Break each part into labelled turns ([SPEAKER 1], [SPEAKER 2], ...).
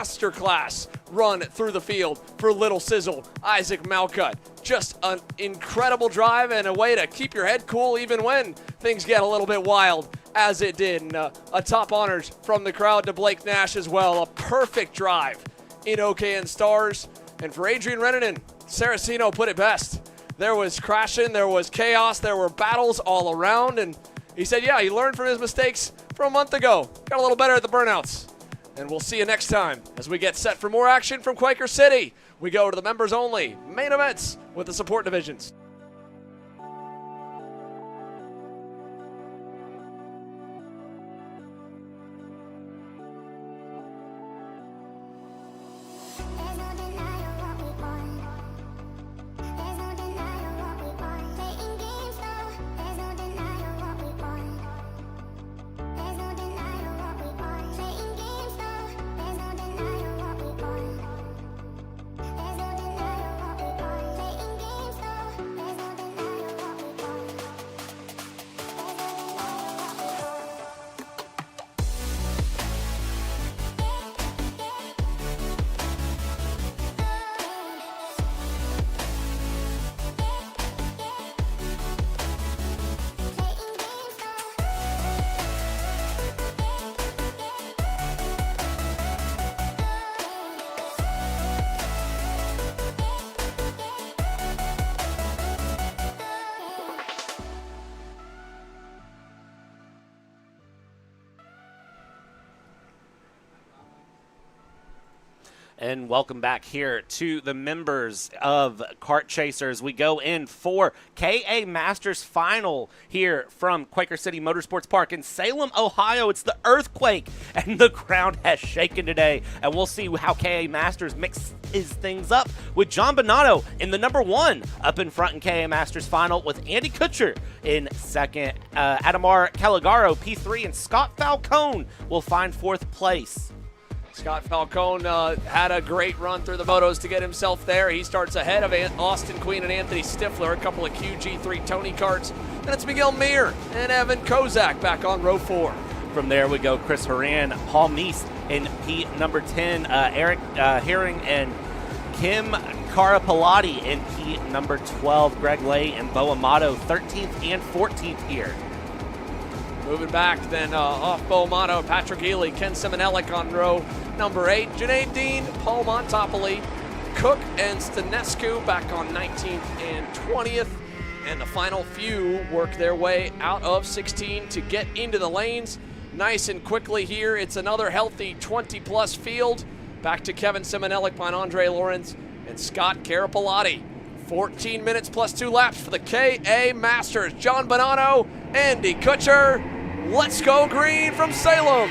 [SPEAKER 1] masterclass run through the field for Little Sizzle, Isaac Malcutt. Just an incredible drive and a way to keep your head cool even when things get a little bit wild, as it did. And a top honors from the crowd to Blake Nash as well. A perfect drive in OKN Stars. And for Adrian Rennanen, Saraceno put it best. There was crashing, there was chaos, there were battles all around, and he said, yeah, he learned from his mistakes from a month ago. Got a little better at the burnouts. And we'll see you next time as we get set for more action from Quaker City. We go to the members only main events with the support divisions.
[SPEAKER 2] And welcome back here to the members of Kart Chasers. We go in for KA Masters Final here from Quaker City Motorsports Park in Salem, Ohio. It's the earthquake, and the ground has shaken today. And we'll see how KA Masters mixes things up with John Bonanno in the number 1 up in front in KA Masters Final, with Andy Kutcher in second. Adamar Caligaro P3, and Scott Falcone will find 4th place.
[SPEAKER 1] Scott Falcone had a great run through the motos to get himself there. He starts ahead of Austin Queen and Anthony Stifler, a couple of QG3 Tony karts. Then it's Miguel Mir and Evan Kozak back on row 4.
[SPEAKER 2] From there we go Chris Horan, Paul Meese in P number 10, Eric Herring and Kim Carapalati in P number 12, Greg Lay and Bo Amato 13th and 14th here.
[SPEAKER 1] Moving back then off Bo Amato, Patrick Healy, Ken Simonelik on row number 8, Janae Dean, Paul Montopoli, Cook and Stanescu back on 19th and 20th. And the final few work their way out of 16 to get into the lanes. Nice and quickly here. It's another healthy 20-plus field. Back to Kevin Simonelik behind Andre Lawrence and Scott Carapalati. 14 minutes plus 2 laps for the KA Masters. John Bonanno, Andy Kutcher. Let's go green from Salem.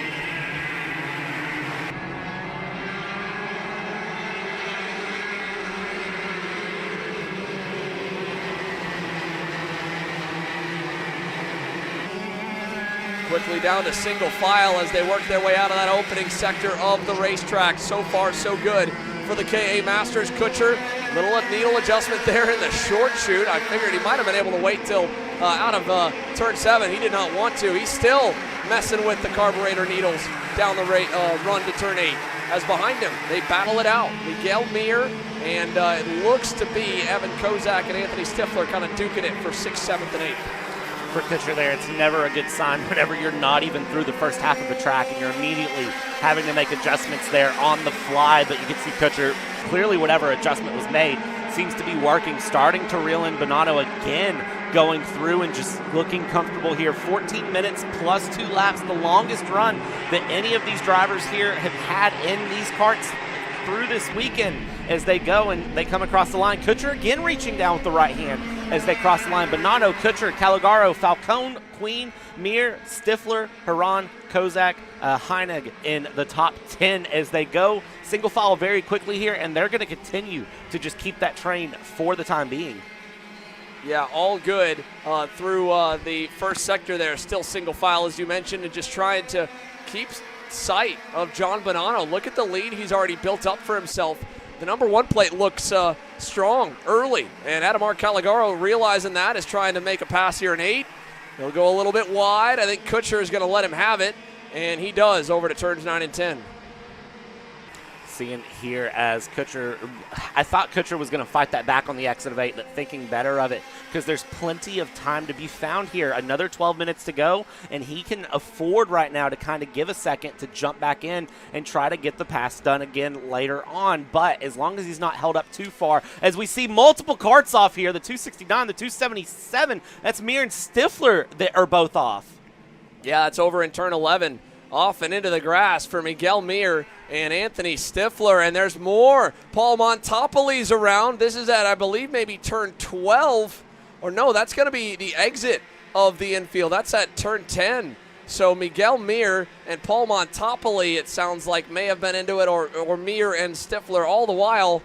[SPEAKER 1] Quickly down to single file as they work their way out of that opening sector of the racetrack. So far, so good for the KA Masters. Kutcher, little needle adjustment there in the short chute. I figured he might have been able to wait till out of turn 7. He did not want to. He's still messing with the carburetor needles down the run to turn 8. As behind him, they battle it out. Miguel Mir and it looks to be Evan Kozak and Anthony Stifler kind of duking it for 6th, 7th, and 8th.
[SPEAKER 2] For Kutcher there, it's never a good sign whenever you're not even through the first half of the track and you're immediately having to make adjustments there on the fly. But you can see Kutcher, clearly whatever adjustment was made seems to be working, starting to reel in Bonanno again, going through and just looking comfortable here. 14 minutes plus 2 laps, the longest run that any of these drivers here have had in these karts through this weekend as they go and they come across the line. Kutcher again reaching down with the right hand as they cross the line. Bonanno, Kutcher, Caligaro, Falcone, Queen, Mir, Stifler, Haran, Kozak, Heineg in the top 10 as they go single file very quickly here, and they're going to continue to just keep that train for the time being.
[SPEAKER 1] Yeah, all good through the first sector there. Still single file, as you mentioned, and just trying to keep sight of John Bonanno. Look at the lead he's already built up for himself. The number 1 plate looks strong early, and Adamar Caligaro, realizing that, is trying to make a pass here in 8. He'll go a little bit wide. I think Kutcher is going to let him have it, and he does over to turns 9 and 10.
[SPEAKER 2] seeing here as Kutcher, I thought Kutcher was going to fight that back on the exit of 8, but thinking better of it because there's plenty of time to be found here. Another 12 minutes to go, and he can afford right now to kind of give a second to jump back in and try to get the pass done again later on. But as long as he's not held up too far, as we see multiple karts off here, the 269, the 277, that's Mir and Stifler that are both off.
[SPEAKER 1] Yeah, it's over in turn 11. Off and into the grass for Miguel Mir and Anthony Stifler. And there's more. Paul Montopoli's around. This is at, I believe, maybe turn 12. Or no, that's going to be the exit of the infield. That's at turn 10. So Miguel Mir and Paul Montopoli, it sounds like, may have been into it, or Mir and Stifler. All the while,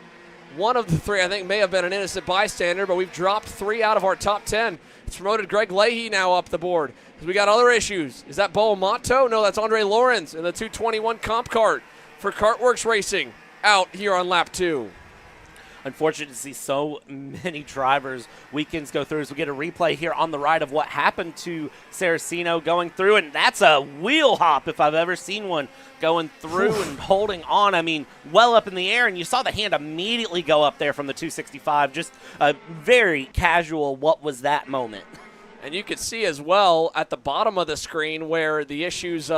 [SPEAKER 1] one of the three, I think, may have been an innocent bystander, but we've dropped 3 out of our top 10. It's promoted Greg Leahy now up the board. We got other issues. Is that Bo Amato? No, that's Andre Lawrence in the 221 comp kart for Kartworks Racing out here on lap 2.
[SPEAKER 2] Unfortunate to see so many drivers weekends go through as we get a replay here on the right of what happened to Saraceno going through, and that's a wheel hop if I've ever seen one, going through and holding on. I mean, well up in the air, and you saw the hand immediately go up there from the 265. Just a very casual what was that moment.
[SPEAKER 1] And you could see as well at the bottom of the screen where the issues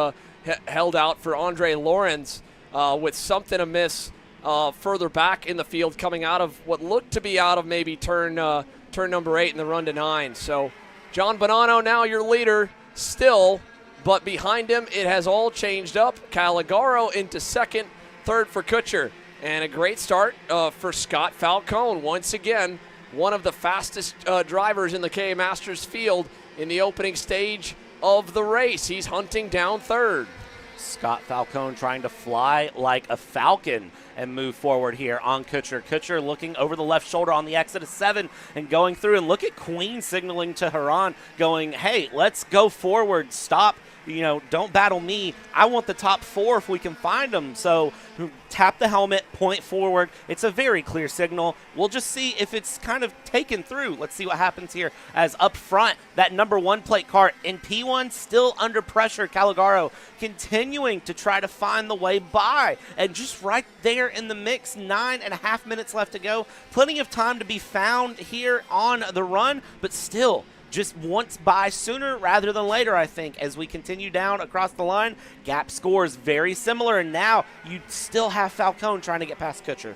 [SPEAKER 1] held out for Andre Lawrence with something amiss further back in the field coming out of what looked to be out of maybe turn number 8 in the run to 9. So John Bonanno now your leader still, but behind him it has all changed up. Caligaro into second, third for Kutcher. And a great start for Scott Falcone once again. One of the fastest drivers in the KA Masters field in the opening stage of the race. He's hunting down third.
[SPEAKER 2] Scott Falcone trying to fly like a falcon and move forward here on Kutcher. Kutcher looking over the left shoulder on the exit of 7 and going through. And look at Queen signaling to Haran going, hey, let's go forward. Stop. Don't battle me. I want the top 4 if we can find them. So tap the helmet, point forward. It's a very clear signal. We'll just see if it's kind of taken through. Let's see what happens here. As up front, that number 1 plate kart in P1 still under pressure. Caligaro continuing to try to find the way by. And just right there in the mix, 9.5 minutes left to go. Plenty of time to be found here on the run, but still just once by sooner rather than later, I think, as we continue down across the line. Gap scores very similar, and now you still have Falcone trying to get past Kutcher.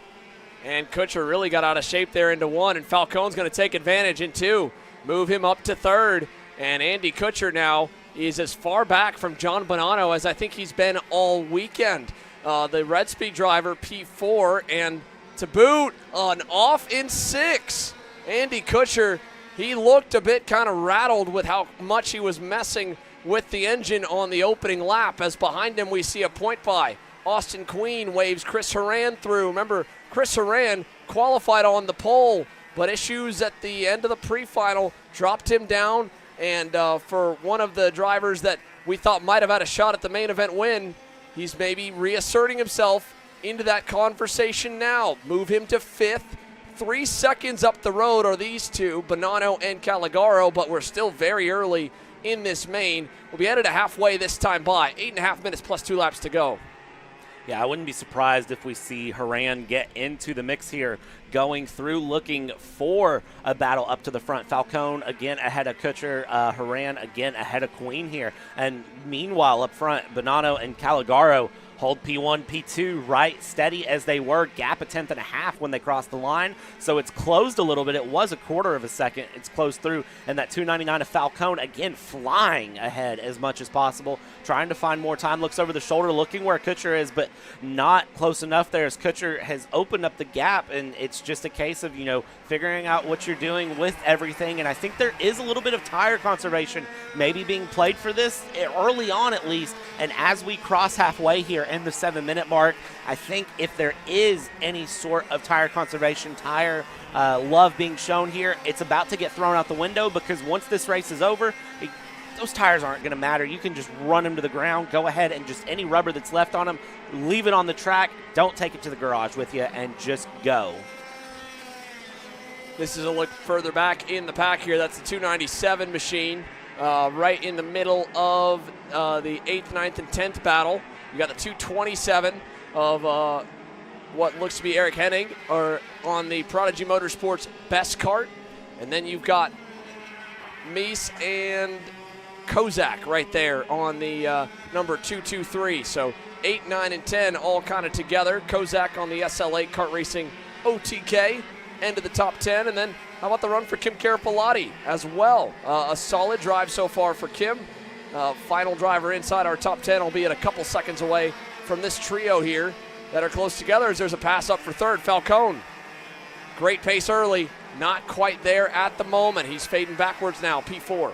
[SPEAKER 1] And Kutcher really got out of shape there into 1, and Falcone's going to take advantage in 2. Move him up to 3rd, and Andy Kutcher now is as far back from John Bonanno as I think he's been all weekend. The Red Speed driver, P4, and to boot, an off in 6. Andy Kutcher, he looked a bit kind of rattled with how much he was messing with the engine on the opening lap, as behind him we see a point by. Austin Queen waves Chris Horan through. Remember, Chris Horan qualified on the pole, but issues at the end of the pre-final dropped him down, and for one of the drivers that we thought might have had a shot at the main event win, he's maybe reasserting himself into that conversation now. Move him to 5th. 3 seconds up the road are these two, Bonanno and Caligaro, but we're still very early in this main. We'll be headed to halfway this time by. 8.5 minutes plus 2 laps to go.
[SPEAKER 2] Yeah, I wouldn't be surprised if we see Haran get into the mix here, going through looking for a battle up to the front. Falcone again ahead of Kutcher, Haran again ahead of Queen here. And meanwhile up front, Bonanno and Caligaro hold P1, P2 right steady as they were. Gap a 10.5 when they crossed the line. So it's closed a little bit. It was a 1/4 of a second. It's closed through. And that 299 of Falcone again flying ahead as much as possible. Trying to find more time. Looks over the shoulder looking where Kutcher is, but not close enough there as Kutcher has opened up the gap. And it's just a case of, figuring out what you're doing with everything. And I think there is a little bit of tire conservation maybe being played for this early on at least. And as we cross halfway here in the 7-minute mark, I think if there is any sort of tire conservation, tire love being shown here, it's about to get thrown out the window, because once this race is over, those tires aren't going to matter. You can just run them to the ground, go ahead and just any rubber that's left on them, leave it on the track, don't take it to the garage with you, and just go.
[SPEAKER 1] This is a look further back in the pack here. That's the 297 machine right in the middle of the 8th, 9th, and 10th battle. You got the 227 of what looks to be Eric Henning or on the Prodigy Motorsports best kart. And then you've got Meese and Kozak right there on the number 223. So 8, 9, and 10 all kind of together. Kozak on the SL8 Kart Racing OTK, end of the top 10. And then how about the run for Kim Carapalati as well? A solid drive so far for Kim. Final driver inside our top 10, albeit a couple seconds away from this trio here that are close together as there's a pass up for third. Falcone, great pace early, not quite there at the moment. He's fading backwards now, P4.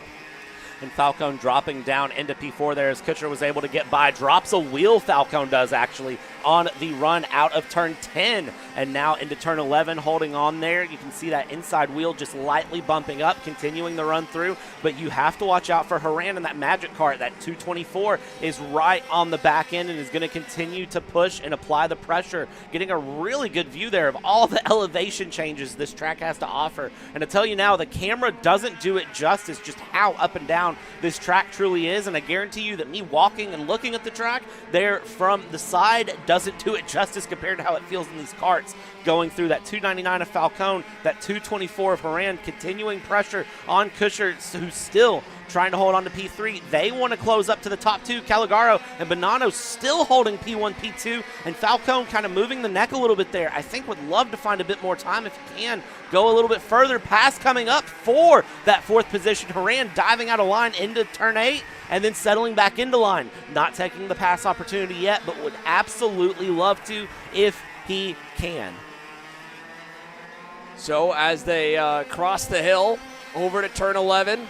[SPEAKER 2] And Falcone dropping down into P4 there as Kutcher was able to get by. Drops a wheel, Falcone does actually, on the run out of turn 10 and now into turn 11, holding on there. You can see that inside wheel just lightly bumping up, continuing the run through, but you have to watch out for Haran and that Magic Kart. That 224 is right on the back end and is going to continue to push and apply the pressure, getting a really good view there of all the elevation changes this track has to offer. And to tell you now, the camera doesn't do it justice just how up and down this track truly is, and I guarantee you that me walking and looking at the track there from the side doesn't do it justice compared to how it feels in these karts. Going through that 299 of Falcone, that 224 of Haran, continuing pressure on Kutcher, who's still trying to hold on to P3. They want to close up to the top two. Caligaro and Bonanno still holding P1, P2, and Falcone kind of moving the neck a little bit there. I think would love to find a bit more time if he can. Go a little bit further. Pass coming up for that fourth position. Haran diving out of line into turn 8 and then settling back into line. Not taking the pass opportunity yet, but would absolutely love to if he can.
[SPEAKER 1] So as they cross the hill over to turn 11,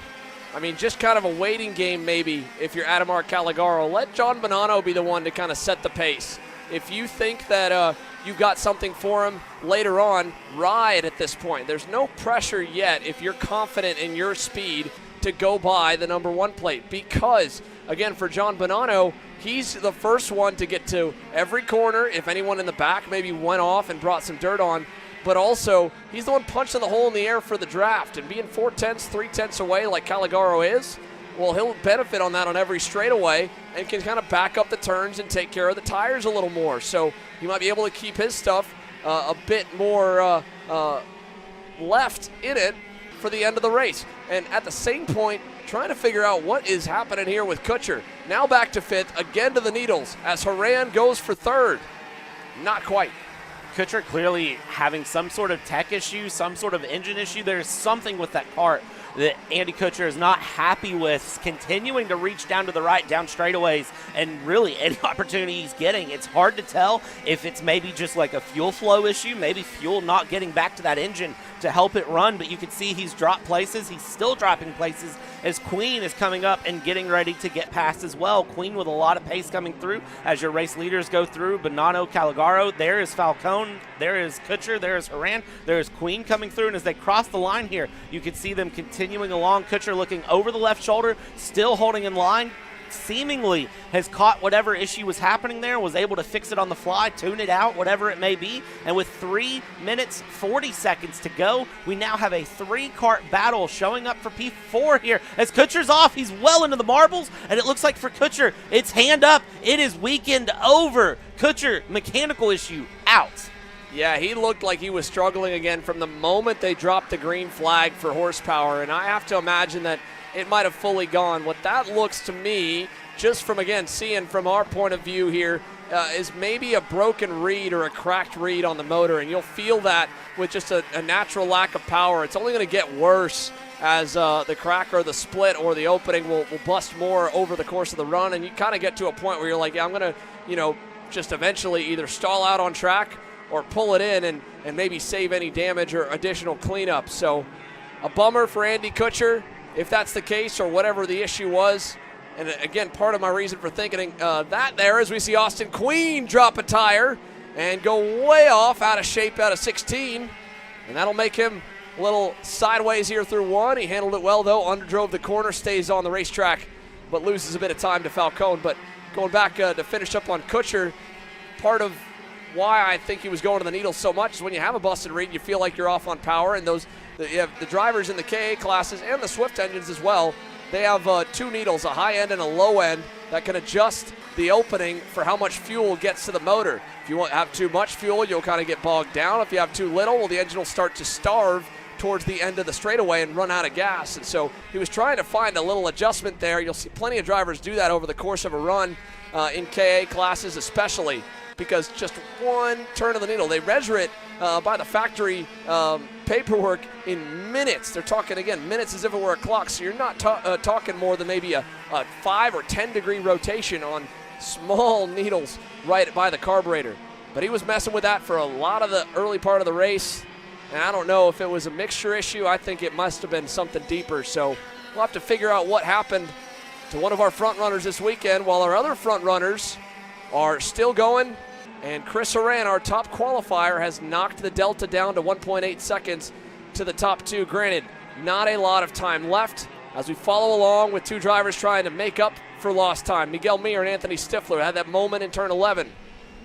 [SPEAKER 1] I mean, just kind of a waiting game maybe if you're Adamar Caligaro. Let John Bonanno be the one to kind of set the pace. If you think that you've got something for him later on, ride at this point. There's no pressure yet if you're confident in your speed to go by the number 1 plate because, again, for John Bonanno, he's the first one to get to every corner. If anyone in the back maybe went off and brought some dirt on, but also he's the one punching the hole in the air for the draft, and being 4/10, 3/10 away like Caligaro is, well, he'll benefit on that on every straightaway and can kind of back up the turns and take care of the tires a little more. So he might be able to keep his stuff a bit more left in it for the end of the race. And at the same point, trying to figure out what is happening here with Kutcher. Now back to 5th, again to the needles as Haran goes for 3rd. Not quite.
[SPEAKER 2] Kutcher clearly having some sort of tech issue, some sort of engine issue. There's something with that kart that Andy Kutcher is not happy with, continuing to reach down to the right, down straightaways, and really any opportunity he's getting. It's hard to tell if it's maybe just like a fuel flow issue, maybe fuel not getting back to that engine to help it run, but you can see he's dropped places. He's still dropping places as Queen is coming up and getting ready to get past as well. Queen with a lot of pace coming through as your race leaders go through. Bonanno, Caligaro, there is Falcone, there is Kutcher, there is Haran, there is Queen coming through, and as they cross the line here, you can see them continuing along. Kutcher looking over the left shoulder, still holding in line, seemingly has caught whatever issue was happening there, was able to fix it on the fly, tune it out, whatever it may be. And with 3 minutes, 40 seconds to go, we now have a 3-kart battle showing up for P4 here. As Kutcher's off, he's well into the marbles, and it looks like for Kutcher, it's hand up. It is weekend over. Kutcher, mechanical issue, out.
[SPEAKER 1] Yeah, he looked like he was struggling again from the moment they dropped the green flag for horsepower, and I have to imagine that it might have fully gone. What that looks to me, just from, again, seeing from our point of view here, is maybe a broken reed or a cracked reed on the motor, and you'll feel that with just a natural lack of power. It's only going to get worse as the crack or the split or the opening will bust more over the course of the run, and you kind of get to a point where you're like, yeah, I'm going to, just eventually either stall out on track or pull it in and maybe save any damage or additional cleanup. So a bummer for Andy Kutcher, if that's the case or whatever the issue was. And again, part of my reason for thinking that there is we see Austin Queen drop a tire and go way off, out of shape, out of 16. And that'll make him a little sideways here through 1. He handled it well, though. Underdrove the corner, stays on the racetrack, but loses a bit of time to Falcone. But going back to finish up on Kutcher, part of why I think he was going to the needles so much is when you have a busted reed, you feel like you're off on power, and you have the drivers in the KA classes and the Swift engines as well. They have 2 needles, a high end and a low end, that can adjust the opening for how much fuel gets to the motor. If you have too much fuel, you'll kind of get bogged down. If you have too little, well, the engine will start to starve towards the end of the straightaway and run out of gas. And so he was trying to find a little adjustment there. You'll see plenty of drivers do that over the course of a run in KA classes especially, because just one turn of the needle. They measure it by the factory paperwork in minutes. They're talking, again, minutes as if it were a clock. So you're not talking more than maybe a 5 or 10 degree rotation on small needles right by the carburetor. But he was messing with that for a lot of the early part of the race. And I don't know if it was a mixture issue. I think it must have been something deeper. So we'll have to figure out what happened to one of our front runners this weekend, while our other front runners are still going. And Chris Horan, our top qualifier, has knocked the delta down to 1.8 seconds to the top two. Granted, not a lot of time left as we follow along with two drivers trying to make up for lost time. Miguel Mir and Anthony Stifler had that moment in turn 11.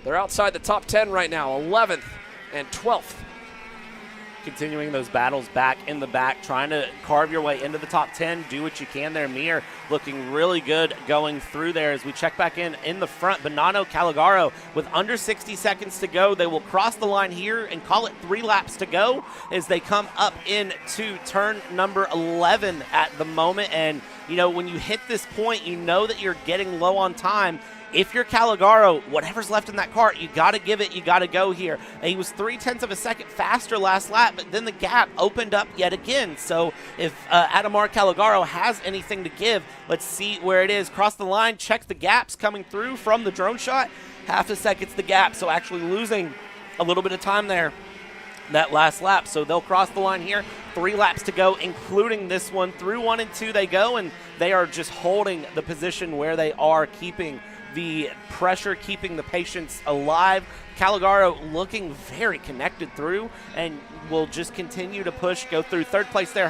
[SPEAKER 1] They're outside the top 10 right now, 11th and 12th.
[SPEAKER 2] Continuing those battles back in the back, trying to carve your way into the top 10. Do what you can there. Mir looking really good going through there as we check back in the front. Bonanno, Calagaro with under 60 seconds to go. They will cross the line here and call it 3 laps to go as they come up into turn number 11 at the moment. And, you know, when you hit this point, you know that you're getting low on time. If you're Calagaro, whatever's left in that car, you got to give it, you got to go here. And he was 0.3 of a second faster last lap, but then the gap opened up yet again. So if Adamar Calagaro has anything to give, let's see where it is. Cross the line, check the gaps coming through from the drone shot. 0.5 seconds the gap, so actually losing a little bit of time there that last lap. So they'll cross the line here. 3 laps to go, including this one. Through 1 and 2 they go, and they are just holding the position where they are, keeping the pressure, keeping the patience alive. Calagaro looking very connected through and will just continue to push, go through. Third place there,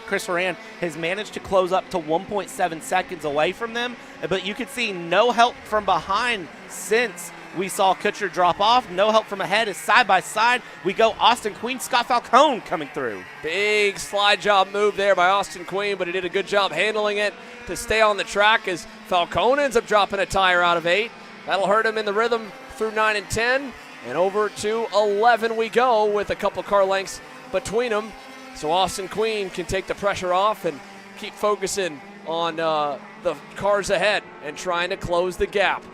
[SPEAKER 2] Chris Horan has managed to close up to 1.7 seconds away from them, but you can see no help from behind since we saw Kutcher drop off. No help from ahead as side by side we go. Austin Queen, Scott Falcone coming through.
[SPEAKER 1] Big slide job move there by Austin Queen, but he did a good job handling it to stay on the track as Falcone ends up dropping a tire out of 8. That'll hurt him in the rhythm through 9 and 10. And over to 11 we go with a couple car lengths between them. So Austin Queen can take the pressure off and keep focusing on the cars ahead and trying to close the gap.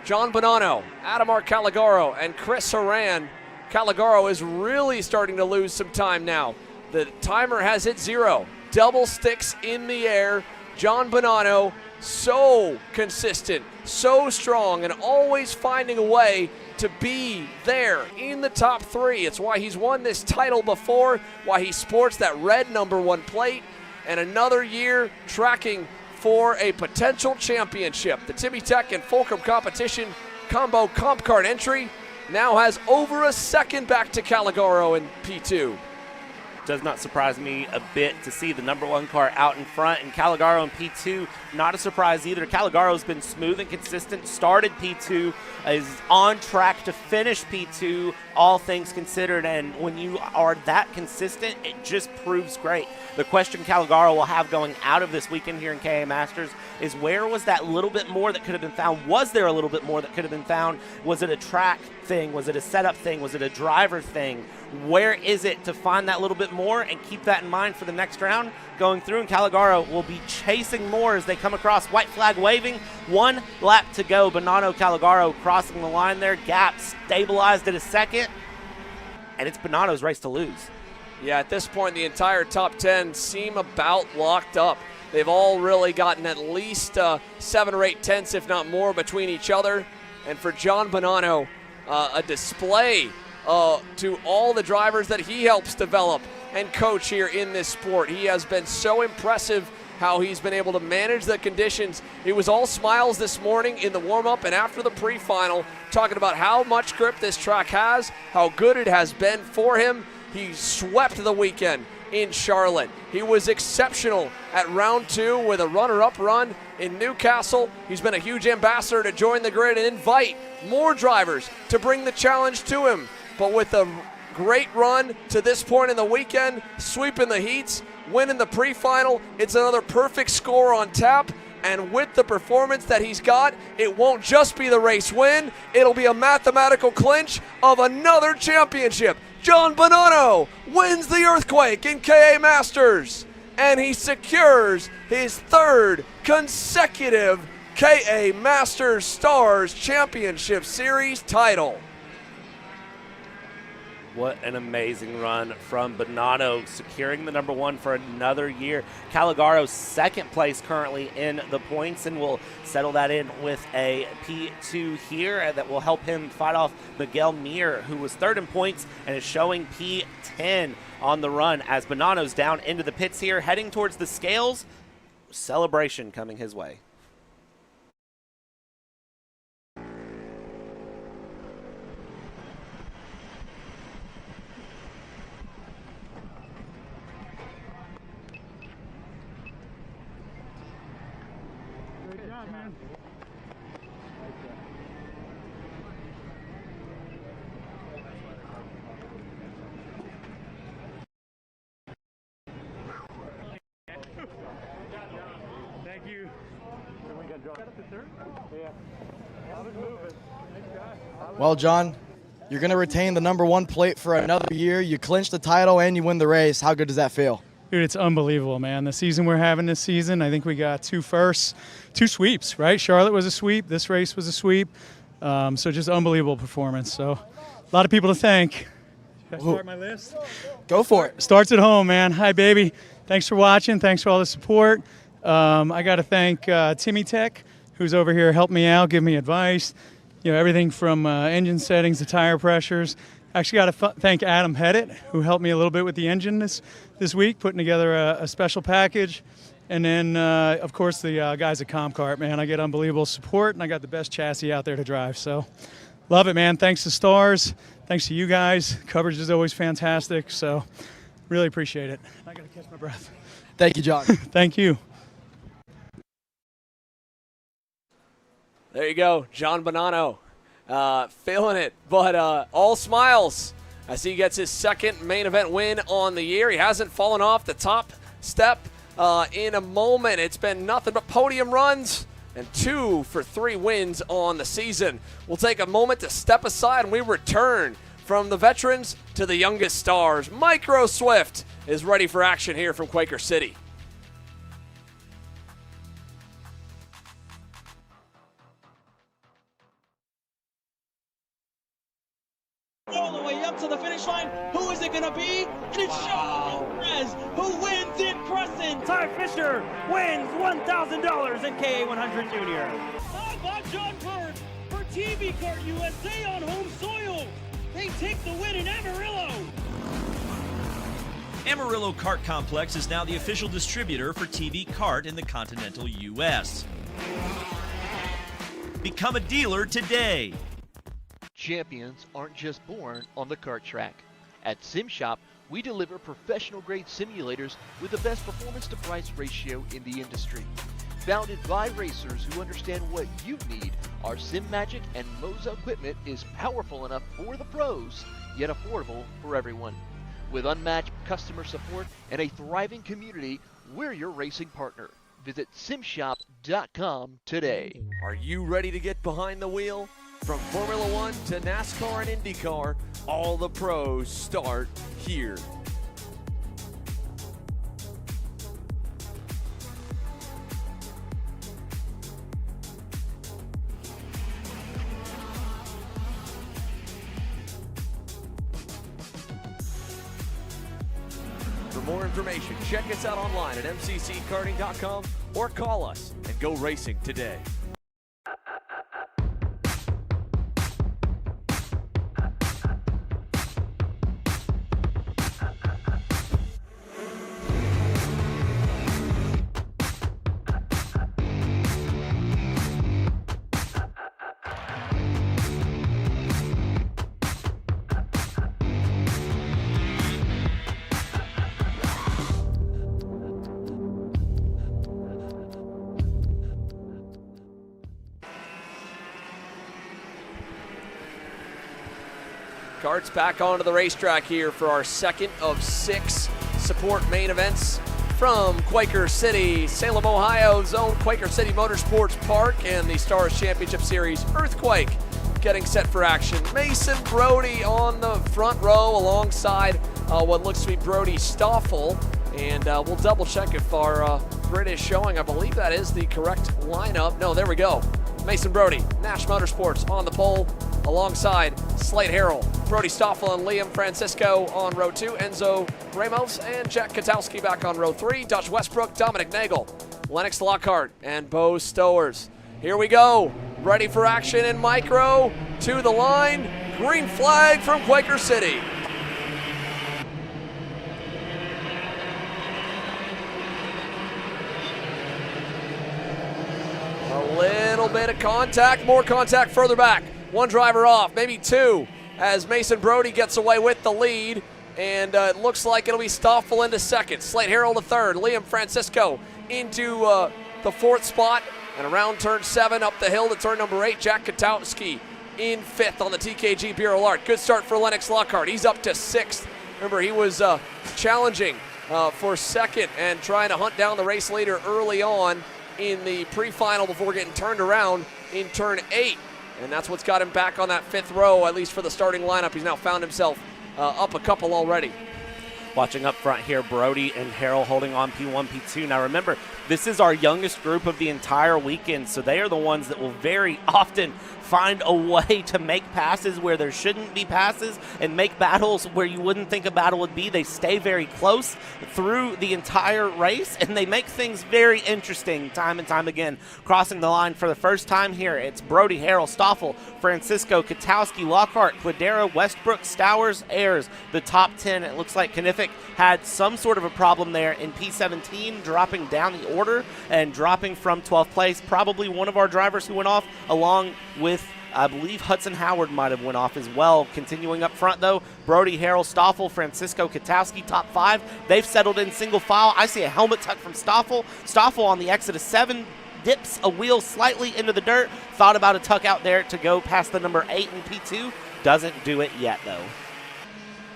[SPEAKER 1] John Bonanno, Adamar Calagaro, and Chris Horan. Calagaro is really starting to lose some time now. The timer has hit 0. Double sticks in the air. John Bonanno, so consistent, so strong, and always finding a way to be there in the top 3. It's why he's won this title before, why he sports that red #1 plate, and another year tracking for a potential championship. The Timmy Tech and Fulcrum competition combo comp card entry now has over a second back to Calagaro in P2.
[SPEAKER 2] Does not surprise me a bit to see the #1 car out in front, and Calagaro in P2, not a surprise either. Calagaro's been smooth and consistent, started P2, is on track to finish P2, all things considered, and when you are that consistent, it just proves great. The question Calagaro will have going out of this weekend here in KA Masters is, where was that little bit more that could have been found? Was there a little bit more that could have been found? Was it a track thing? Was it a setup thing? Was it a driver thing? Where is it to find that little bit more and keep that in mind for the next round going through? And Calagaro will be chasing more as they come across, white flag waving. 1 lap to go. Bonanno, Calagaro crossing the line there. Gap stabilized at a second, and it's Bonanno's race to lose.
[SPEAKER 1] Yeah, at this point, the entire top 10 seem about locked up. They've all really gotten at least 7 or 8 tenths, if not more, between each other. And for John Bonanno, a display to all the drivers that he helps develop and coach here in this sport. He has been so impressive how he's been able to manage the conditions. He was all smiles this morning in the warm-up and after the pre-final, talking about how much grip this track has, how good it has been for him. He swept the weekend in Charlotte. He was exceptional at round 2 with a runner-up run in Newcastle. He's been a huge ambassador to join the grid and invite more drivers to bring the challenge to him. But with a great run to this point in the weekend, sweeping the heats, winning the pre-final, it's another perfect score on tap. And with the performance that he's got, it won't just be the race win, it'll be a mathematical clinch of another championship. John Bonanno wins the Earthquake in KA Masters, and he secures his third consecutive KA Masters Stars Championship Series title.
[SPEAKER 2] What an amazing run from Bonanno, securing the number 1 for another year. Calagaro's second place currently in the points, and will settle that in with a P2 here that will help him fight off Miguel Mir, who was third in points and is showing P10 on the run as Bonanno's down into the pits here, heading towards the scales. Celebration coming his way.
[SPEAKER 3] Thank you.
[SPEAKER 4] Well, John, you're going to retain the number 1 plate for another year. You clinch the title and you win the race. How good does that feel?
[SPEAKER 3] Dude, it's unbelievable, man. The season we're having this season, I think we got 2 firsts, 2 sweeps, right? Charlotte was a sweep. This race was a sweep. So just unbelievable performance. So a lot of people to thank. Should I start my list?
[SPEAKER 4] Go for it.
[SPEAKER 3] Starts at home, man. Hi, baby. Thanks for watching. Thanks for all the support. I got to thank Timmy Tech, who's over here helping me out, giving me advice. You know, everything from engine settings to tire pressures. Actually got to thank Adam Pettit, who helped me a little bit with the engine this week, putting together a special package. And then, of course, the guys at Kart, man. I get unbelievable support, and I got the best chassis out there to drive. So love it, man. Thanks to Stars. Thanks to you guys. Coverage is always fantastic. So really appreciate it. I got to catch my breath.
[SPEAKER 4] Thank you, John.
[SPEAKER 3] Thank you.
[SPEAKER 1] There you go, John Bonanno, feeling it, but all smiles as he gets his second main event win on the year. He hasn't fallen off the top step in a moment. It's been nothing but podium runs and 2 for 3 wins on the season. We'll take a moment to step aside, and we return from the veterans to the youngest stars. Micro Swift is ready for action here from Quaker City.
[SPEAKER 5] All the way up to the finish line. Who is it going to be? And it's Sean Perez who wins in Crescent.
[SPEAKER 6] Ty Fisher wins $1,000 in KA100 Junior.
[SPEAKER 5] How about John Bird for TV Kart USA on home soil? They take the win in Amarillo.
[SPEAKER 7] Amarillo Kart Complex is now the official distributor for TV Kart in the continental U.S. Become a dealer today.
[SPEAKER 8] Champions aren't just born on the kart track. At SimShop, we deliver professional-grade simulators with the best performance-to-price ratio in the industry. Founded by racers who understand what you need, our SimMagic and Moza equipment is powerful enough for the pros, yet affordable for everyone. With unmatched customer support and a thriving community, we're your racing partner. Visit simshop.com today.
[SPEAKER 1] Are you ready to get behind the wheel? From Formula One to NASCAR and IndyCar, all the pros start here. For more information, check us out online at mcckarting.com or call us and go racing today. Kart's back onto the racetrack here for our second of 6 support main events from Quaker City, Salem, Ohio's own Quaker City Motorsports Park and the Stars Championship Series Earthquake getting set for action. Mason Brody on the front row alongside what looks to be Brody Stoffel. And we'll double check if our grid is showing. I believe that is the correct lineup. No, there we go. Mason Brody, Nash Motorsports on the pole alongside Slade Harrell, Brody Stoffel and Liam Francisco on row 2, Enzo Ramos and Jack Katowski back on row 3, Dutch Westbrook, Dominic Nagel, Lennox Lockhart, and Bo Stowers. Here we go, ready for action in micro, to the line, green flag from Quaker City. A little bit of contact, more contact further back. One driver off, maybe two, as Mason Brody gets away with the lead. And it looks like it'll be Stoffel into second. Slate Harrell to third. Liam Francisco into the fourth spot. And around turn 7 up the hill to turn number 8. Jack Katowski in fifth on the TKG Bureau Art. Good start for Lennox Lockhart. He's up to 6th. Remember, he was challenging for second and trying to hunt down the race leader early on in the pre-final before getting turned around in turn 8. And that's what's got him back on that 5th row, at least for the starting lineup. He's now found himself up a couple already.
[SPEAKER 2] Watching up front here, Brody and Harrell holding on P1, P2. Now remember, this is our youngest group of the entire weekend, so they are the ones that will very often find a way to make passes where there shouldn't be passes and make battles where you wouldn't think a battle would be. They stay very close through the entire race, and they make things very interesting time and time again. Crossing the line for the first time here, it's Brody, Harrell, Stoffel, Francisco, Katowski, Lockhart, Quidera, Westbrook, Stowers, Ayers, the top 10. It looks like Knifick had some sort of a problem there in P17, dropping down the order and dropping from 12th place. Probably one of our drivers who went off, along with I believe Hudson Howard might have went off as well. Continuing up front, though, Brody, Harrell, Stoffel, Francisco, Katowski, top 5. They've settled in single file. I see a helmet tuck from Stoffel. Stoffel on the exit of 7 dips a wheel slightly into the dirt. Thought about a tuck out there to go past the number 8 in P2. Doesn't do it yet, though.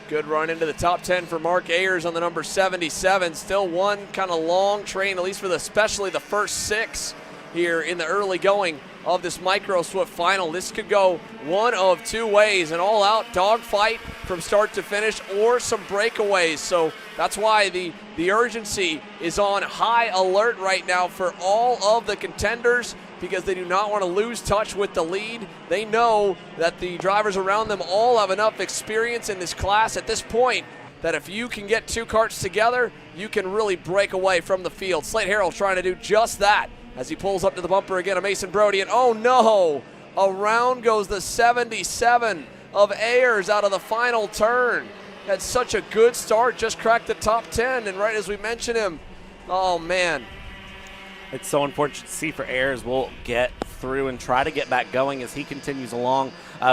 [SPEAKER 1] Good run into the top 10 for Mark Ayers on the number 77. Still one kind of long train, at least for especially the first 6 here in the early going of this Micro Swift final. This could go one of 2 ways, an all-out dogfight from start to finish or some breakaways. So that's why the urgency is on high alert right now for all of the contenders, because they do not want to lose touch with the lead. They know that the drivers around them all have enough experience in this class at this point that if you can get 2 karts together, you can really break away from the field. Slate Harrell trying to do just that as he pulls up to the bumper again of Mason Brody, and oh no, around goes the 77 of Ayers out of the final turn. Had such a good start, just cracked the top 10, and right as we mentioned him, oh man.
[SPEAKER 2] It's so unfortunate to see for Ayers. We'll get through and try to get back going as he continues along.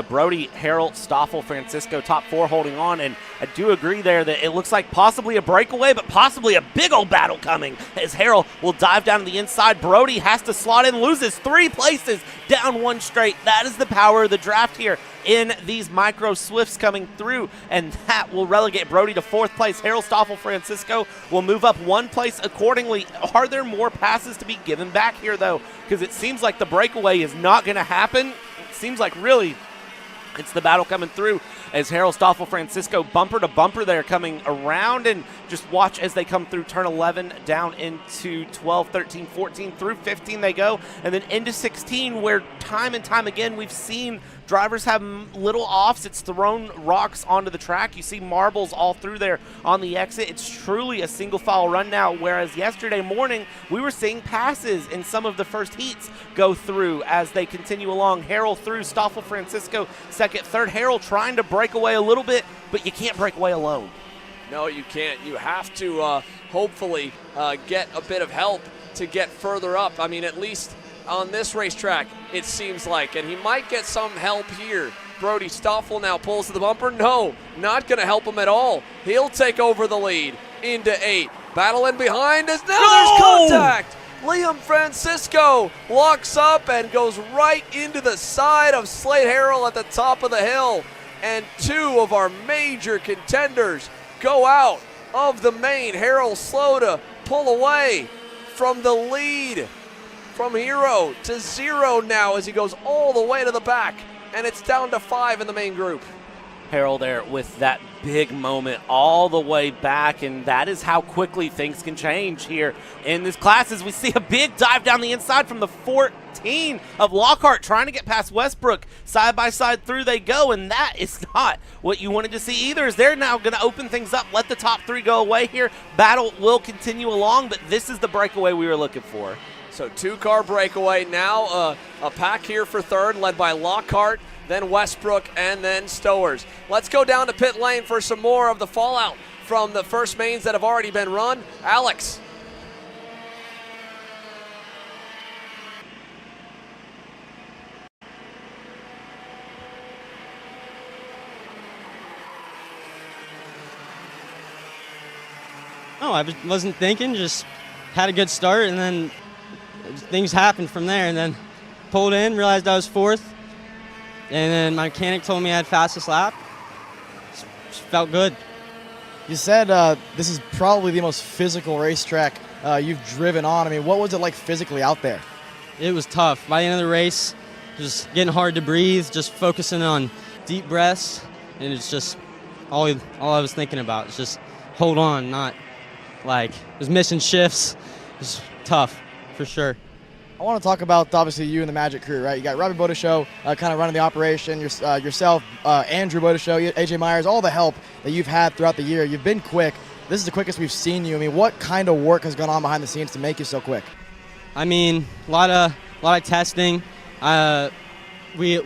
[SPEAKER 2] Brody, Harrell, Stoffel, Francisco, top 4 holding on, and I do agree there that it looks like possibly a breakaway, but possibly a big old battle coming as Harrell will dive down to the inside. Brody has to slot in, loses 3 places, down 1 straight. That is the power of the draft here in these Micro Swifts coming through, and that will relegate Brody to 4th place. Harrell, Stoffel, Francisco will move up 1 place accordingly. Are there more passes to be given back here, though? Because it seems like the breakaway is not going to happen. It seems like really it's the battle coming through as Harrell, Stoffel, Francisco bumper to bumper there coming around, and just watch as they come through turn 11 down into 12, 13, 14, through 15 they go, and then into 16 where time and time again we've seen drivers have little offs. It's thrown rocks onto the track. You see marbles all through there on the exit. It's truly a single file run now, whereas yesterday morning we were seeing passes in some of the first heats go through as they continue along. Harrell through, Stoffel, Francisco second, third. Harrell trying to break away a little bit, but you can't break away alone.
[SPEAKER 1] No, you can't. You have to hopefully get a bit of help to get further up. I mean, at least on this racetrack, it seems like. And he might get some help here. Brody Stoffel now pulls to the bumper. No, not going to help him at all. He'll take over the lead into 8. Battle in behind as now there's contact. Liam Francisco locks up and goes right into the side of Slade Harrell at the top of the hill. And 2 of our major contenders go out of the main. Harrell slow to pull away from the lead from Hero to 0 now as he goes all the way to the back, and it's down to 5 in the main group.
[SPEAKER 2] Harold there with that big moment all the way back, and that is how quickly things can change here in this class as we see a big dive down the inside from the 14 of Lockhart trying to get past Westbrook. Side by side through they go, and that is not what you wanted to see either, as they're now going to open things up, let the top 3 go away here. Battle will continue along, but this is the breakaway we were looking for.
[SPEAKER 1] So 2-car breakaway now, a pack here for third, led by Lockhart, then Westbrook, and then Stowers. Let's go down to pit lane for some more of the fallout from the first mains that have already been run. Alex.
[SPEAKER 9] Oh, I wasn't thinking, just had a good start, and then things happened from there, and then pulled in, realized I was 4th, and then my mechanic told me I had fastest lap. Just felt good.
[SPEAKER 4] You said this is probably the most physical racetrack you've driven on. I mean, what was it like physically out there?
[SPEAKER 9] It was tough. By the end of the race, just getting hard to breathe, just focusing on deep breaths, and it's just all I was thinking about. It's just hold on, not like it was missing shifts. It was tough, for sure.
[SPEAKER 4] I want to talk about, obviously, you and the Magic crew, right? You got Robbie Bodishow kind of running the operation, yourself, Andrew Bodishow, AJ Myers, all the help that you've had throughout the year. You've been quick. This is the quickest we've seen you. I mean, what kind of work has gone on behind the scenes to make you so quick?
[SPEAKER 9] I mean, a lot of testing. We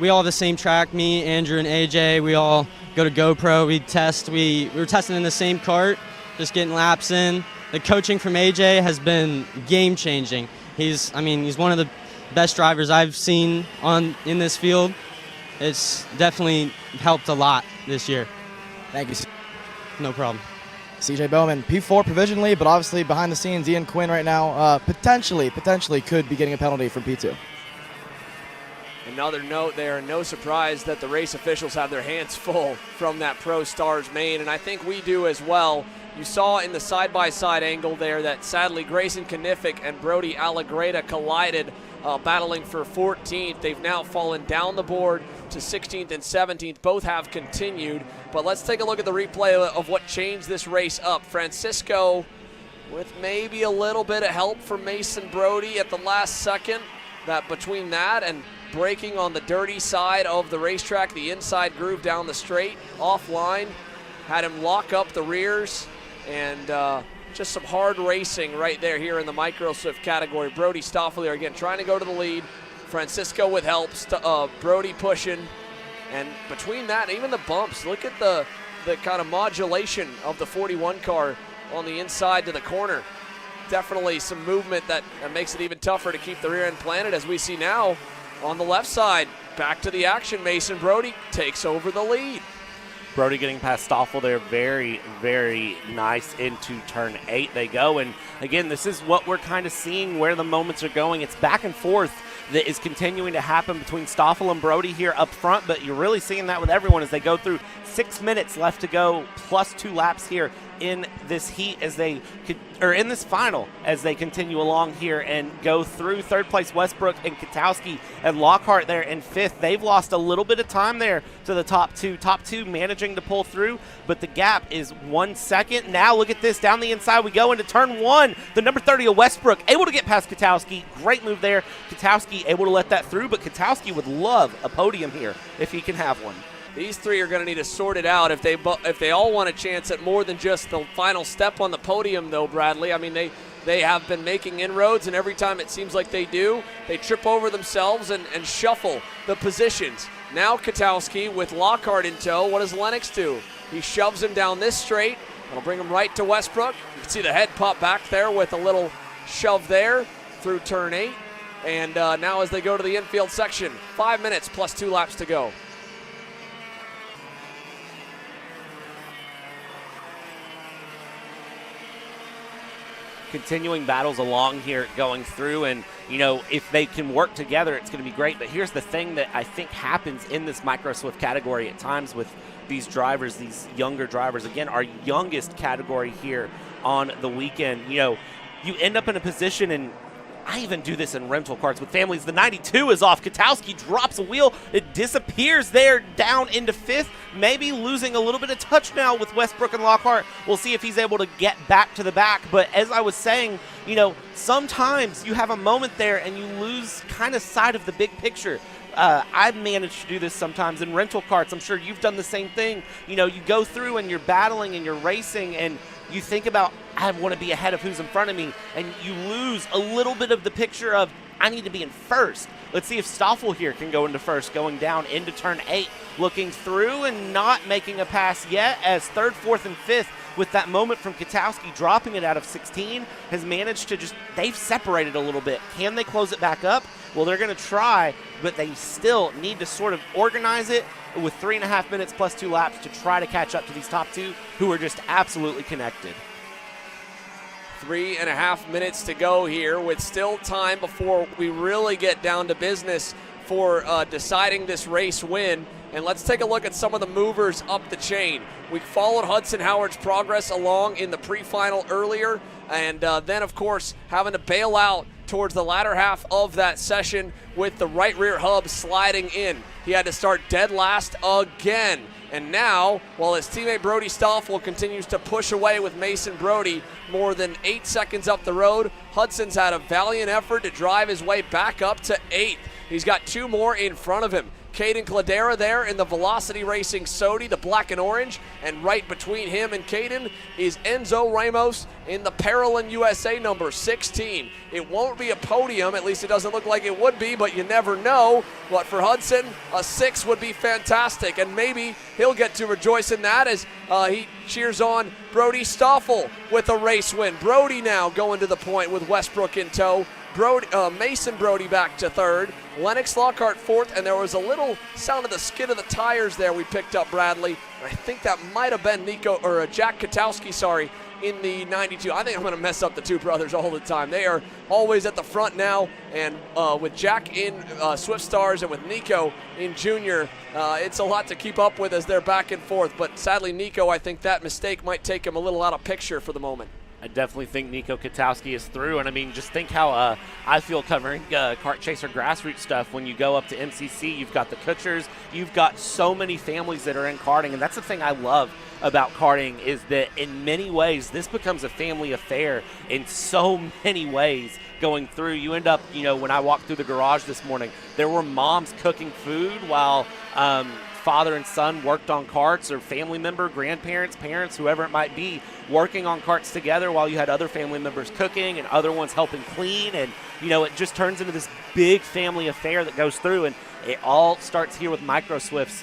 [SPEAKER 9] all have the same track, me, Andrew, and AJ. We all go to GoPro. We test. We were testing in the same kart, just getting laps in. The coaching from AJ has been game-changing. He's one of the best drivers I've seen in this field. It's definitely helped a lot this year.
[SPEAKER 4] Thank you.
[SPEAKER 9] No problem.
[SPEAKER 4] CJ Bowman, P4 provisionally, but obviously behind the scenes, Ian Quinn right now potentially could be getting a penalty from P2.
[SPEAKER 1] Another note there, no surprise that the race officials have their hands full from that Pro Stars main, and I think we do as well. You saw in the side-by-side angle there that sadly Grayson Knifick and Brody Allegreda collided, battling for 14th. They've now fallen down the board to 16th and 17th. Both have continued, but let's take a look at the replay of what changed this race up. Francisco with maybe a little bit of help from Mason Brody at the last second. That between that and braking on the dirty side of the racetrack, the inside groove down the straight, offline, had him lock up the rears, and just some hard racing right there here in the Micro Swift category. Brody Stoffelier again trying to go to the lead. Francisco with help, Brody pushing, and between that, even the bumps, look at the kind of modulation of the 41 car on the inside to the corner. Definitely some movement that makes it even tougher to keep the rear end planted, as we see now on the left side. Back to the action, Mason Brody takes over the lead.
[SPEAKER 2] Brody getting past Stoffel there, very, very nice. Into turn 8 they go, and again, this is what we're kind of seeing where the moments are going. It's back and forth that is continuing to happen between Stoffel and Brody here up front, but you're really seeing that with everyone as they go through 6 minutes left to go, plus 2 laps here in this heat as they in this final as they continue along here and go through. Third place Westbrook and Katowski and Lockhart there in 5th. They've lost a little bit of time there to the top two managing to pull through, but the gap is 1 second. Now look at this, down the inside we go into turn 1. The number 30 of Westbrook able to get past Katowski. Great move there. Katowski able to let that through, but Katowski would love a podium here if he can have one.
[SPEAKER 1] These three are going to need to sort it out if they all want a chance at more than just the final step on the podium, though, Bradley. I mean, they have been making inroads, and every time it seems like they do, they trip over themselves and shuffle the positions. Now Katowski with Lockhart in tow. What does Lennox do? He shoves him down this straight. That'll bring him right to Westbrook. You can see the head pop back there with a little shove there through turn 8. And now as they go to the infield section, 5 minutes plus 2 laps to go.
[SPEAKER 2] Continuing battles along here going through, and if they can work together, it's going to be great. But here's the thing that I think happens in this Micro Swift category at times with these drivers, these younger drivers, again, our youngest category here on the weekend. you end up in a position, and I even do this in rental carts with families. The 92 is off. Katowski drops a wheel. It disappears there down into 5th, maybe losing a little bit of touch now with Westbrook and Lockhart. We'll see if he's able to get back to the back. But as I was saying, sometimes you have a moment there and you lose kind of sight of the big picture. I've managed to do this sometimes in rental carts. I'm sure you've done the same thing. You go through and you're battling and you're racing and you think about, I want to be ahead of who's in front of me, and you lose a little bit of the picture of, I need to be in first. Let's see if Stoffel here can go into first, going down into turn 8, looking through and not making a pass yet, as 3rd, 4th, and 5th, with that moment from Katowski dropping it out of 16, has managed to they've separated a little bit. Can they close it back up? Well, they're going to try, but they still need to sort of organize it with 3.5 minutes plus 2 laps to try to catch up to these top 2 who are just absolutely connected.
[SPEAKER 1] 3.5 minutes to go here with still time before we really get down to business for deciding this race win. And let's take a look at some of the movers up the chain. We followed Hudson Howard's progress along in the pre-final earlier, and then, of course, having to bail out towards the latter half of that session with the right rear hub sliding in. He had to start dead last again. And now, while his teammate Brody Stoffel continues to push away with Mason Brody more than 8 seconds up the road, Hudson's had a valiant effort to drive his way back up to 8th. He's got 2 more in front of him. Caden Cladera there in the Velocity Racing Sodi, the black and orange, and right between him and Caden is Enzo Ramos in the Paralyn USA number 16. It won't be a podium, at least it doesn't look like it would be, but you never know. But for Hudson, a 6 would be fantastic, and maybe he'll get to rejoice in that as he cheers on Brody Stoffel with a race win. Brody now going to the point with Westbrook in tow. Mason Brody back to 3rd, Lennox Lockhart 4th, and there was a little sound of the skid of the tires there we picked up, Bradley. I think that might have been Jack Katowski, in the 92. I think I'm going to mess up the 2 brothers all the time. They are always at the front now, and with Jack in Swift Stars and with Nico in Junior, it's a lot to keep up with as they're back and forth. But sadly, Nico, I think that mistake might take him a little out of picture for the moment.
[SPEAKER 2] I definitely think Nico Katowski is through, and I mean, just think how I feel covering Kart Chaser grassroots stuff. When you go up to MCC, you've got the Kutchers, you've got so many families that are in karting, and that's the thing I love about karting is that in many ways this becomes a family affair in so many ways going through. You end up, when I walked through the garage this morning, there were moms cooking food while father and son worked on karts, or family member, grandparents, parents, whoever it might be, working on karts together while you had other family members cooking and other ones helping clean. And, it just turns into this big family affair that goes through. And it all starts here with Micro Swifts,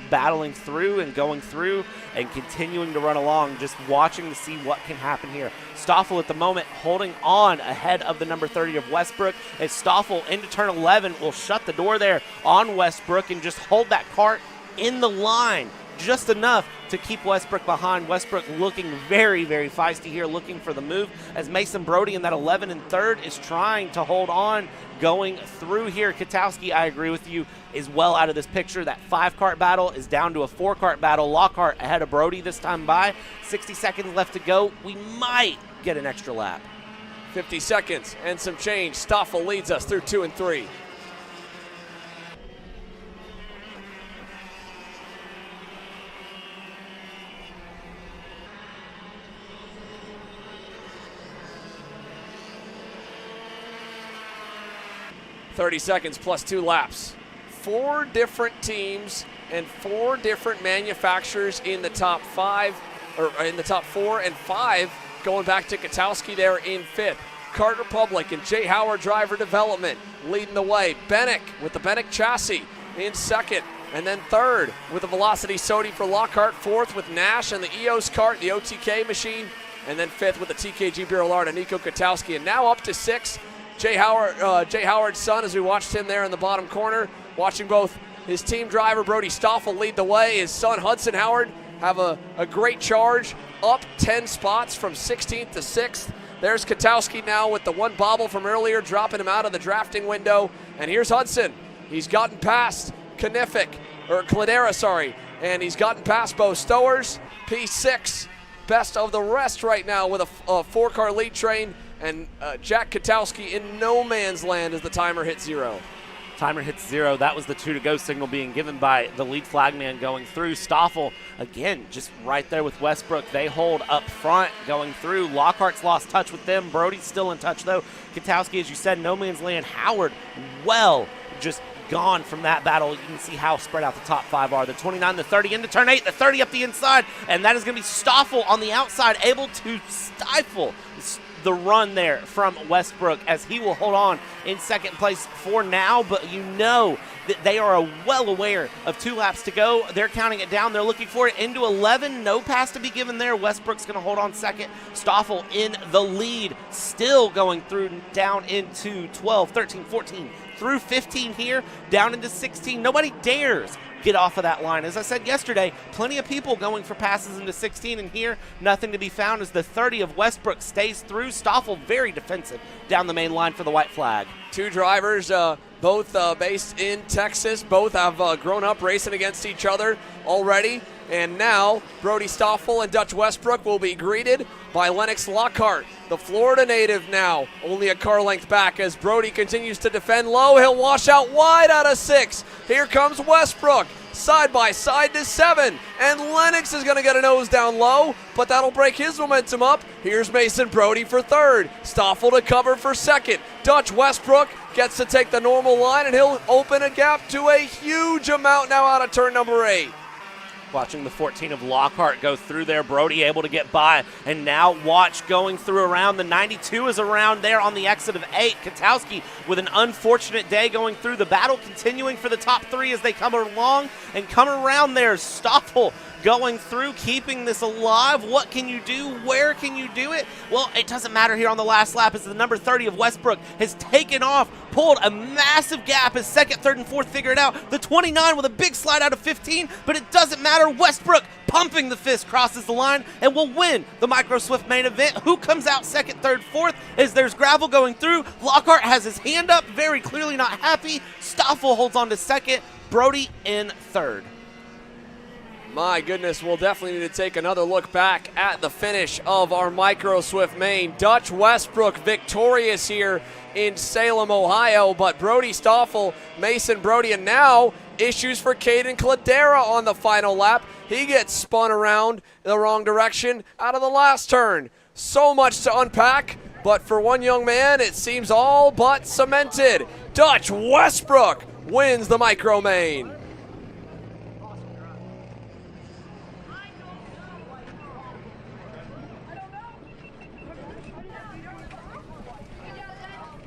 [SPEAKER 2] battling through and going through and continuing to run along, just watching to see what can happen here. Stoffel at the moment holding on ahead of the number 30 of Westbrook, as Stoffel into turn 11 will shut the door there on Westbrook and just hold that kart in the line just enough to keep Westbrook behind. Westbrook looking very, very feisty here, looking for the move, as Mason Brody in that 11 and 3rd is trying to hold on going through here. Katowski, I agree with you, is well out of this picture. That 5-kart battle is down to a 4-kart battle. Lockhart ahead of Brody this time by. 60 seconds left to go. We might get an extra lap.
[SPEAKER 1] 50 seconds and some change. Stoffel leads us through 2 and 3. .30 seconds plus 2 laps. 4 different teams and 4 different manufacturers in the top 5, or in the top 4 and 5, going back to Katowski there in 5th. Kart Republic and Jay Howard Driver Development leading the way. Bennick with the Bennick chassis in 2nd. And then 3rd with the Velocity Sodi for Lockhart. 4th with Nash and the EOS kart, the OTK machine. And then 5th with the TKG Birolard, Nico Katowski. And now up to 6th. Jay Howard's son, as we watched him there in the bottom corner, watching both his team driver Brody Stoffel lead the way. His son Hudson Howard have a great charge, up 10 spots from 16th to 6th. There's Katowski now with the 1 bobble from earlier, dropping him out of the drafting window. And here's Hudson. He's gotten past Cladera, and he's gotten past Bo Stowers, P6. Best of the rest right now with a 4-car lead train. and Jack Katowski in no man's land as the timer hits 0.
[SPEAKER 2] Timer hits 0. That was the 2 to go signal being given by the lead flagman going through. Stoffel, again, just right there with Westbrook. They hold up front going through. Lockhart's lost touch with them. Brody's still in touch, though. Katowski, as you said, no man's land. Howard, well, just gone from that battle. You can see how spread out the top 5 are. The 29, the 30 into turn 8, the 30 up the inside, and that is going to be Stoffel on the outside, able to stifle the run there from Westbrook as he will hold on in second place for now, but you know that they are well aware of 2 laps to go. They're counting it down. They're looking for it into 11. No pass to be given there. Westbrook's going to hold on second. Stoffel in the lead, still going through down into 12, 13, 14, through 15 here, down into 16. Nobody dares get off of that line. As I said yesterday, plenty of people going for passes into 16, and here nothing to be found as the 30 of Westbrook stays through. Stoffel very defensive down the main line for the white flag.
[SPEAKER 1] 2 drivers, both based in Texas, both have grown up racing against each other already, and now Brody Stoffel and Dutch Westbrook will be greeted by Lennox Lockhart, the Florida native, now only a car length back as Brody continues to defend low. He'll wash out wide out of 6. Here comes Westbrook, side by side to 7, and Lennox is going to get a nose down low, but that'll break his momentum up. Here's Mason Brody for 3rd, Stoffel to cover for 2nd. Dutch Westbrook gets to take the normal line, and he'll open a gap to a huge amount now out of turn number 8.
[SPEAKER 2] Watching the 14 of Lockhart go through there. Brody able to get by, and now watch going through around. The 92 is around there on the exit of 8. Katowski with an unfortunate day going through. The battle continuing for the top 3 as they come along and come around there. Stoffel going through, keeping this alive. What can you do? Where can you do it? Well, it doesn't matter here on the last lap as the number 30 of Westbrook has taken off, pulled a massive gap as 2nd, 3rd, and 4th figure it out. The 29 with a big slide out of 15, but it doesn't matter. Westbrook pumping the fist crosses the line and will win the Micro Swift main event. Who comes out 2nd, 3rd, 4th as there's gravel going through? Lockhart has his hand up, very clearly not happy. Stoffel holds on to 2nd, Brody in 3rd.
[SPEAKER 1] My goodness, we'll definitely need to take another look back at the finish of our Micro Swift main. Dutch Westbrook victorious here in Salem, Ohio, but Brody Stoffel, Mason Brody, and now issues for Caden Cladera on the final lap. He gets spun around in the wrong direction out of the last turn. So much to unpack, but for one young man, it seems all but cemented. Dutch Westbrook wins the Micro main.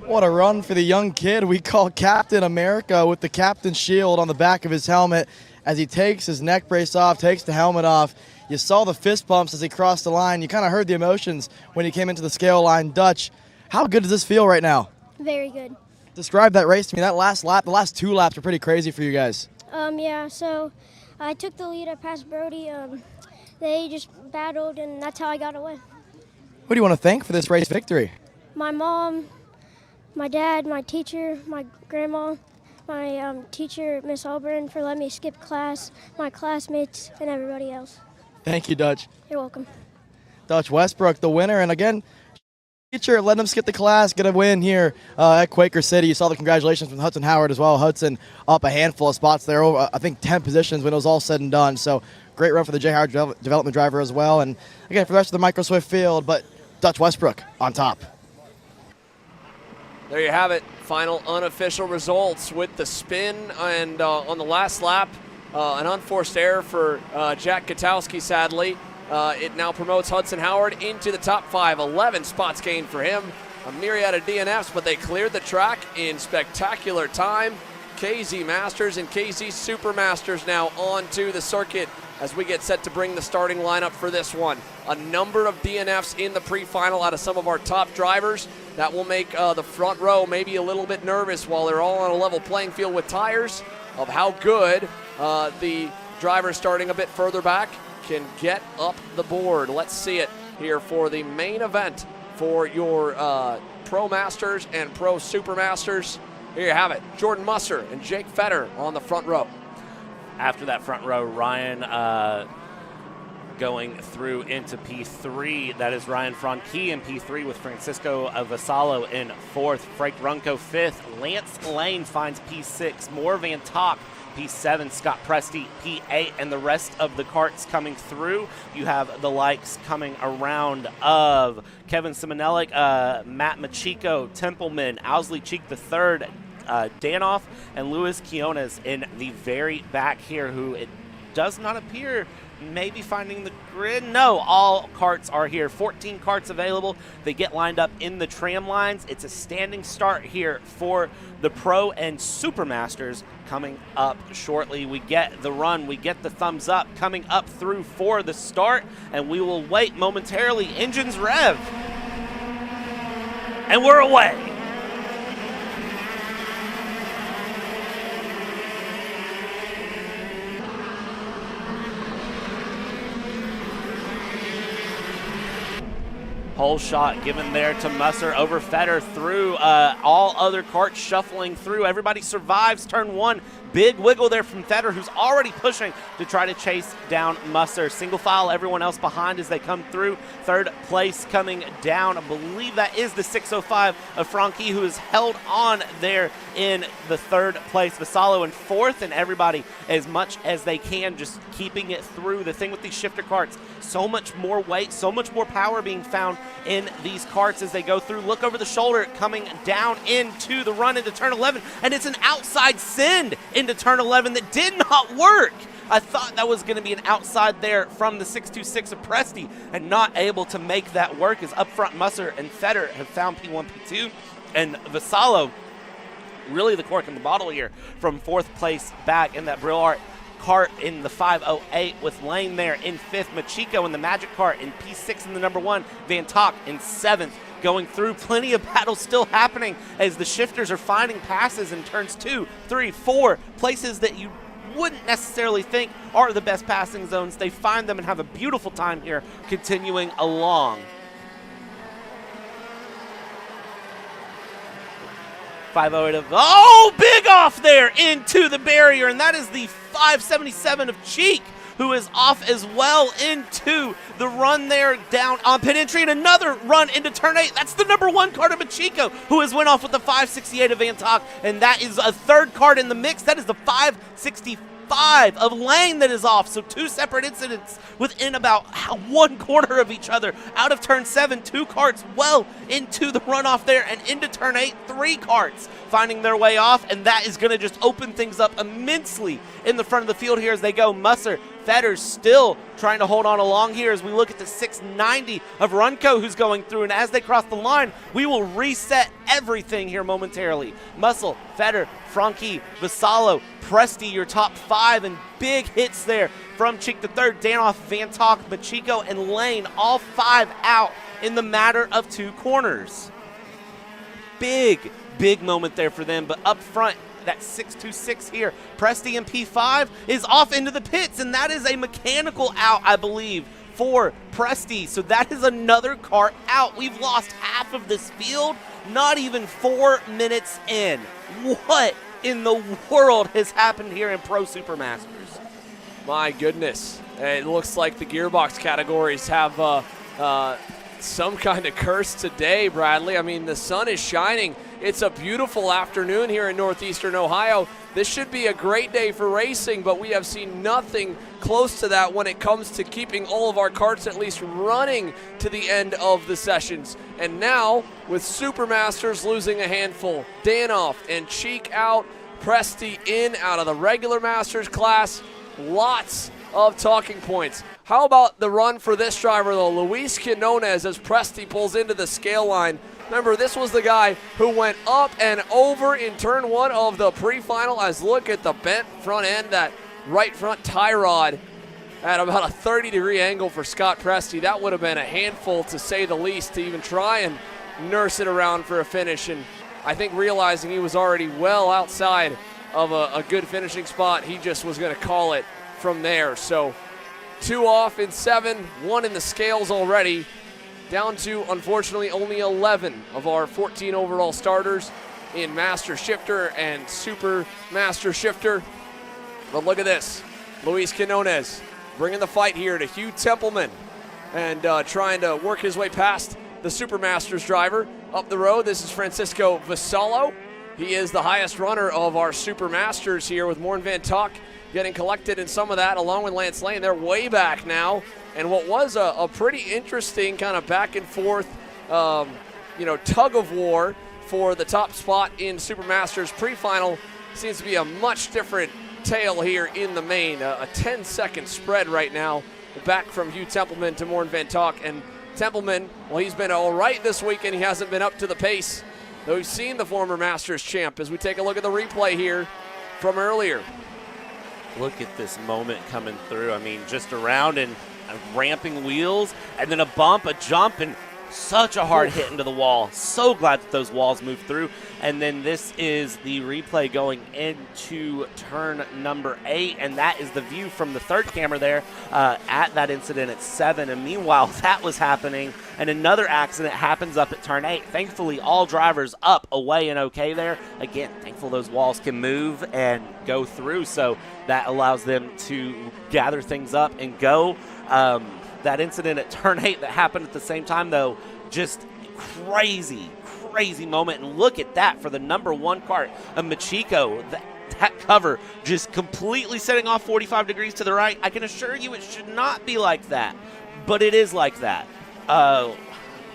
[SPEAKER 4] What a run for the young kid we call Captain America with the captain shield on the back of his helmet as he takes his neck brace off, takes the helmet off. You saw the fist bumps as he crossed the line. You kind of heard the emotions when he came into the scale line. Dutch, how good does this feel right now?
[SPEAKER 10] Very good.
[SPEAKER 4] Describe that race to me. That last lap, the last 2 laps were pretty crazy for you guys.
[SPEAKER 10] Yeah, so I took the lead. I passed Brody. They just battled, and that's how I got away.
[SPEAKER 4] Who do you want to thank for this race victory?
[SPEAKER 10] My mom, my dad, my teacher, my grandma, my teacher, Miss Auburn, for letting me skip class, my classmates, and everybody else.
[SPEAKER 4] Thank you, Dutch.
[SPEAKER 10] You're welcome.
[SPEAKER 4] Dutch Westbrook, the winner, and again, teacher letting him skip the class, get a win here at Quaker City. You saw the congratulations from Hudson Howard as well. Hudson up a handful of spots there, over, I think 10 positions when it was all said and done. So great run for the J. Howard development driver as well. And again, for the rest of the Micro Swift field, but Dutch Westbrook on top.
[SPEAKER 1] There you have it. Final unofficial results with the spin and on the last lap, an unforced error for Jack Katowski, sadly. It now promotes Hudson Howard into the top 5. 11 spots gained for him. A myriad of DNFs, but they cleared the track in spectacular time. KZ Masters and KZ Super Masters now onto the circuit as we get set to bring the starting lineup for this one. A number of DNFs in the pre-final out of some of our top drivers. That will make the front row maybe a little bit nervous while they're all on a level playing field with tires of how good the drivers starting a bit further back can get up the board. Let's see it here for the main event for your Pro Masters and Pro Super Masters. Here you have it. Jordan Musser and Jake Fetter on the front row.
[SPEAKER 2] After that front row, Ryan going through into P3. That is Ryan Franke in P3 with Francisco Vassallo in 4th. Frank Runco 5th. Lance Lane finds P6. Moore Van Tok P7, Scott Presti P8, and the rest of the carts coming through. You have the likes coming around of Kevin Simonelik, Matt Machiko, Templeman, Owsley Cheek III, Danoff, and Luis Quiones in the very back here, who it does not appear maybe finding the grid. No, all carts are here. 14 carts available. They get lined up in the tram lines. It's a standing start here for the Pro and Supermasters coming up shortly. We get the run. We get the thumbs up coming up through for the start, and we will wait momentarily. Engines rev. And we're away. Pole shot given there to Musser over Fetter through all other carts shuffling through. Everybody survives turn 1. Big wiggle there from Fetter, who's already pushing to try to chase down Musser. Single file, everyone else behind as they come through. 3rd place coming down. I believe that is the 605 of Franke, who is held on there in the 3rd place. Vassallo in 4th, and everybody as much as they can just keeping it through. The thing with these shifter carts, so much more weight, so much more power being found in these carts as they go through. Look over the shoulder, coming down into the run into turn 11, and it's an outside send into turn 11 that did not work. I thought that was going to be an outside there from the 626 of Presti, and not able to make that work as up front Musser and Fetter have found P1, P2, and Vassallo really the cork in the bottle here from 4th place back in that Brill Art cart in the 508 with Lane there in 5th. Machiko in the Magic cart in P6 in the number 1. Van Tok in 7th. Going through, plenty of battles still happening as the shifters are finding passes in turns 2, 3, 4, places that you wouldn't necessarily think are the best passing zones. They find them and have a beautiful time here continuing along. 508 of, oh, big off there into the barrier, and that is the 577 of Cheek, who is off as well into the run there down on pit entry, and another run into turn 8. That's the number 1 card of Machiko, who has went off with the 568 of Van Tok, and that is a 3rd card in the mix. That is the 565 of Lane that is off. So 2 separate incidents within about 1 corner of each other. Out of turn 7, 2 carts well into the runoff there, and into turn 8, 3 carts finding their way off, and that is going to just open things up immensely in the front of the field here as they go. Musser, Fetters still trying to hold on along here as we look at the 690 of Runco, who's going through, and as they cross the line, we will reset everything here momentarily. Muscle, Fetter, Franke, Vassallo, Presti, your top 5, and big hits there from Cheek the 3rd, Danoff, Van Tok, Machiko, and Lane, all 5 out in the matter of 2 corners. Big moment there for them, but up front, that 626 here, Presti in P5 is off into the pits, and that is a mechanical out, I believe, for Presti. So that is another cart out. We've lost half of this field, not even 4 minutes in. What in the world has happened here in Pro Supermasters?
[SPEAKER 1] My goodness. It looks like the gearbox categories have some kind of curse today, Bradley. I mean, the sun is shining. It's a beautiful afternoon here in northeastern Ohio. This should be a great day for racing, but we have seen nothing close to that when it comes to keeping all of our carts at least running to the end of the sessions. And now, with Supermasters losing a handful, Danoff and Cheek out, Presti in out of the regular Masters class, lots of talking points. How about the run for this driver, though? Luis Quinones as Presti pulls into the scale line. Remember, this was the guy who went up and over in turn 1 of the pre-final. As look at the bent front end, that right front tie rod at about a 30-degree angle for Scott Presti. That would have been a handful, to say the least, to even try and nurse it around for a finish. And I think realizing he was already well outside of a good finishing spot, he just was going to call it from there. So 2 off in 7, 1 in the scales already. Down to, unfortunately, only 11 of our 14 overall starters in Master Shifter and Super Master Shifter. But look at this. Luis Quinones bringing the fight here to Hugh Templeman and trying to work his way past the Supermasters driver. Up the road, this is Francisco Vassallo. He is the highest runner of our Supermasters here, with Morn Van Tuck getting collected in some of that along with Lance Lane. They're way back now, and what was a pretty interesting kind of back and forth tug of war for the top spot in Supermasters pre-final seems to be a much different tale here in the main. A 10-second spread right now, back from Hugh Templeman to Morn Van Tuck. And Templeman, well, he's been all right this weekend. He hasn't been up to the pace, though he's seen the former Masters champ, as we take a look at the replay here from earlier.
[SPEAKER 2] Look at this moment coming through. I mean, just around and ramping wheels, and then a bump, a jump, and such a hard hit into the wall. So glad that those walls moved through. And then this is the replay going into turn number 8, and that is the view from the third camera there at that incident at 7. And meanwhile, that was happening, and another accident happens up at turn 8. Thankfully, all drivers up, away, and okay there. Again, thankful those walls can move and go through, so that allows them to gather things up and go. That incident at turn 8 that happened at the same time, though, just crazy moment. And look at that for the number 1 kart of Machiko. That cover just completely setting off 45 degrees to the right. I can assure you it should not be like that, but it is like that.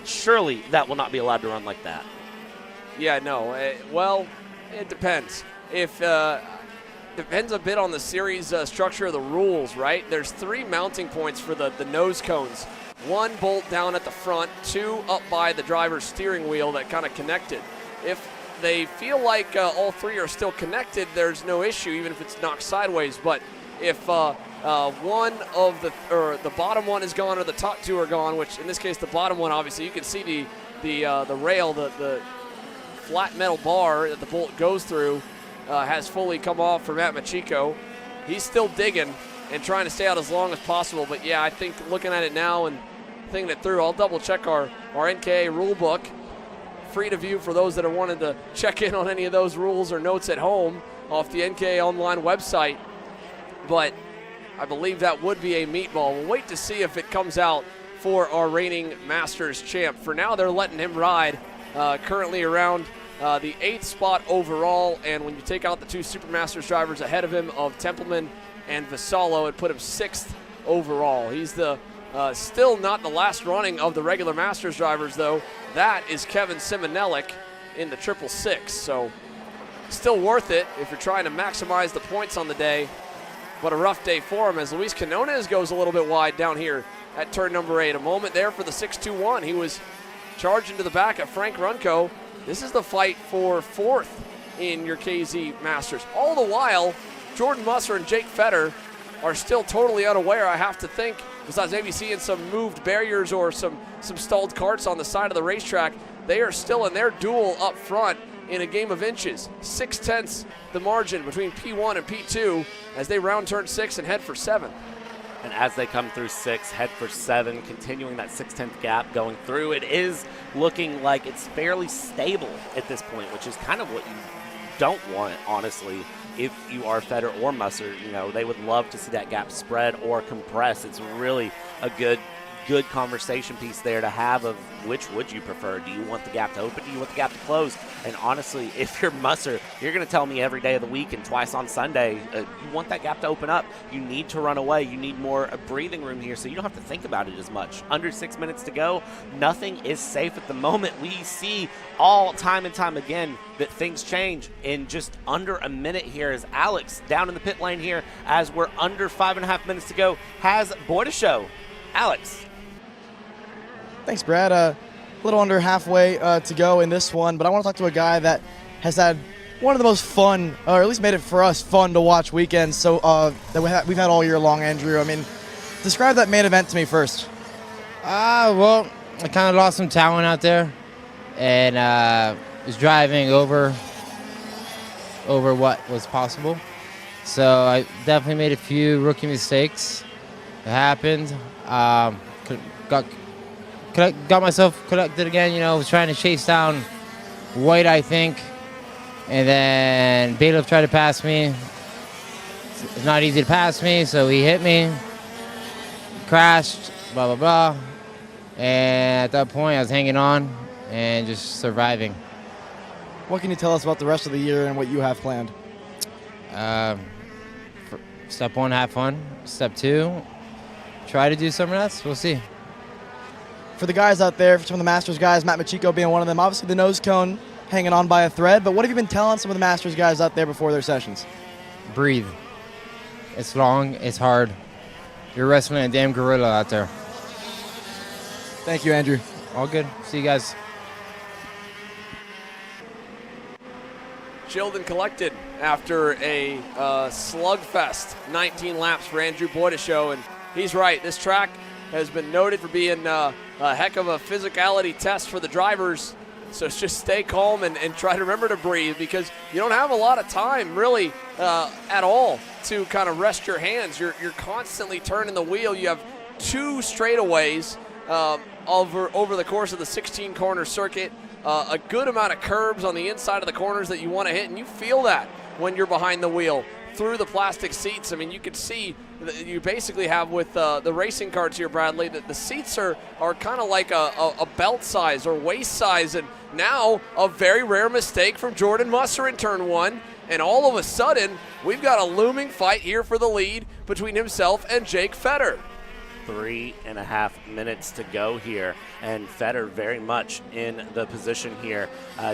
[SPEAKER 2] Surely that will not be allowed to run like that.
[SPEAKER 1] Yeah, no. Well, it depends. Depends a bit on the series structure of the rules, right? There's 3 mounting points for the nose cones. 1 bolt down at the front, 2 up by the driver's steering wheel that kind of connected. If they feel like all 3 are still connected, there's no issue, even if it's knocked sideways. But if one of the bottom one is gone or the top 2 are gone, which in this case the bottom one, obviously you can see the rail, the flat metal bar that the bolt goes through, has fully come off for Matt Machiko. He's still digging and trying to stay out as long as possible. But yeah, I think looking at it now and thinking it through, I'll double check our NKA rule book. Free to view for those that are wanting to check in on any of those rules or notes at home off the NKA online website. But I believe that would be a meatball. We'll wait to see if it comes out for our reigning Masters champ. For now, they're letting him ride, currently around the 8th spot overall, and when you take out the 2 Supermasters drivers ahead of him of Templeman and Vassallo, it put him 6th overall. He's still not the last running of the regular Masters drivers, though. That is Kevin Simonelik in the 666, so still worth it if you're trying to maximize the points on the day, but a rough day for him as Luis Quinones goes a little bit wide down here at turn number 8. A moment there for the 621. He was charging to the back of Frank Runco. This is the fight for 4th in your KZ Masters. All the while, Jordan Musser and Jake Fetter are still totally unaware, I have to think, besides maybe seeing some moved barriers or some stalled karts on the side of the racetrack. They are still in their duel up front in a game of inches. 6/10 the margin between P1 and P2 as they round turn 6 and head for 7.
[SPEAKER 2] And as they come through 6, head for 7, continuing that 6/10 gap going through. It is looking like it's fairly stable at this point, which is kind of what you don't want, honestly. If you are Fetter or Musser, they would love to see that gap spread or compress. It's really a good conversation piece there to have of which would you prefer. Do you want the gap to open? Do you want the gap to close? And honestly, if you're Musser, you're going to tell me every day of the week and twice on Sunday, you want that gap to open up. You need to run away. You need more breathing room here so you don't have to think about it as much. Under 6 minutes to go, nothing is safe at the moment. We see all time and time again that things change in just under a minute here as Alex down in the pit lane here as we're under 5.5 minutes to go has Boy to Show. Alex.
[SPEAKER 4] Thanks, Brad. A little under halfway to go in this one, but I want to talk to a guy that has had one of the most fun, or at least made it for us fun to watch weekends. So that we've had all year long, Andrew. I mean, describe that main event to me first.
[SPEAKER 11] Well, I kind of lost some talent out there, and was driving over what was possible. So I definitely made a few rookie mistakes. It happened. Got myself connected again, was trying to chase down White, I think. And then Bailiff tried to pass me. It's not easy to pass me, so he hit me. crashed, blah, blah, blah. And at that point, I was hanging on and just surviving.
[SPEAKER 4] What can you tell us about the rest of the year and what you have planned?
[SPEAKER 11] Step 1, have fun. Step 2, try to do something else. We'll see.
[SPEAKER 4] For the guys out there, for some of the Masters guys, Matt Machiko being one of them, obviously the nose cone hanging on by a thread, but what have you been telling some of the Masters guys out there before their sessions?
[SPEAKER 11] Breathe. It's long, it's hard. You're wrestling a damn gorilla out there.
[SPEAKER 4] Thank you, Andrew.
[SPEAKER 11] All good. See you guys.
[SPEAKER 1] Chilled and collected after a slugfest 19 laps for Andrew Boydeshow, and he's right. This track has been noted for being a heck of a physicality test for the drivers. So just stay calm and try to remember to breathe, because you don't have a lot of time really at all to kind of rest your hands. You're constantly turning the wheel. You have 2 straightaways over the course of the 16-corner circuit. A good amount of curbs on the inside of the corners that you want to hit, and you feel that when you're behind the wheel through the plastic seats. I mean, you can see you basically have with the racing carts here, Bradley, that the seats are kind of like a belt size or waist size, and now a very rare mistake from Jordan Musser in turn 1, and all of a sudden we've got a looming fight here for the lead between himself and Jake Fetter.
[SPEAKER 2] 3.5 minutes to go here, and Fetter very much in the position here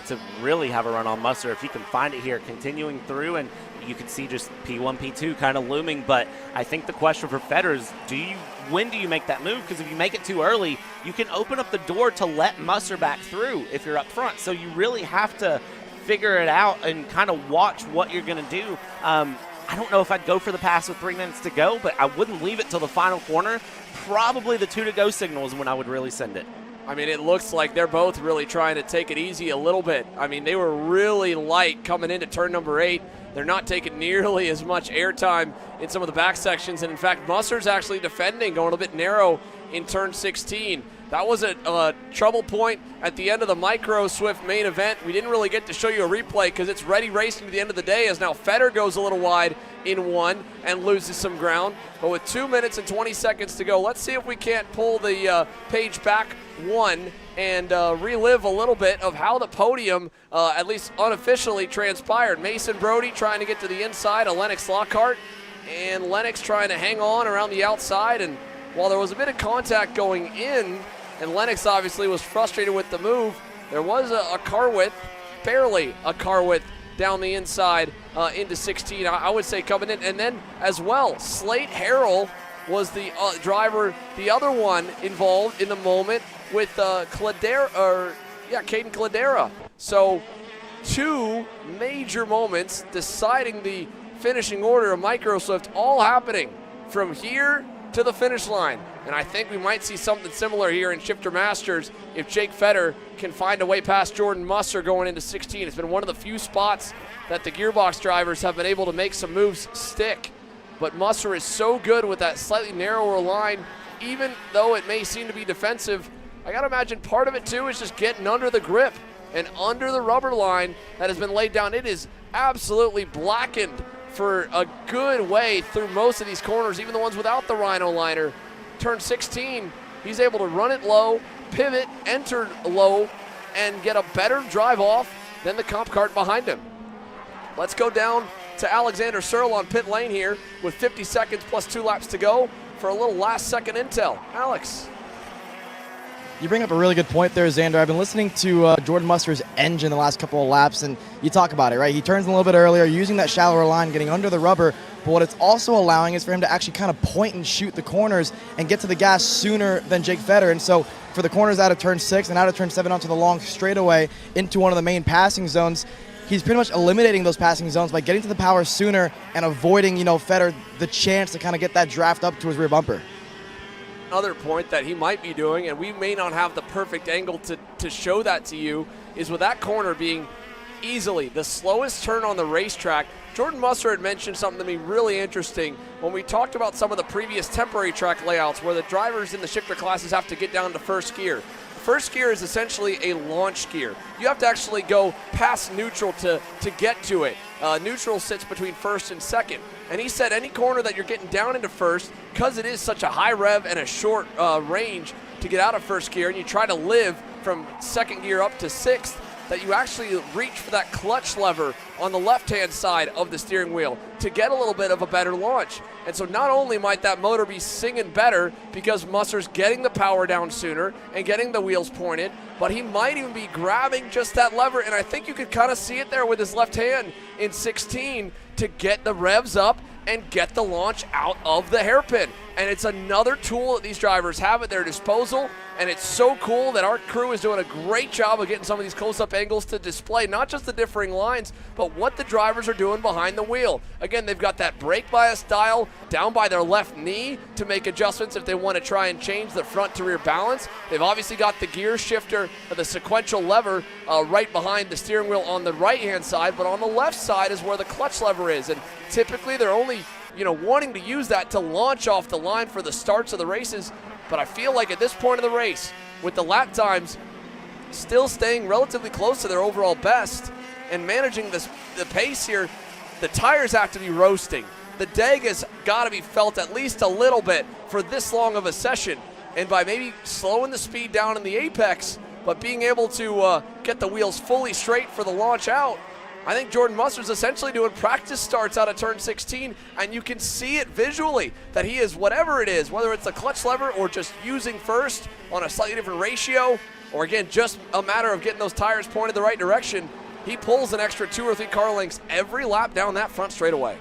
[SPEAKER 2] to really have a run on Musser if he can find it here, continuing through, and you can see just P1, P2 kind of looming. But I think the question for Fetter is, when do you make that move? Because if you make it too early, you can open up the door to let Musser back through if you're up front. So you really have to figure it out and kind of watch what you're going to do. I don't know if I'd go for the pass with 3 minutes to go, but I wouldn't leave it till the final corner. Probably the 2 to go signal is when I would really send it.
[SPEAKER 1] I mean, it looks like they're both really trying to take it easy a little bit. I mean, they were really light coming into turn number 8. They're not taking nearly as much airtime in some of the back sections. And in fact, Musser's actually defending, going a bit narrow in turn 16. That was a trouble point at the end of the Micro Swift main event. We didn't really get to show you a replay because it's ready racing to the end of the day, as now Fetter goes a little wide in 1 and loses some ground. But with 2 minutes and 20 seconds to go, let's see if we can't pull the page back 1 and relive a little bit of how the podium, at least unofficially, transpired. Mason Brody trying to get to the inside of Lennox Lockhart, and Lennox trying to hang on around the outside. And while there was a bit of contact going in, and Lennox obviously was frustrated with the move, there was a car width, barely a car width down the inside into 16, I would say, coming in. And then as well, Slate Harrell was the driver, the other one involved in the moment with Caden Cladera. So 2 major moments deciding the finishing order of Micro Swift, all happening from here to the finish line. And I think we might see something similar here in Shifter Masters if Jake Fetter can find a way past Jordan Musser going into 16. It's been one of the few spots that the gearbox drivers have been able to make some moves stick. But Musser is so good with that slightly narrower line, even though it may seem to be defensive. I gotta imagine part of it too is just getting under the grip and under the rubber line that has been laid down. It is absolutely blackened for a good way through most of these corners, even the ones without the Rhino liner. Turn 16, he's able to run it low, pivot, enter low, and get a better drive off than the comp cart behind him. Let's go down to Alexander Searle on pit lane here with 50 seconds plus 2 laps to go for a little last second intel. Alex.
[SPEAKER 4] You bring up a really good point there, Xander. I've been listening to Jordan Musser's engine the last couple of laps, and you talk about it, right? He turns a little bit earlier, using that shallower line, getting under the rubber, but what it's also allowing is for him to actually kind of point and shoot the corners and get to the gas sooner than Jake Fetter. And so for the corners out of turn 6 and out of turn 7 onto the long straightaway into one of the main passing zones, he's pretty much eliminating those passing zones by getting to the power sooner and avoiding, Fetter the chance to kind of get that draft up to his rear bumper.
[SPEAKER 1] Another point that he might be doing, and we may not have the perfect angle to show that to you, is with that corner being easily the slowest turn on the racetrack. Jordan Musser had mentioned something to me really interesting when we talked about some of the previous temporary track layouts where the drivers in the shifter classes have to get down to first gear. The first gear is essentially a launch gear. You have to actually go past neutral to get to it. Neutral sits between first and second. And he said any corner that you're getting down into first, because it is such a high rev and a short range to get out of first gear, and you try to live from second gear up to sixth, that you actually reach for that clutch lever on the left-hand side of the steering wheel to get a little bit of a better launch. And so not only might that motor be singing better because Musser's getting the power down sooner and getting the wheels pointed, but he might even be grabbing just that lever, and I think you could kind of see it there with his left hand in 16 to get the revs up and get the launch out of the hairpin. And it's another tool that these drivers have at their disposal, and it's so cool that our crew is doing a great job of getting some of these close-up angles to display not just the differing lines, but what the drivers are doing behind the wheel. Again, they've got that brake bias dial down by their left knee to make adjustments if they want to try and change the front to rear balance. They've obviously got the gear shifter, the sequential lever right behind the steering wheel on the right-hand side, but on the left side is where the clutch lever is, and typically they're only wanting to use that to launch off the line for the starts of the races. But I feel like at this point of the race, with the lap times still staying relatively close to their overall best and managing the pace here, the tires have to be roasting. The deg has got to be felt at least a little bit for this long of a session. And by maybe slowing the speed down in the apex, but being able to get the wheels fully straight for the launch out, I think Jordan Musser's essentially doing practice starts out of turn 16, and you can see it visually that he is, whatever it is, whether it's the clutch lever or just using first on a slightly different ratio, or again, just a matter of getting those tires pointed the right direction, he pulls an extra 2 or 3 car lengths every lap down that front straightaway.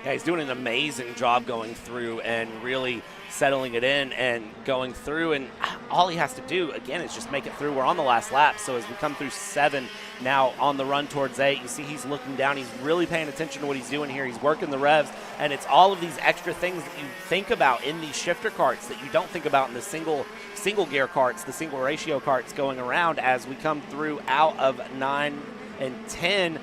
[SPEAKER 2] Yeah, he's doing an amazing job going through and really settling it in and going through, and all he has to do, again, is just make it through. We're on the last lap, so as we come through 7, now on the run towards 8, you see he's looking down. He's really paying attention to what he's doing here. He's working the revs, and it's all of these extra things that you think about in these shifter carts that you don't think about in the single gear carts, the single ratio carts going around as we come through out of 9 and 10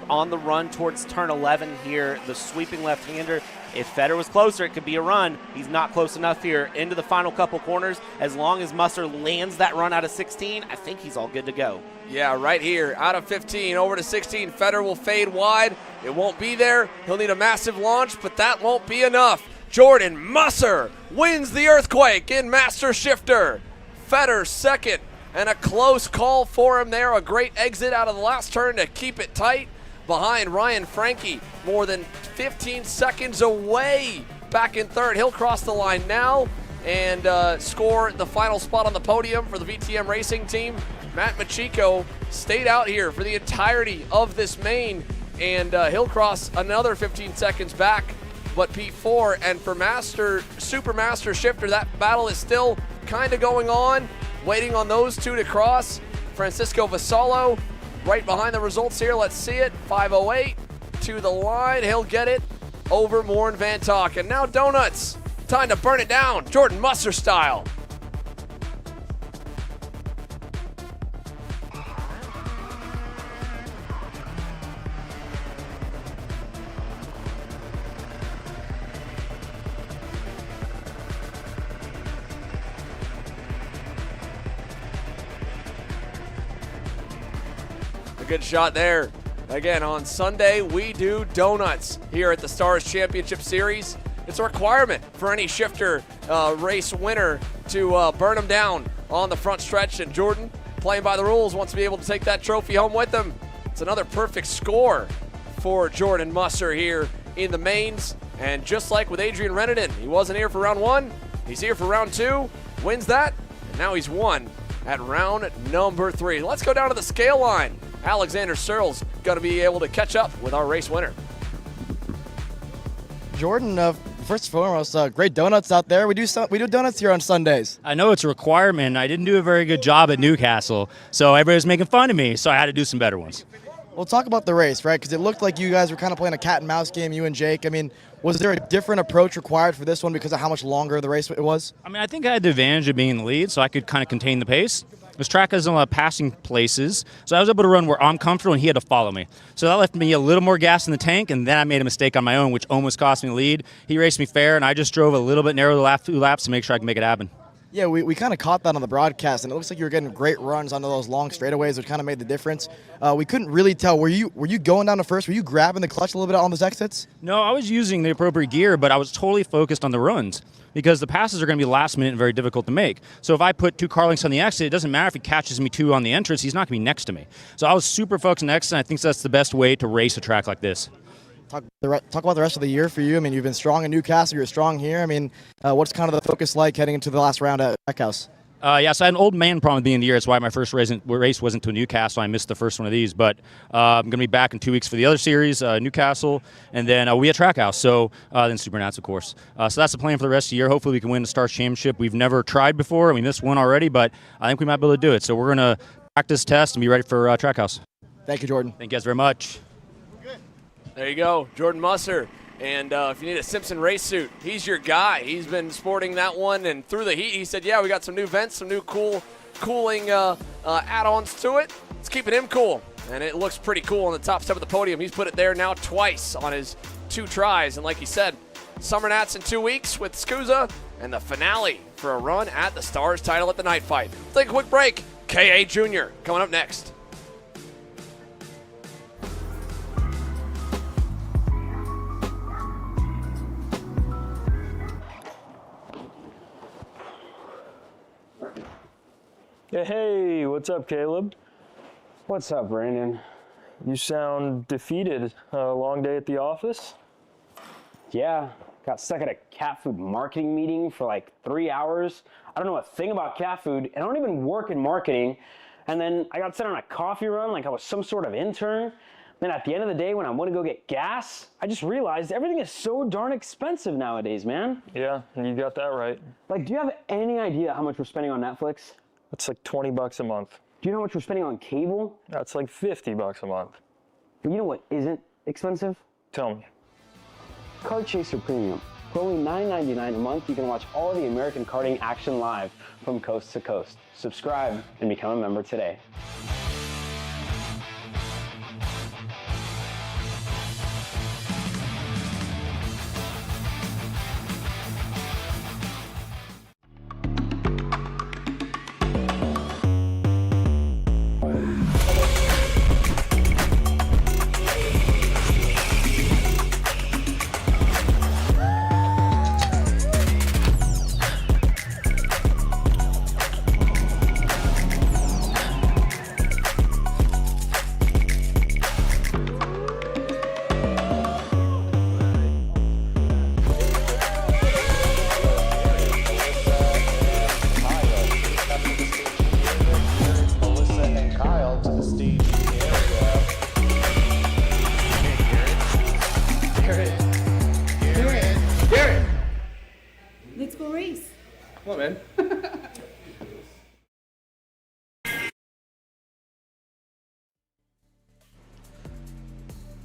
[SPEAKER 2] on the run towards turn 11 here, the sweeping left-hander. If Feder was closer, it could be a run. He's not close enough here into the final couple corners. As long as Musser lands that run out of 16, I think he's all good to go.
[SPEAKER 1] Yeah, right here, out of 15, over to 16. Feder will fade wide. It won't be there. He'll need a massive launch, but that won't be enough. Jordan Musser wins the Earthquake in Master Shifter. Feder second, and a close call for him there. A great exit out of the last turn to keep it tight. Behind Ryan Franke, more than 15 seconds away, back in third. He'll cross the line now and score the final spot on the podium for the VTM racing team. Matt Machiko stayed out here for the entirety of this main, and he'll cross another 15 seconds back, but P4. And for Super Master Shifter, that battle is still kind of going on, waiting on those two to cross. Francisco Vassallo right behind the results here. Let's see it. 5:08 to the line. He'll get it over Morin Van Tok. And now donuts. Time to burn it down, Jordan Musser style. Good shot there. Again, on Sunday, we do donuts here at the Stars Championship Series. It's a requirement for any shifter race winner to burn them down on the front stretch. And Jordan, playing by the rules, wants to be able to take that trophy home with him. It's another perfect score for Jordan Musser here in the mains. And just like with Adrian Reneden, he wasn't here for round 1. He's here for round 2, wins that, and now he's won at round number 3. Let's go down to the scale line. Alexander Searle's going to be able to catch up with our race winner.
[SPEAKER 4] Jordan, first and foremost, great donuts out there. We do donuts here on Sundays.
[SPEAKER 12] I know it's a requirement. I didn't do a very good job at Newcastle, so everybody was making fun of me, so I had to do some better ones.
[SPEAKER 4] Well, talk about the race, right? Because it looked like you guys were kind of playing a cat and mouse game, you and Jake. I mean, was there a different approach required for this one because of how much longer the race it was?
[SPEAKER 12] I mean, I think I had the advantage of being in the lead, so I could kind of contain the pace. This track has a lot of passing places, so I was able to run where I'm comfortable, and he had to follow me. So that left me a little more gas in the tank, and then I made a mistake on my own, which almost cost me the lead. He raced me fair, and I just drove a little bit narrow the last 2 laps to make sure I could make it happen.
[SPEAKER 4] Yeah, we kind of caught that on the broadcast, and it looks like you were getting great runs onto those long straightaways, which kind of made the difference. We couldn't really tell. Were you going down to first? Were you grabbing the clutch a little bit on those exits?
[SPEAKER 12] No, I was using the appropriate gear, but I was totally focused on the runs because the passes are going to be last minute and very difficult to make. So if I put 2 car lengths on the exit, it doesn't matter if he catches me 2 on the entrance, he's not going to be next to me. So I was super focused on the exit, and I think that's the best way to race a track like this.
[SPEAKER 4] Talk about the rest of the year for you. I mean, you've been strong in Newcastle, you're strong here. I mean, what's kind of the focus like heading into the last round at Trackhouse?
[SPEAKER 12] So I had an old man problem at the end of the year. That's why my first race wasn't to Newcastle. I missed the first one of these. But I'm going to be back in 2 weeks for the other series, Newcastle. And then we at Trackhouse. So then Supernats, of course. So that's the plan for the rest of the year. Hopefully we can win the Stars Championship. We've never tried before. We missed one already, but I think we might be able to do it. So we're going to practice, test, and be ready for Trackhouse.
[SPEAKER 4] Thank you, Jordan.
[SPEAKER 12] Thank you guys very much.
[SPEAKER 1] There you go, Jordan Musser. And if you need a Simpson race suit, he's your guy. He's been sporting that one, and through the heat, he said, yeah, we got some new vents, some new cooling add-ons to it. It's keeping him cool, and it looks pretty cool on the top step of the podium. He's put it there now twice on his 2 tries, and like he said, Summer Nats in 2 weeks with Scusa, and the finale for a run at the Stars title at the night fight. Let's take a quick break. K.A. Jr. coming up next.
[SPEAKER 13] Hey, what's up, Caleb?
[SPEAKER 14] What's up, Brandon?
[SPEAKER 13] You sound defeated. A long day at the office?
[SPEAKER 14] Yeah, got stuck at a cat food marketing meeting for like 3 hours. I don't know a thing about cat food, and I don't even work in marketing. And then I got sent on a coffee run like I was some sort of intern. Then at the end of the day, when I want to go get gas, I just realized everything is so darn expensive nowadays, man.
[SPEAKER 13] Yeah, you got that right.
[SPEAKER 14] Like, do you have any idea how much we're spending on Netflix?
[SPEAKER 13] That's like $20 a month.
[SPEAKER 14] Do you know how much we're spending on cable?
[SPEAKER 13] That's like $50 a month.
[SPEAKER 14] But you know what isn't expensive?
[SPEAKER 13] Tell me.
[SPEAKER 14] Kart Chaser Premium. For only $9.99 a month, you can watch all of the American karting action live from coast to coast. Subscribe and become a member today.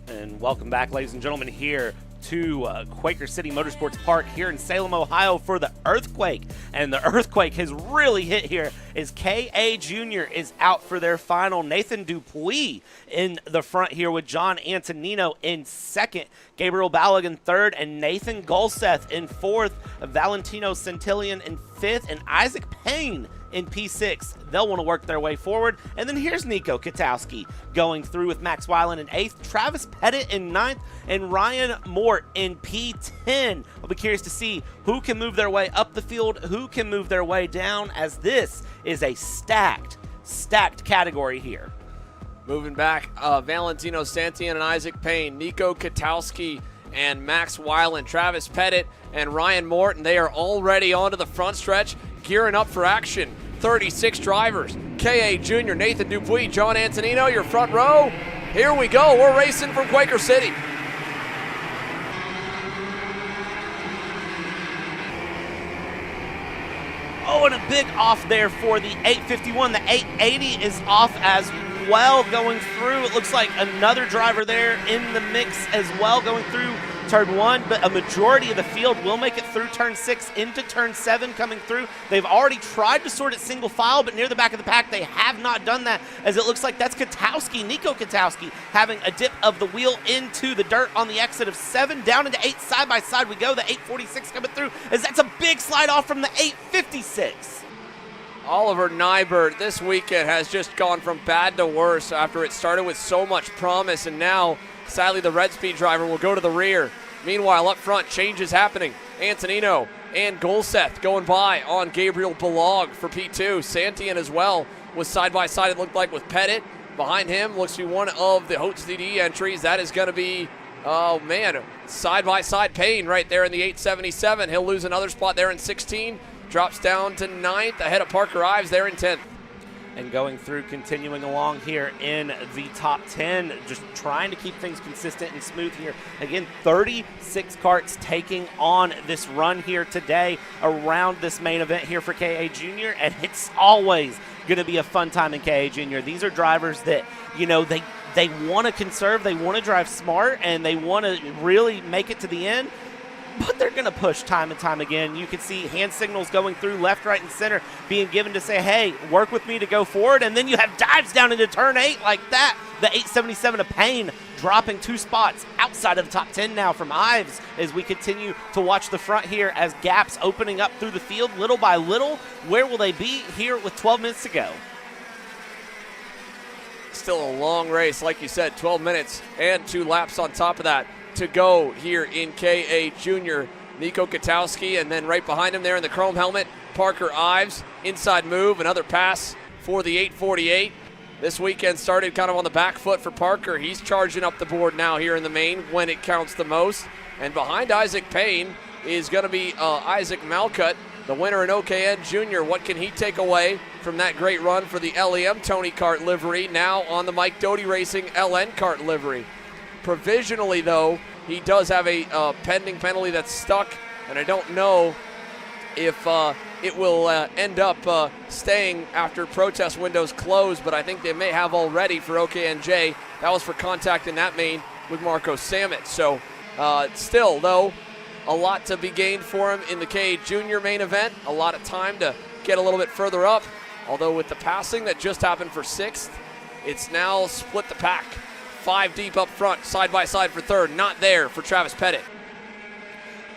[SPEAKER 2] And welcome back, ladies and gentlemen, here to Quaker City Motorsports Park here in Salem, Ohio for the earthquake. And the earthquake has really hit here as K.A. Jr. is out for their final. Nathan Dupuis in the front here with John Antonino in second, Gabriel Ballag in third, and Nathan Golseth in fourth, Valentino Centillion in fifth, and Isaac Payne in P6. They'll want to work their way forward. And then here's Nico Katowski going through with Max Weiland in 8th, Travis Pettit in 9th, and Ryan Mort in P10. I'll be curious to see who can move their way up the field, who can move their way down, as this is a stacked category here.
[SPEAKER 1] Moving back, Valentino Santillan and Isaac Payne, Nico Katowski and Max Weiland, Travis Pettit and Ryan Morton. They are already onto the front stretch, gearing up for action. 36 drivers, K.A. Jr., Nathan Dupuis, John Antonino, your front row. Here we go, we're racing from Quaker City.
[SPEAKER 2] Oh, and a big off there for the 851. The 880 is off as well going through. It looks like another driver there in the mix as well going through turn 1, but a majority of the field will make it through turn 6 into turn 7 coming through. They've already tried to sort it single file, but near the back of the pack, they have not done that, as it looks like that's Nico Katowski, having a dip of the wheel into the dirt on the exit of 7, down into 8, side by side we go. The 846 coming through, as that's a big slide off from the 856.
[SPEAKER 1] Oliver Nybert this weekend has just gone from bad to worse after it started with so much promise, and now, sadly, the Red Speed driver will go to the rear. Meanwhile, up front, change is happening. Antonino and Golseth going by on Gabriel Balog for P2. Santian as well was side-by-side, it looked like, with Pettit. Behind him looks to be one of the Hotz DD entries. That is going to be, oh man, side-by-side Payne right there in the 877. He'll lose another spot there in 16. Drops down to 9th, ahead of Parker Ives there in 10th.
[SPEAKER 2] And going through, continuing along here in the top 10, just trying to keep things consistent and smooth here. Again, 36 karts taking on this run here today around this main event here for KA Junior, and it's always going to be a fun time in KA Junior. These are drivers that, you know, they want to conserve, they want to drive smart, and they want to really make it to the end. But they're going to push time and time again. You can see hand signals going through left, right, and center being given to say, hey, work with me to go forward. And then you have dives down into turn 8 like that. The 877 of Payne dropping 2 spots outside of the top 10 now from Ives as we continue to watch the front here as gaps opening up through the field little by little. Where will they be here with 12 minutes to go?
[SPEAKER 1] Still a long race, like you said, 12 minutes and 2 laps on top of that to go here in KA Junior. Nico Katowski, and then right behind him there in the chrome helmet, Parker Ives. Inside move, another pass for the 848. This weekend started kind of on the back foot for Parker. He's charging up the board now here in the main when it counts the most. And behind Isaac Payne is going to be Isaac Malcutt, the winner in OKN Junior. What can he take away from that great run for the LEM Tony Kart livery, now on the Mike Doty Racing LN Kart livery? Provisionally, though, he does have a pending penalty that's stuck, and I don't know if it will end up staying after protest windows close, but I think they may have already for OKNJ. That was for contact in that main with Marco Samet. So still, though, a lot to be gained for him in the KA Junior main event. A lot of time to get a little bit further up, although with the passing that just happened for 6th, it's now split the pack. 5 deep up front, side by side for 3rd. Not there for Travis Pettit.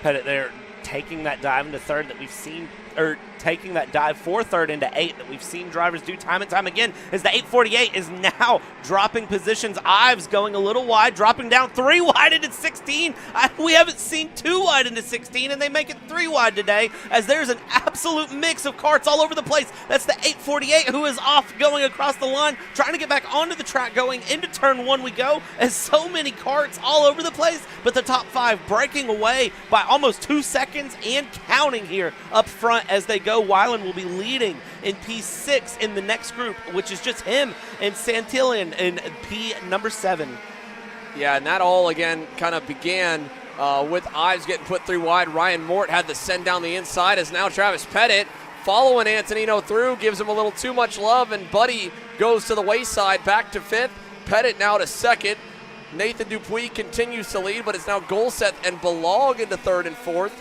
[SPEAKER 2] Pettit there taking that dive into 3rd that we've seen, or taking that dive for 3rd into 8 that we've seen drivers do time and time again, as the 848 is now dropping positions. Ives going a little wide, dropping down 3 wide into 16. We haven't seen 2 wide into 16, and they make it 3 wide today, as there's an absolute mix of karts all over the place. That's the 848 who is off going across the line, trying to get back onto the track. Going into turn 1 we go, as so many karts all over the place, but the top 5 breaking away by almost 2 seconds and counting here up front as they go. Weiland will be leading in P6 in the next group, which is just him and Santillan in P number 7.
[SPEAKER 1] Yeah, and that all, again, kind of began with Ives getting put 3 wide. Ryan Mort had to send down the inside, as now Travis Pettit following Antonino through, gives him a little too much love, and Buddy goes to the wayside, back to 5th. Pettit now to 2nd. Nathan Dupuis continues to lead, but it's now Golseth and Balog into 3rd and 4th.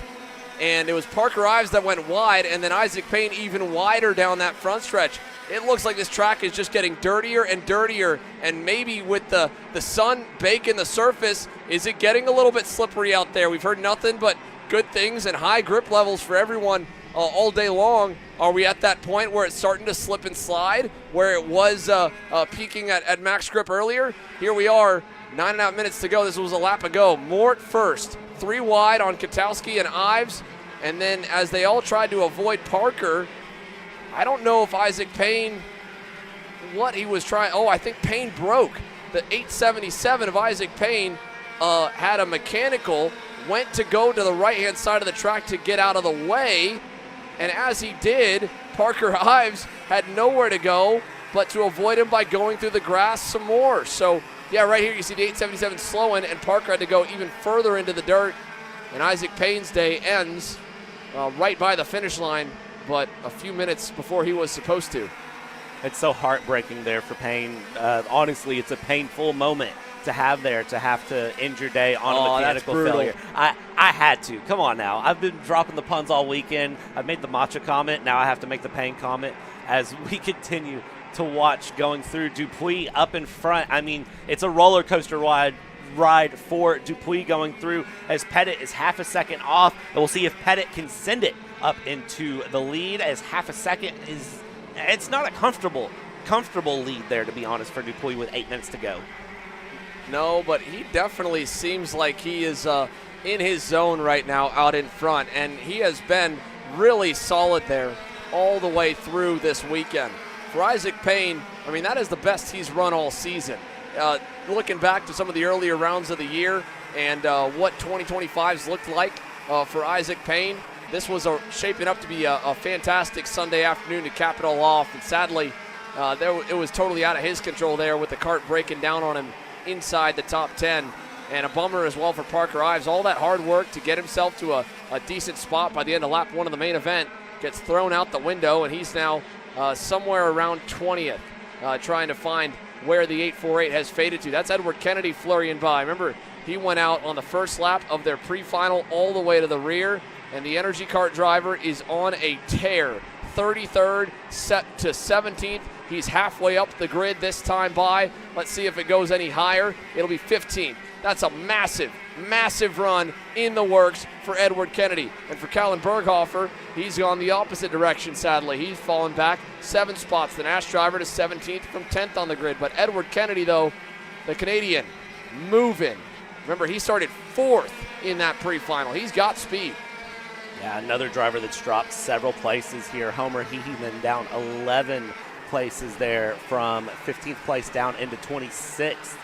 [SPEAKER 1] And it was Parker Ives that went wide, and then Isaac Payne even wider down that front stretch. It looks like this track is just getting dirtier and dirtier, and maybe with the sun baking the surface, is it getting a little bit slippery out there? We've heard nothing but good things and high grip levels for everyone all day long. Are we at that point where it's starting to slip and slide, where it was peaking at max grip earlier? Here we are, 9.5 minutes to go. This was a lap ago. Mort first, 3 wide on Katowski and Ives, and then as they all tried to avoid Parker, I don't know if Isaac Payne, what he was trying, I think Payne broke. The 877 of Isaac Payne had a mechanical, went to go to the right-hand side of the track to get out of the way, and as he did, Parker Ives had nowhere to go but to avoid him by going through the grass some more. So, yeah, right here you see the 877 slowing, and Parker had to go even further into the dirt, and Isaac Payne's day ends right by the finish line, but a few minutes before he was supposed to.
[SPEAKER 2] It's so heartbreaking there for Payne. Honestly, it's a painful moment to have there, to have to end your day on a mechanical
[SPEAKER 1] that's brutal.
[SPEAKER 2] failure. I had to. Come on now. I've been dropping the puns all weekend. I've made the matcha comment. Now I have to make the pain comment as we continue to watch going through. Dupuis up in front. I mean, it's a roller coaster ride for Dupuis going through as Pettit is half a second off. And we'll see if Pettit can send it up into the lead, as half a second is, it's not a comfortable lead there, to be honest, for Dupuis with 8 minutes to go.
[SPEAKER 1] No, but he definitely seems like he is in his zone right now out in front, and he has been really solid there all the way through this weekend. For Isaac Payne, I mean, that is the best he's run all season. Looking back to some of the earlier rounds of the year and what 2025's looked like for Isaac Payne, this was shaping up to be a fantastic Sunday afternoon to cap it all off. And sadly, it was totally out of his control there with the Kart breaking down on him inside the top 10. And a bummer as well for Parker Ives. All that hard work to get himself to a decent spot by the end of lap 1 of the main event gets thrown out the window, and he's now somewhere around 20th, trying to find where the 848 has faded to. That's Edward Kennedy flurrying by. Remember, he went out on the first lap of their pre-final all the way to the rear, and the Energy Kart driver is on a tear. 33rd set to 17th. He's halfway up the grid this time by. Let's see if it goes any higher. It'll be 15th. That's a massive, massive run in the works for Edward Kennedy. And for Callan Berghofer, he's gone the opposite direction, sadly. He's fallen back 7 spots. The Nash driver to 17th from 10th on the grid. But Edward Kennedy, though, the Canadian, moving. Remember, he started 4th in that pre-final. He's got speed.
[SPEAKER 2] Yeah, another driver that's dropped several places here. Homer Heeman down 11 places there from 15th place down into 26th.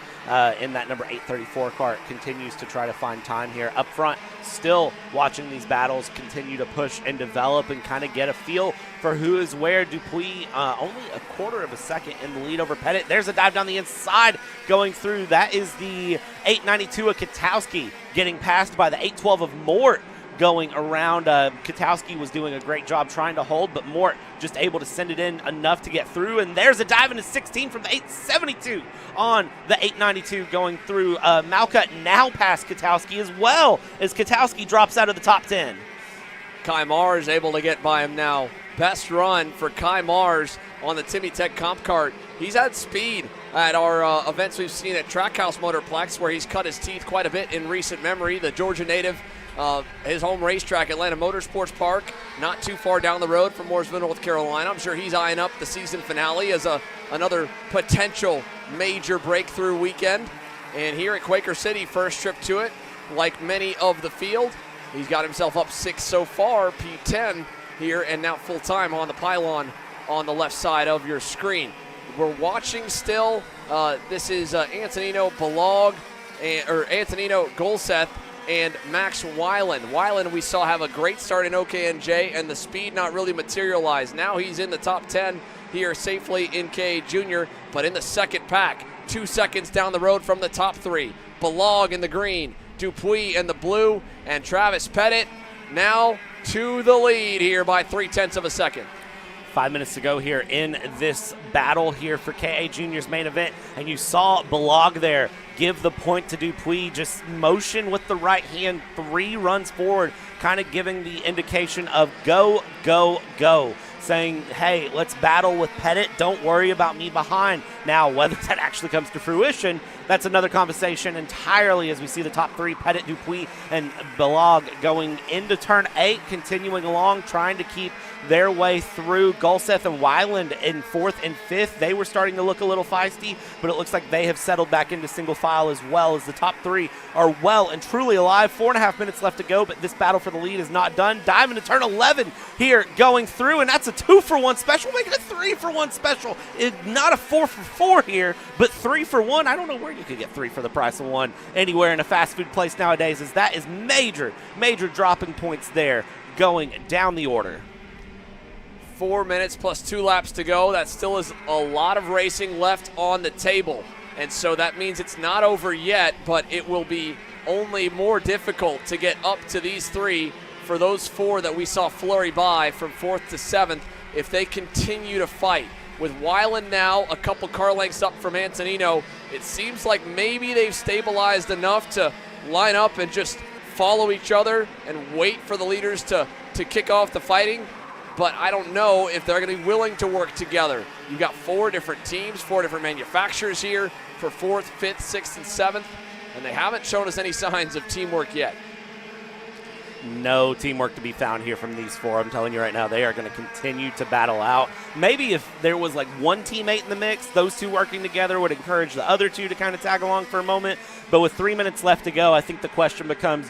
[SPEAKER 2] In that number 834 Kart, continues to try to find time here up front. Still watching these battles continue to push and develop and kind of get a feel for who is where. Dupuis only a quarter of a second in the lead over Pettit. There's a dive down the inside going through. That is the 892 of Katowski getting passed by the 812 of Mort. Going around, Katowski was doing a great job trying to hold, but Mort just able to send it in enough to get through. And there's a dive into 16 from the 872 on the 892 going through. Malcutt now past Katowski as well as Katowski drops out of the top 10.
[SPEAKER 1] Kai Mars able to get by him now. Best run for Kai Mars on the Timmy Tech Comp Kart. He's had speed at our events we've seen at Trackhouse Motorplex, where he's cut his teeth quite a bit in recent memory. The Georgia native, his home racetrack, Atlanta Motorsports Park, not too far down the road from Mooresville, North Carolina. I'm sure he's eyeing up the season finale as another potential major breakthrough weekend. And here at Quaker City, first trip to it, like many of the field, he's got himself up 6 so far, P10 here, and now full time on the pylon on the left side of your screen. We're watching still. This is Antonino Balog, or Antonino Golseth, and Max Weiland. Weiland we saw have a great start in OKNJ, and the speed not really materialized. Now he's in the top 10 here safely in K Junior, but in the second pack, 2 seconds down the road from the top 3. Balog in the green, Dupuis in the blue, and Travis Pettit now to the lead here by 0.3 of a second.
[SPEAKER 2] 5 minutes to go here in this battle here for KA Junior's main event, and you saw Balog there give the point to Dupuis, just motion with the right hand, 3 runs forward, kind of giving the indication of go, go, go, saying, hey, let's battle with Pettit, don't worry about me behind. Now, whether that actually comes to fruition, that's another conversation entirely, as we see the top 3, Pettit, Dupuis, and Balog going into turn 8, continuing along, trying to keep their way through. Golseth and Weiland in 4th and 5th. They were starting to look a little feisty, but it looks like they have settled back into single file as well, as the top 3 are well and truly alive. 4.5 minutes left to go, but this battle for the lead is not done. Dive into turn 11 here going through, and that's a 2-for-1 special, making a 3-for-1 special. Not a 4-for-4 here, but 3-for-1. I don't know where you could get 3 for the price of 1 anywhere in a fast food place nowadays, as that is major, major dropping points there going down the order.
[SPEAKER 1] 4 minutes plus 2 laps to go. That still is a lot of racing left on the table. And so that means it's not over yet, but it will be only more difficult to get up to these 3 for those 4 that we saw flurry by from 4th to 7th if they continue to fight. With Weiland now a couple car lengths up from Antonino, It seems like maybe they've stabilized enough to line up and just follow each other and wait for the leaders to kick off the fighting. But I don't know if they're going to be willing to work together. You've got 4 different teams, 4 different manufacturers here for 4th, 5th, 6th, and 7th, and they haven't shown us any signs of teamwork yet.
[SPEAKER 2] No teamwork to be found here from these 4. I'm telling you right now, they are going to continue to battle out. Maybe if there was like one teammate in the mix, those 2 working together would encourage the other 2 to kind of tag along for a moment. But with 3 minutes left to go, I think the question becomes,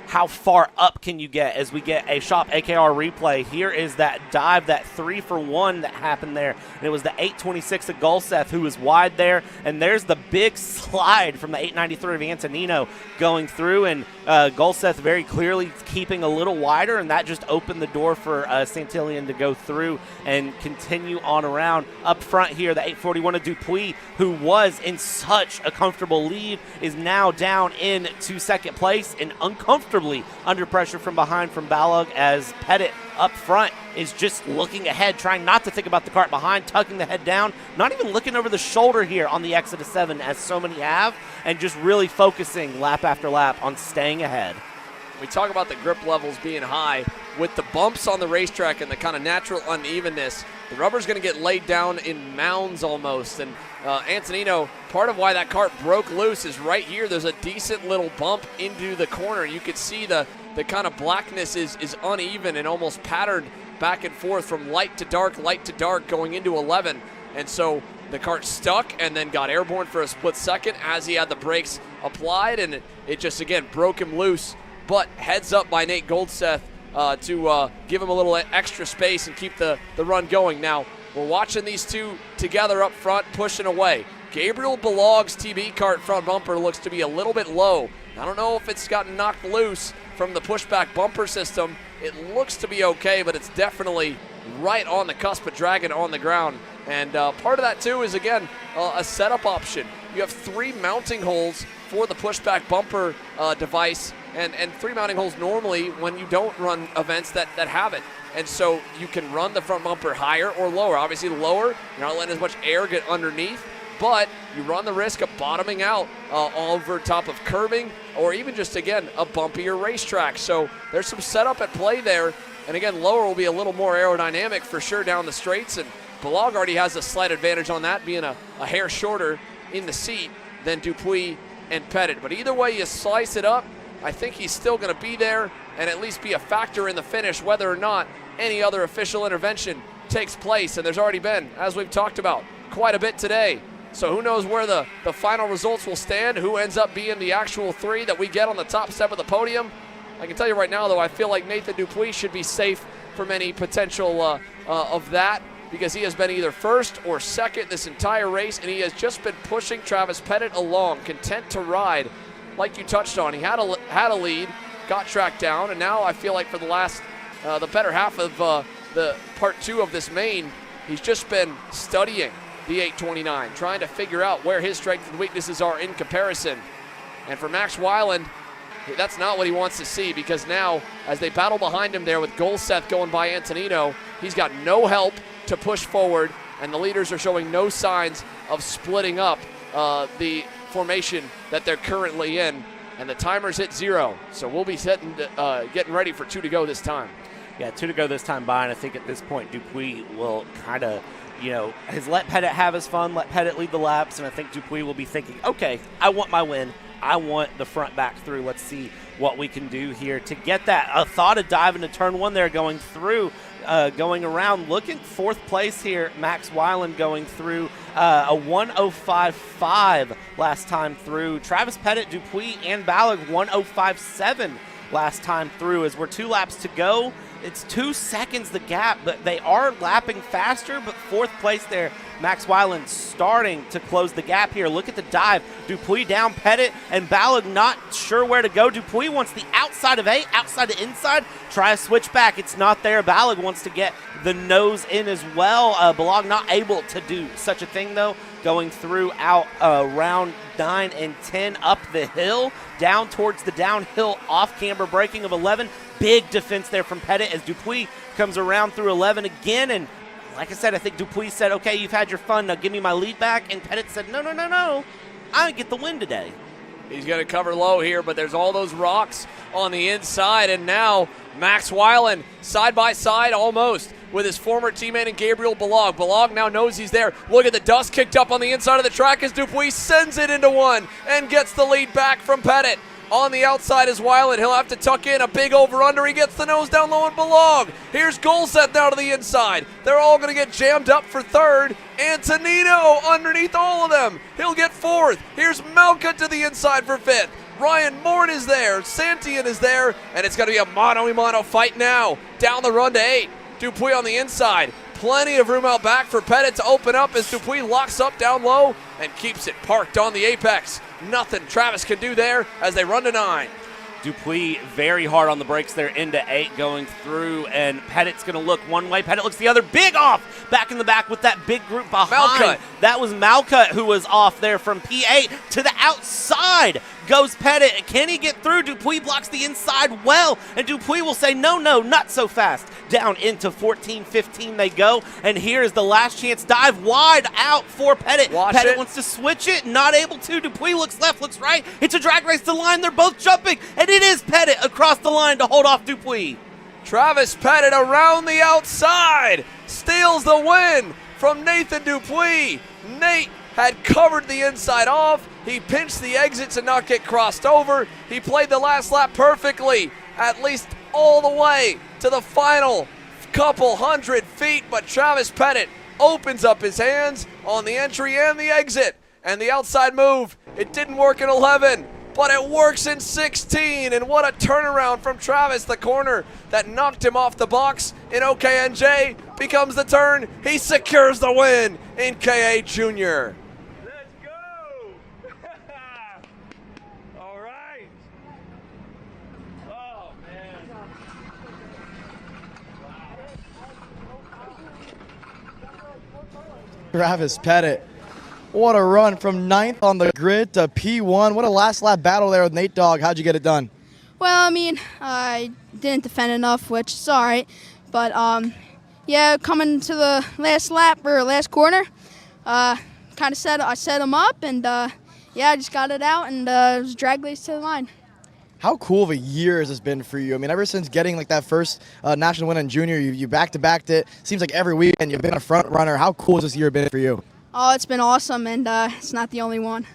[SPEAKER 2] how far up can you get as we get a Shop AKR replay? Here is that dive, that 3-for-1 that happened there. And it was the 826 of Golseth who was wide there. And there's the big slide from the 893 of Antonino going through. And Golseth very clearly keeping a little wider. And that just opened the door for Santillan to go through and continue on around. Up front here, the 841 of Dupuis, who was in such a comfortable lead, is now down into 2nd place and uncomfortably under pressure from behind from Balog, as Pettit up front is just looking ahead, trying not to think about the cart behind, tucking the head down, not even looking over the shoulder here on the exit of 7, as so many have, and just really focusing lap after lap on staying ahead.
[SPEAKER 1] We talk about the grip levels being high. With the bumps on the racetrack and the kind of natural unevenness, the rubber's going to get laid down in mounds almost. And Antonino, part of why that cart broke loose is right here. There's a decent little bump into the corner. You could see the kind of blackness is uneven and almost patterned back and forth from light to dark going into 11. And so the cart stuck and then got airborne for a split second as he had the brakes applied, and it just, again, broke him loose. But heads up by Nate Goldseth to give him a little extra space and keep the run going. Now, we're watching these 2 together up front, pushing away. Gabriel Balog's TB cart front bumper looks to be a little bit low. I don't know if it's gotten knocked loose from the pushback bumper system. It looks to be okay, but it's definitely right on the cusp of dragging on the ground. And part of that, too, is, again, a setup option. You have 3 mounting holes for the pushback bumper device, and 3 mounting holes normally when you don't run events that have it. And so you can run the front bumper higher or lower. Obviously lower, you're not letting as much air get underneath, but you run the risk of bottoming out over top of curbing or even just, again, a bumpier racetrack. So there's some setup at play there. And again, lower will be a little more aerodynamic for sure down the straights, and Balog already has a slight advantage on that, being a hair shorter in the seat than Dupuis and Pettit. But either way you slice it up, I think he's still going to be there and at least be a factor in the finish, whether or not any other official intervention takes place. And there's already been, as we've talked about, quite a bit today. So who knows where the final results will stand, who ends up being the actual 3 that we get on the top step of the podium. I can tell you right now, though, I feel like Nathan Dupuis should be safe from any potential of that, because he has been either first or second this entire race, and he has just been pushing Travis Pettit along, content to ride. Like you touched on, he had a lead, got tracked down, and now I feel like for the last, the better half of the part 2 of this main, he's just been studying the 829, trying to figure out where his strengths and weaknesses are in comparison. And for Max Weiland, that's not what he wants to see, because now, as they battle behind him there with Golseth going by Antonino, he's got no help to push forward, and the leaders are showing no signs of splitting up the formation that they're currently in, and the timer's hit 0. So we'll be getting ready for 2 to go this time.
[SPEAKER 2] Yeah, 2 to go this time by, and I think at this point Dupuis will kind of, has let Pettit have his fun, let Pettit lead the laps, and I think Dupuis will be thinking, okay, I want my win. I want the front back through. Let's see what we can do here to get that. I thought of diving to turn 1 there, going through, going around, looking 4th place here. Max Weiland going through a 1:05.5 last time through. Travis Pettit, Dupuis, and Balog 1:05.7 last time through. As we're 2 laps to go, it's 2 seconds the gap, but they are lapping faster. But 4th place there, Max Weiland starting to close the gap here. Look at the dive. Dupuis down, Pettit, and Balog not sure where to go. Dupuis wants the outside of 8, outside to inside. Try a switch back. It's not there. Balog wants to get the nose in as well. Balog not able to do such a thing, though. Going throughout round 9 and 10 up the hill, down towards the downhill off-camber braking of 11. Big defense there from Pettit as Dupuis comes around through 11 again. And like I said, I think Dupuis said, okay, you've had your fun, now give me my lead back. And Pettit said, no. I'm going to get the win today.
[SPEAKER 1] He's going to cover low here, but there's all those rocks on the inside, and now Max Weiland side by side almost with his former teammate in Gabriel Balog. Balog now knows he's there. Look at the dust kicked up on the inside of the track as Dupuis sends it into one and gets the lead back from Pettit. On the outside is Weiland. He'll have to tuck in a big over-under. He gets the nose down low on Balog. Here's Golset now to the inside. They're all going to get jammed up for third. Antonino underneath all of them. He'll get fourth. Here's Malka to the inside for fifth. Ryan Morn is there. Santian is there. And it's going to be a mano-a-mano fight now. Down the run to 8. Dupuis on the inside. Plenty of room out back for Pettit to open up as Dupuis locks up down low and keeps it parked on the apex. Nothing Travis can do there as they run to 9.
[SPEAKER 2] Dupuis very hard on the brakes there into 8 going through, and Pettit's going to look one way. Pettit looks the other. Big off back in the back with that big group behind.
[SPEAKER 1] Malcutt.
[SPEAKER 2] That was Malcutt who was off there from P8 to the outside. Goes Pettit. Can he get through? Dupuis blocks the inside well, and Dupuis will say, no, not so fast. Down into 14-15 they go, and here is the last chance dive wide out for Pettit. Pettit wants to switch it, not able to. Dupuis looks left, looks right. It's a drag race to the line. They're both jumping, and it is Pettit across the line to hold off Dupuis.
[SPEAKER 1] Travis Pettit around the outside steals the win from Nathan Dupuis. Nate had covered the inside off. He pinched the exit to not get crossed over. He played the last lap perfectly, at least all the way to the final couple hundred feet, but Travis Pettit opens up his hands on the entry and the exit, and the outside move, it didn't work in 11, but it works in 16, and what a turnaround from Travis. The corner that knocked him off the box in OKNJ becomes the turn. He secures the win in KA Junior.
[SPEAKER 4] Travis Pettit, what a run from 9th on the grid to P1. What a last lap battle there with Nate Dogg. How'd you get it done?
[SPEAKER 15] Well, I mean, I didn't defend enough, which is all right. But, yeah, coming to the last lap or last corner, kind of set him up, and, yeah, I just got it out, and it was a drag race to the line.
[SPEAKER 4] How cool of a year has this been for you? I mean, ever since getting like that first national win in junior, you back-to-backed it. Seems like every weekend you've been a front runner. How cool has this year been for you?
[SPEAKER 15] Oh, it's been awesome, and it's not the only one.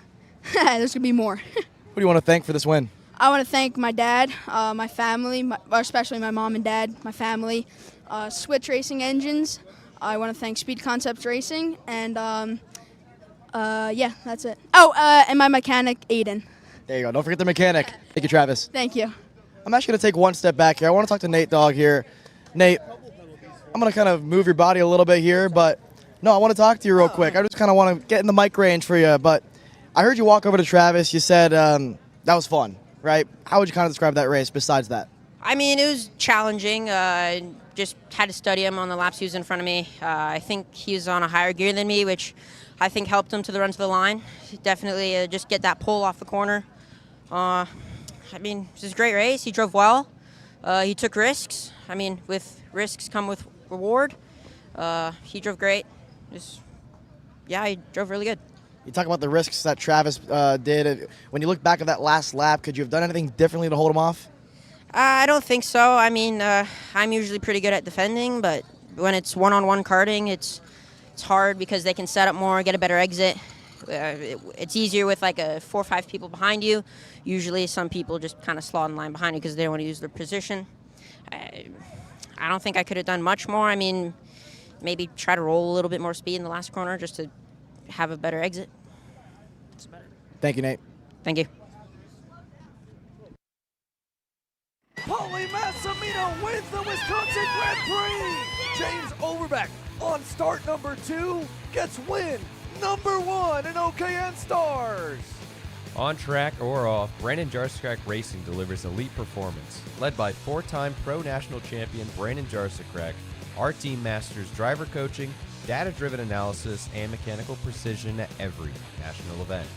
[SPEAKER 15] There's going to be more.
[SPEAKER 4] Who do you want to thank for this win?
[SPEAKER 15] I want to thank my dad, my family, especially my mom and dad, my family, Switch Racing Engines. I want to thank Speed Concepts Racing, and yeah, that's it. Oh, and my mechanic, Aiden.
[SPEAKER 4] There you go. Don't forget the mechanic. Thank you, Travis.
[SPEAKER 15] Thank you.
[SPEAKER 4] I'm actually going to take one step back here. I want to talk to Nate Dogg here. Nate, I'm going to kind of move your body a little bit here, but no, I want to talk to you real quick. I just kind of want to get in the mic range for you, but I heard you walk over to Travis. You said that was fun, right? How would you kind of describe that race besides that?
[SPEAKER 16] I mean, it was challenging. Just had to study him on the laps he was in front of me. I think he was on a higher gear than me, which I think helped him to the run to the line. Definitely just get that pull off the corner. I mean, it was a great race. He drove well. He took risks. I mean, with risks come with reward. He drove great. Yeah, he drove really good.
[SPEAKER 4] You talk about the risks that Travis did. When you look back at that last lap, could you have done anything differently to hold him off?
[SPEAKER 16] I don't think so. I mean, I'm usually pretty good at defending, but when it's one-on-one karting, it's hard because they can set up more, get a better exit. It's easier with like 4 or 5 people behind you. Usually some people just kind of slot in line behind you because they don't want to use their position. I don't think I could have done much more. I mean, maybe try to roll a little bit more speed in the last corner just to have a better exit.
[SPEAKER 4] Thank you, Nate.
[SPEAKER 16] Thank you.
[SPEAKER 17] Paulie Massimino wins the Wisconsin Grand Prix. James Overbeck on start number 2 gets win number 1 in OKN Stars.
[SPEAKER 18] On track or off, Brandon Jarsekrak Racing delivers elite performance. Led by 4-time Pro National Champion Brandon Jarsekrak, our team masters driver coaching, data-driven analysis, and mechanical precision at every national event.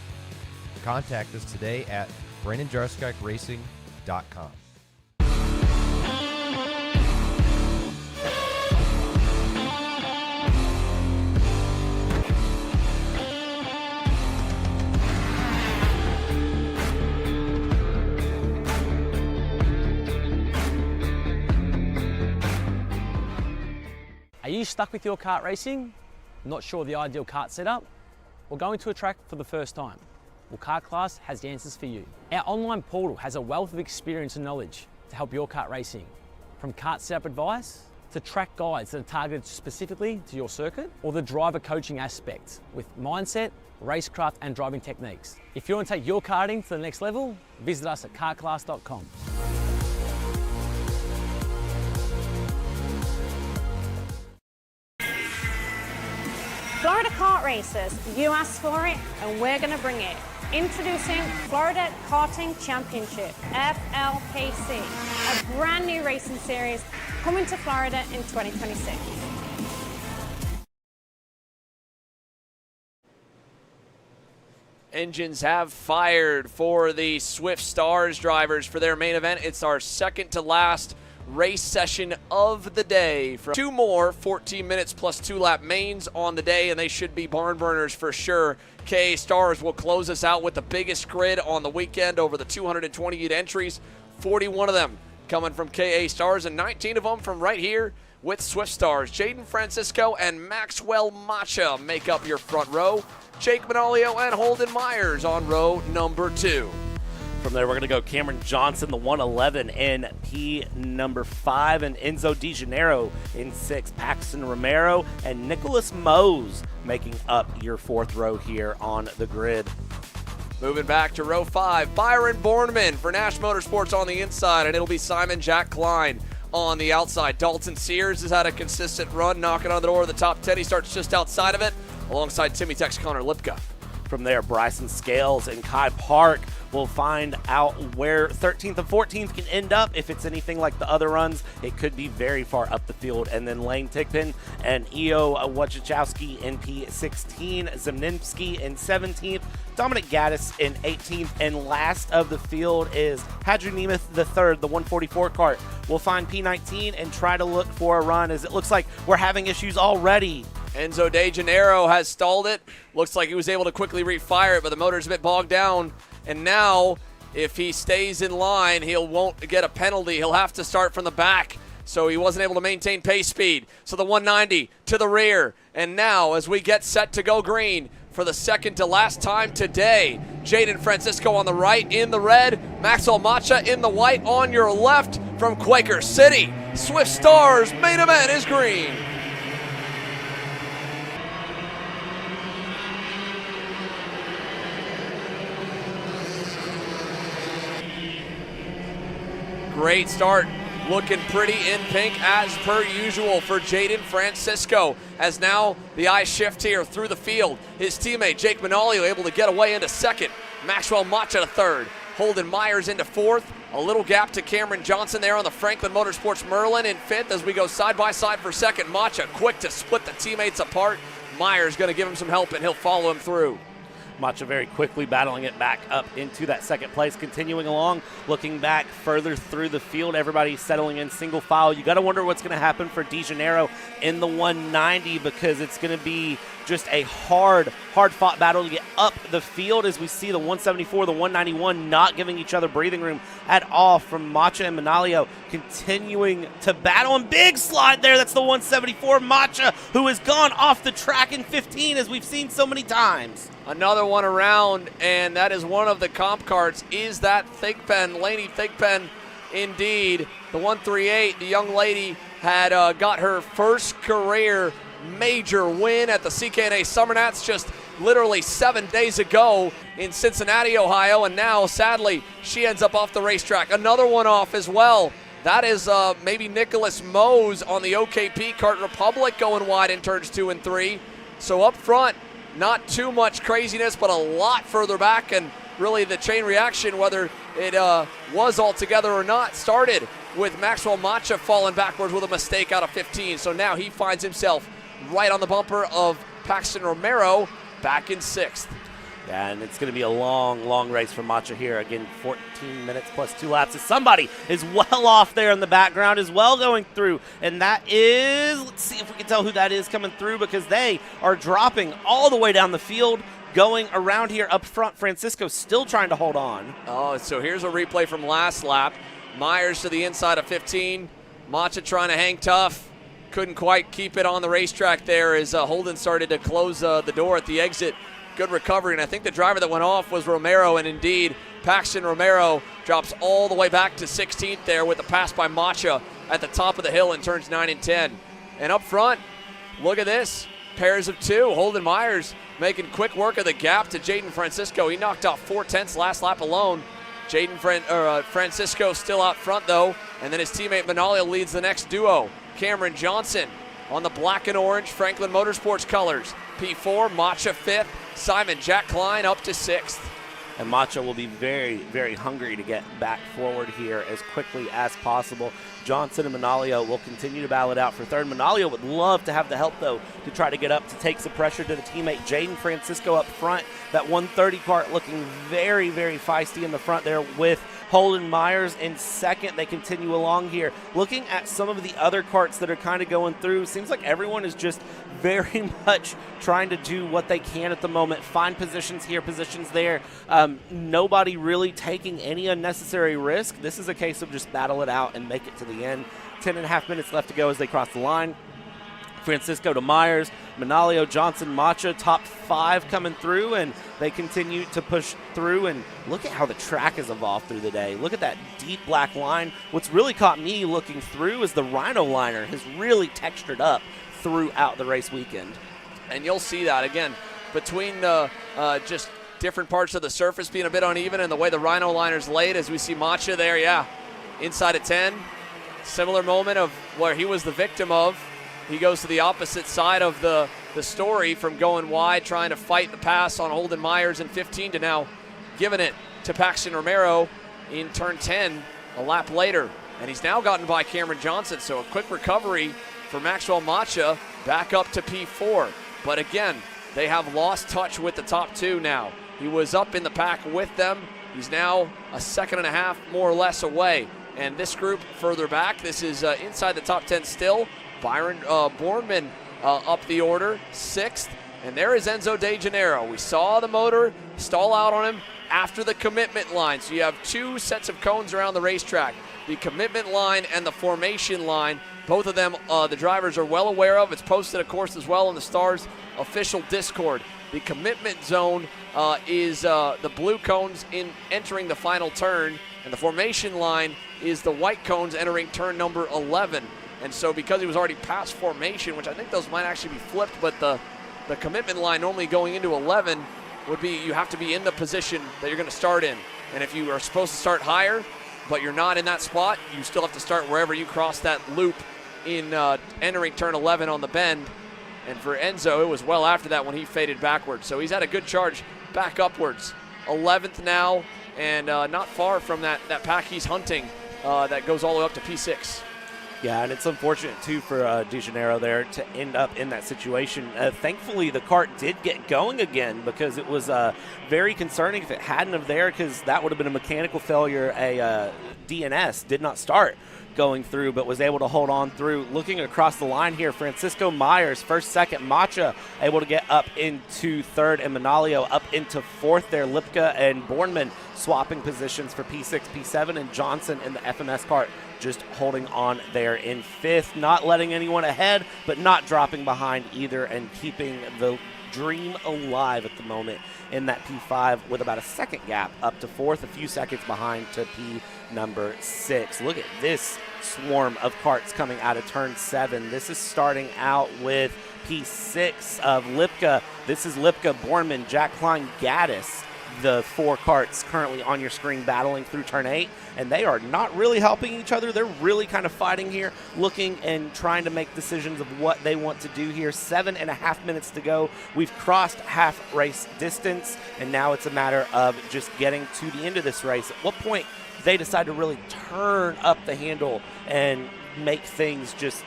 [SPEAKER 18] Contact us today at BrandonJarsekrakRacing.com.
[SPEAKER 19] you stuck with your kart racing? Not sure of the ideal kart setup? Or going to a track for the first time? Well, Kart Class has the answers for you. Our online portal has a wealth of experience and knowledge to help your kart racing. From kart setup advice to track guides that are targeted specifically to your circuit, or the driver coaching aspect with mindset, racecraft and driving techniques. If you want to take your karting to the next level, visit us at kartclass.com.
[SPEAKER 20] Florida Kart Racers, you asked for it and we're going to bring it. Introducing Florida Karting Championship, FLKC, a brand new racing series coming to Florida in 2026.
[SPEAKER 1] Engines have fired for the Swift Stars drivers for their main event. It's our second to last race session of the day. For 2 more 14 minutes plus 2 lap mains on the day, and they should be barn burners for sure. KA Stars will close us out with the biggest grid on the weekend, over the 228 entries, 41 of them coming from KA Stars and 19 of them from right here with Swift Stars. Jaden Francisco and Maxwell Macha make up your front row. Jake Manolio and Holden Myers on row number 2.
[SPEAKER 2] From there, we're going to go Cameron Johnson, the 111 in P number 5, and Enzo De Janeiro in 6. Paxton Romero and Nicholas Mose making up your 4th row here on the grid.
[SPEAKER 1] Moving back to row 5, Byron Borneman for Nash Motorsports on the inside, and it'll be Simon Jack Klein on the outside. Dalton Sears has had a consistent run, knocking on the door of the top 10. He starts just outside of it, alongside Timmy Tech's Connor Lipka.
[SPEAKER 2] From there, Bryson Scales and Kai Park will find out where 13th and 14th can end up. If it's anything like the other runs, it could be very far up the field. And then Lane Tickpin and Eo Wojciechowski in P16, Zemninsky in 17th, Dominic Gaddis in 18th, and last of the field is Hadru Nemeth III, the 144 kart. We'll find P19 and try to look for a run, as it looks like we're having issues already.
[SPEAKER 1] Enzo De Janeiro has stalled it. Looks like he was able to quickly refire it, but the motor's a bit bogged down. And now, if he stays in line, he won't get a penalty. He'll have to start from the back. So he wasn't able to maintain pace speed. So the 190 to the rear. And now, as we get set to go green for the second to last time today, Jaden Francisco on the right in the red, Maxwell Macha in the white on your left from Quaker City. Swift Stars main event is green. Great start, looking pretty in pink as per usual for Jaden Francisco, as now the eyes shift here through the field. His teammate Jake Manolio able to get away into second, Maxwell Macha to third, Holden Myers into 4th, a little gap to Cameron Johnson there on the Franklin Motorsports Merlin in 5th as we go side by side for second. Macha quick to split the teammates apart. Myers going to give him some help and he'll follow him through.
[SPEAKER 2] Macha very quickly battling it back up into that second place, continuing along, looking back further through the field. Everybody settling in single file. You got to wonder what's going to happen for De Janeiro in the 190, because it's going to be just a hard-fought battle to get up the field, as we see the 174, the 191 not giving each other breathing room at all from Macha and Manolio, continuing to battle. And big slide there. That's the 174 Macha, who has gone off the track in 15, as we've seen so many times.
[SPEAKER 1] Another one around, and that is one of the comp carts. Is that Thigpen, Lainey Thigpen, indeed. The 138, the young lady had got her first career major win at the CKNA Summer Nats just literally 7 days ago in Cincinnati, Ohio, and now, sadly, she ends up off the racetrack. Another one off as well. That is maybe Nicholas Mose on the OKP Kart Republic going wide in turns 2 and 3. So up front, not too much craziness, but a lot further back, and really the chain reaction, whether it was all together or not, started with Maxwell Macha falling backwards with a mistake out of 15. So now he finds himself right on the bumper of Paxton Romero, back in 6th.
[SPEAKER 2] Yeah, and it's going to be a long race for Macha here. Again, 14 minutes plus 2 laps. As somebody is well off there in the background as well going through. And that is, let's see if we can tell who that is coming through, because they are dropping all the way down the field, going around here up front. Francisco still trying to hold on.
[SPEAKER 1] Oh, so here's a replay from last lap. Myers to the inside of 15. Macha trying to hang tough. couldn't quite keep it on the racetrack there as Holden started to close the door at the exit. Good recovery, and I think the driver that went off was Romero, and indeed, Paxton Romero drops all the way back to 16th there with the pass by Macha at the top of the hill in turns 9 and 10. And up front, look at this. Pairs of two. Holden Myers making quick work of the gap to Jaden Francisco. He knocked off 4/10 last lap alone. Francisco still out front, though, and then his teammate Manalio leads the next duo. Cameron Johnson on the black and orange Franklin Motorsports colors. P4, Macha 5th, Simon Jack Klein up to 6th.
[SPEAKER 2] And Macha will be very, very hungry to get back forward here as quickly as possible. Johnson and Manalio will continue to battle it out for third. Manalio would love to have the help, though, to try to get up to take some pressure to the teammate. Jaden Francisco up front. That 130 cart looking very, very feisty in the front there with Holden Myers in second. They continue along here. Looking at some of the other carts that are kind of going through, seems like everyone is just very much trying to do what they can at the moment. Find positions here, positions there. Nobody really taking any unnecessary risk. This is a case of just battle it out and make it to the end. 10.5 minutes left to go as they cross the line. Francisco to Myers, Manalio, Johnson, Macha, top 5 coming through, and they continue to push through. And look at how the track has evolved through the day. Look at that deep black line. What's really caught me looking through is the Rhino liner has really textured up throughout the race weekend.
[SPEAKER 1] And you'll see that again between just different parts of the surface being a bit uneven and the way the Rhino liner's laid, as we see Macha there, inside of 10. Similar moment of where he was the victim of. He goes to the opposite side of the story from going wide, trying to fight the pass on Holden Myers in 15 to now giving it to Paxton Romero in turn 10 a lap later. And he's now gotten by Cameron Johnson, so a quick recovery for Maxwell Macha back up to P4. But again, they have lost touch with the top 2 now. He was up in the pack with them. He's now a second and a half more or less away. And this group further back, this is inside the top 10 still. Byron Bornman up the order, 6th. And there is Enzo De Janeiro. We saw the motor stall out on him after the commitment line. So you have 2 sets of cones around the racetrack. The commitment line and the formation line. Both of them the drivers are well aware of. It's posted, of course, as well in the Stars official Discord. The commitment zone is the blue cones entering the final turn, and the formation line is the white cones entering turn number 11. And so because he was already past formation, which I think those might actually be flipped, but the commitment line normally going into 11 would be you have to be in the position that you're going to start in. And if you are supposed to start higher, but you're not in that spot, you still have to start wherever you cross that loop in entering turn 11 on the bend. And for Enzo, it was well after that when he faded backwards. So he's had a good charge back upwards. 11th now, and not far from that pack he's hunting that goes all the way up to P6.
[SPEAKER 2] Yeah, and it's unfortunate, too, for De Janeiro there to end up in that situation. Thankfully, the kart did get going again because it was very concerning if it hadn't have there, because that would have been a mechanical failure. A DNS did not start going through, but was able to hold on through. Looking across the line here, Francisco Myers, 1st, 2nd, Macha able to get up into 3rd, and Manalio up into 4th there. Lipka and Bornman swapping positions for P6, P7, and Johnson in the FMS kart just holding on there in 5th, not letting anyone ahead, but not dropping behind either, and keeping the dream alive at the moment in that P5 with about a second gap up to 4th, a few seconds behind to P number 6. Look at this swarm of karts coming out of turn 7. This is starting out with P6 of Lipka. This is Lipka, Bornman, Jack Klein, Gaddis, the 4 karts currently on your screen battling through turn 8, and they are not really helping each other. They're really kind of fighting here, looking and trying to make decisions of what they want to do here. 7.5 minutes to go. We've crossed half race distance, and now it's a matter of just getting to the end of this race. At what point they decide to really turn up the handle and make things just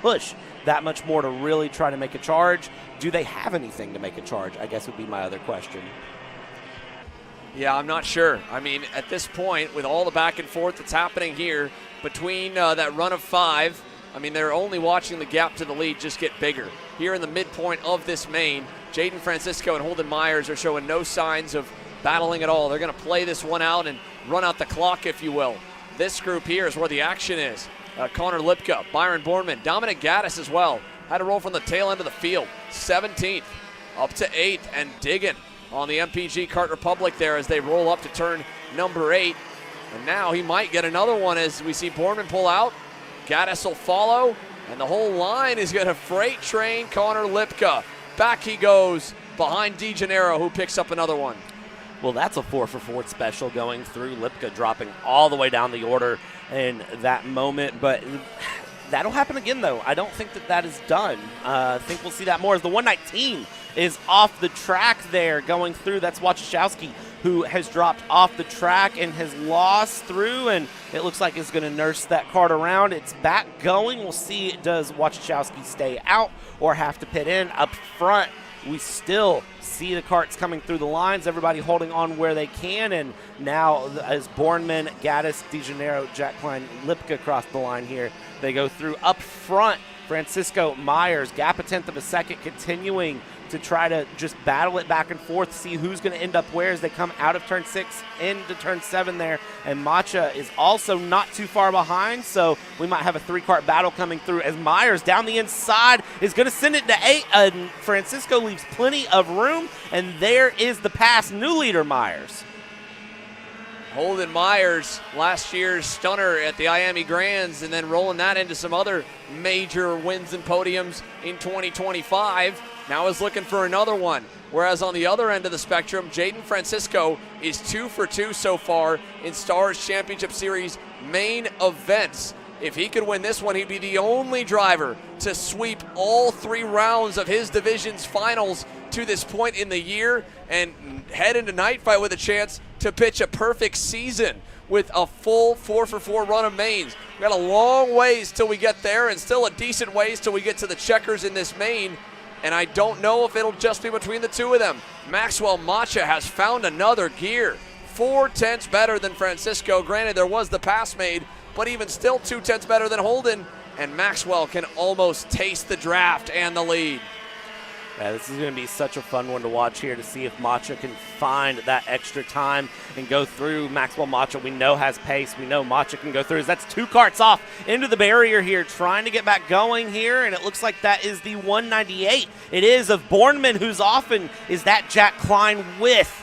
[SPEAKER 2] push that much more to really try to make a charge? Do they have anything to make a charge, I guess would be my other question.
[SPEAKER 1] Yeah, I'm not sure. I mean, at this point, with all the back and forth that's happening here between that run of 5, I mean, they're only watching the gap to the lead just get bigger. Here in the midpoint of this main, Jaden Francisco and Holden Myers are showing no signs of battling at all. They're going to play this one out and run out the clock, if you will. This group here is where the action is. Connor Lipka, Byron Bornman, Dominic Gaddis as well. Had to roll from the tail end of the field. 17th, up to 8th, and digging on the MPG Kart Republic there as they roll up to turn number 8. And now he might get another one as we see Bornman pull out. Gaddis will follow, and the whole line is going to freight train Connor Lipka. Back he goes behind DeGennaro, who picks up another one.
[SPEAKER 2] Well, that's a 4-for-4 special going through. Lipka dropping all the way down the order in that moment. But that'll happen again, though. I don't think that is done. I think we'll see that more as the 119 is off the track there going through. That's Wachowski, who has dropped off the track and has lost through, and it looks like is going to nurse that kart around. It's back going. We'll see, does Wachowski stay out or have to pit in? Up front, we still see the karts coming through the lines, everybody holding on where they can, and now as Bornman, Gaddis, DeGennaro, Jack Klein, Lipka cross the line here, they go through. Up front, Francisco Myers, gap a tenth of a second, continuing to try to just battle it back and forth, see who's going to end up where as they come out of turn 6 into turn 7 there. And Macha is also not too far behind, so we might have a 3-kart battle coming through as Myers down the inside is going to send it to 8, and Francisco leaves plenty of room, and there is the pass. New leader, Myers.
[SPEAKER 1] Holden Myers, last year's stunner at the Miami Grands, and then rolling that into some other major wins and podiums in 2025. Now is looking for another one. Whereas on the other end of the spectrum, Jaden Francisco is 2 for 2 so far in Stars Championship Series main events. If he could win this one, he'd be the only driver to sweep all 3 rounds of his division's finals to this point in the year and head into night fight with a chance to pitch a perfect season with a full 4-for-4 run of mains. We've got a long ways till we get there, and still a decent ways till we get to the checkers in this main. And I don't know if it'll just be between the two of them. Maxwell Macha has found another gear. 4 tenths better than Francisco. Granted, there was the pass made, but even still 2 tenths better than Holden. And Maxwell can almost taste the draft and the lead.
[SPEAKER 2] Yeah, this is going to be such a fun one to watch here to see if Macha can find that extra time and go through. Maxwell Macha, we know, has pace. We know Macha can go through. That's 2 karts off into the barrier here, trying to get back going here, and it looks like that is the 198. It is of Bornman, who's off, and is that Jack Klein with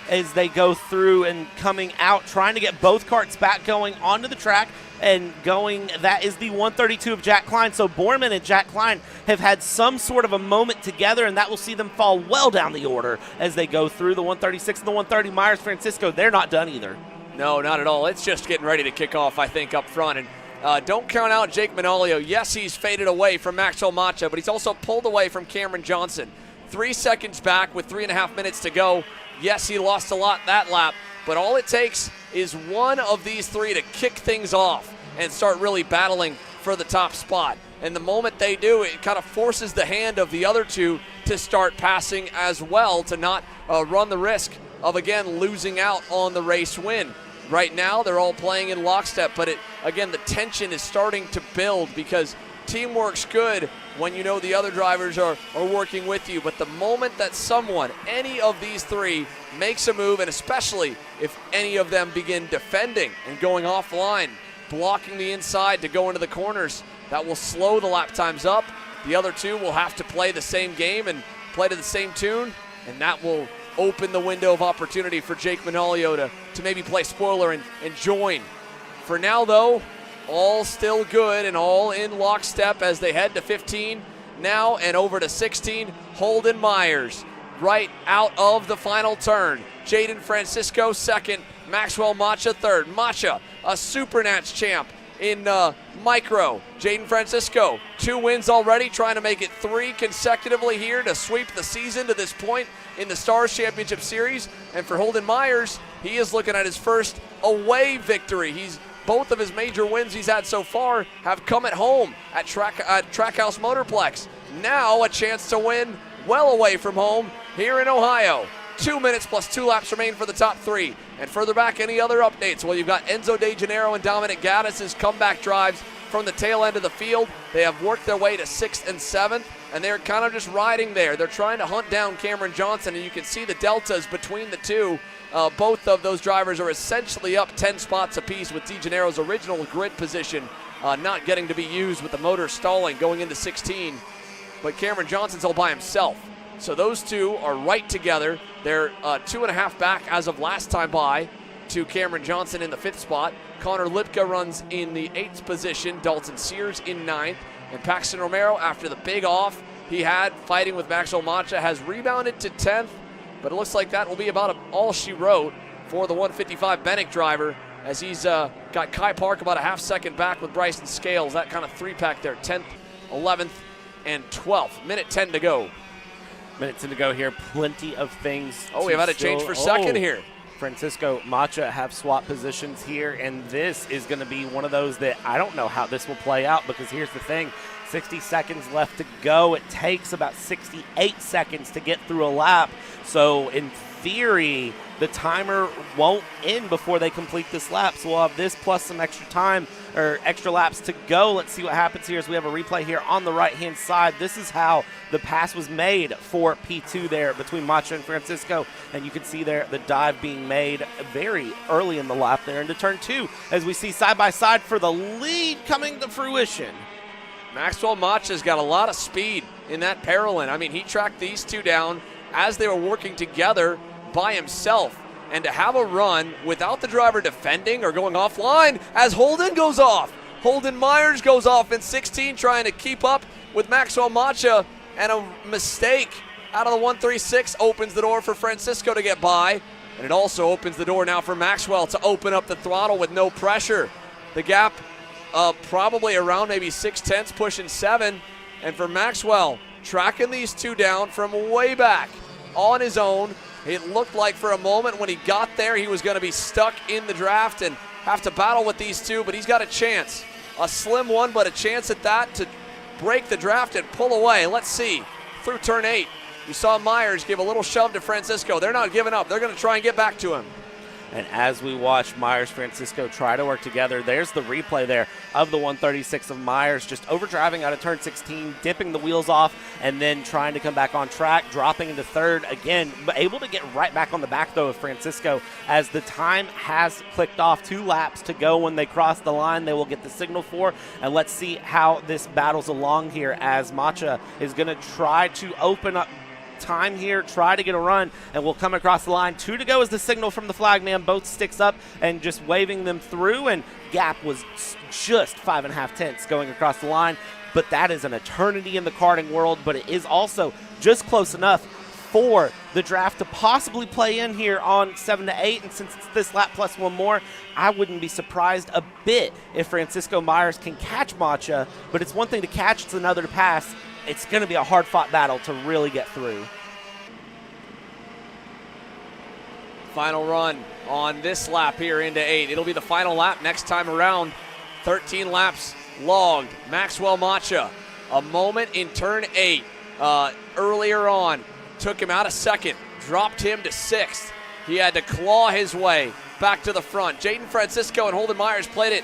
[SPEAKER 2] as they go through and coming out, trying to get both karts back going onto the track and going. That is the 132 of Jack Klein. So Bornman and Jack Klein have had some sort of a moment together, and that will see them fall well down the order as they go through. The 136 and the 130, Myers, Francisco, they're not done either.
[SPEAKER 1] No, not at all. It's just getting ready to kick off, I think, up front. And don't count out Jake Manolio. Yes, he's faded away from Maxwell Macha, but he's also pulled away from Cameron Johnson. 3 seconds back with 3.5 minutes to go. Yes, he lost a lot that lap, but all it takes is one of these 3 to kick things off and start really battling for the top spot. And the moment they do, it kind of forces the hand of the other 2 to start passing as well, to not run the risk of, again, losing out on the race win. Right now, they're all playing in lockstep, but again, the tension is starting to build because teamwork's good when you know the other drivers are working with you. But the moment that someone, any of these 3, makes a move, and especially if any of them begin defending and going offline, blocking the inside to go into the corners, that will slow the lap times up. The other 2 will have to play the same game and play to the same tune, and that will open the window of opportunity for Jake Manolio to maybe play spoiler and join. For now, though, all still good and all in lockstep as they head to 15 now and over to 16. Holden Myers right out of the final turn. Jaden Francisco second, Maxwell Macha third. Macha, a Supernats champ in micro. Jaden Francisco, 2 wins already, trying to make it 3 consecutively here to sweep the season to this point in the Stars Championship Series. And for Holden Myers, he is looking at his first away victory. Both of his major wins he's had so far have come at home at Trackhouse Motorplex. Now a chance to win well away from home here in Ohio. 2 minutes plus 2 laps remain for the top 3. And further back, any other updates? Well, you've got Enzo DeGennaro and Dominic Gaddis' comeback drives from the tail end of the field. They have worked their way to 6th and 7th, and they're kind of just riding there. They're trying to hunt down Cameron Johnson, and you can see the deltas between the 2. Both of those drivers are essentially up 10 spots apiece, with DeGennaro's original grid position not getting to be used with the motor stalling going into 16. But Cameron Johnson's all by himself. So those two are right together. They're 2.5 back as of last time by to Cameron Johnson in the 5th spot. Connor Lipka runs in the 8th position. Dalton Sears in 9th. And Paxton Romero, after the big off he had fighting with Maxwell Macha, has rebounded to 10th. But it looks like that will be about all she wrote for the 155 Bennick driver, as he's got Kai Park about a half second back with Bryson Scales. That kind of 3-pack there, 10th, 11th, and 12th. Minute 10 to go.
[SPEAKER 2] Minute 10 to go here. Plenty of things.
[SPEAKER 1] Oh, we've had a change for second here.
[SPEAKER 2] Francisco Macha have swap positions here, and this is going to be one of those that I don't know how this will play out, because here's the thing. 60 seconds left to go. It takes about 68 seconds to get through a lap. So in theory, the timer won't end before they complete this lap. So we'll have this plus some extra time or extra laps to go. Let's see what happens here as we have a replay here on the right-hand side. This is how the pass was made for P2 there between Macha and Francisco. And you can see there the dive being made very early in the lap there into turn 2 as we see side by side for the lead coming to fruition.
[SPEAKER 1] Maxwell Macha's got a lot of speed in that Parolin. I mean, he tracked these two down as they were working together by himself. And to have a run without the driver defending or going offline as Holden goes off. Holden Myers goes off in 16 trying to keep up with Maxwell Macha, and a mistake out of the 136 opens the door for Francisco to get by. And it also opens the door now for Maxwell to open up the throttle with no pressure. The gap probably around maybe 6/10, pushing 7. And for Maxwell, tracking these two down from way back on his own. It looked like for a moment when he got there he was going to be stuck in the draft and have to battle with these two, but he's got a chance. A slim one, but a chance at that to break the draft and pull away. Let's see. Through turn 8, you saw Myers give a little shove to Francisco. They're not giving up. They're going to try and get back to him.
[SPEAKER 2] And as we watch Myers Francisco try to work together, there's the replay there of the 136 of Myers just overdriving out of turn 16, dipping the wheels off, and then trying to come back on track, dropping into third again, but able to get right back on the back though of Francisco as the time has clicked off. 2 laps to go when they cross the line. They will get the signal for, and let's see how this battles along here as Macha is going to try to open up time here, try to get a run, and we'll come across the line. 2 to go is the signal from the flag man. Both sticks up and just waving them through, and gap was just 5.5 tenths going across the line. But that is an eternity in the karting world, but it is also just close enough for the draft to possibly play in here on 7 to 8. And since it's this lap plus one more, I wouldn't be surprised a bit if Francisco Myers can catch Macha, but it's one thing to catch, it's another to pass. It's going to be a hard-fought battle to really get through.
[SPEAKER 1] Final run on this lap here into 8. It'll be the final lap next time around. 13 laps logged. Maxwell Macha, a moment in turn 8 earlier on. Took him out a second, dropped him to 6th. He had to claw his way back to the front. Jaden Francisco and Holden Myers played it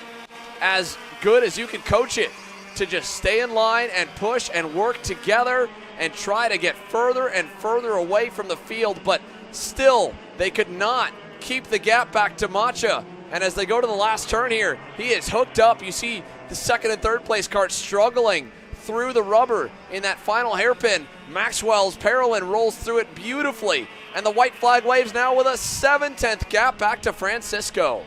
[SPEAKER 1] as good as you could coach it, to just stay in line and push and work together and try to get further and further away from the field, but still they could not keep the gap back to Macha. And as they go to the last turn here, he is hooked up. You see the second and third place Kart struggling through the rubber in that final hairpin. Maxwell's Parolin rolls through it beautifully, and the white flag waves now with a 7/10 gap back to Francisco.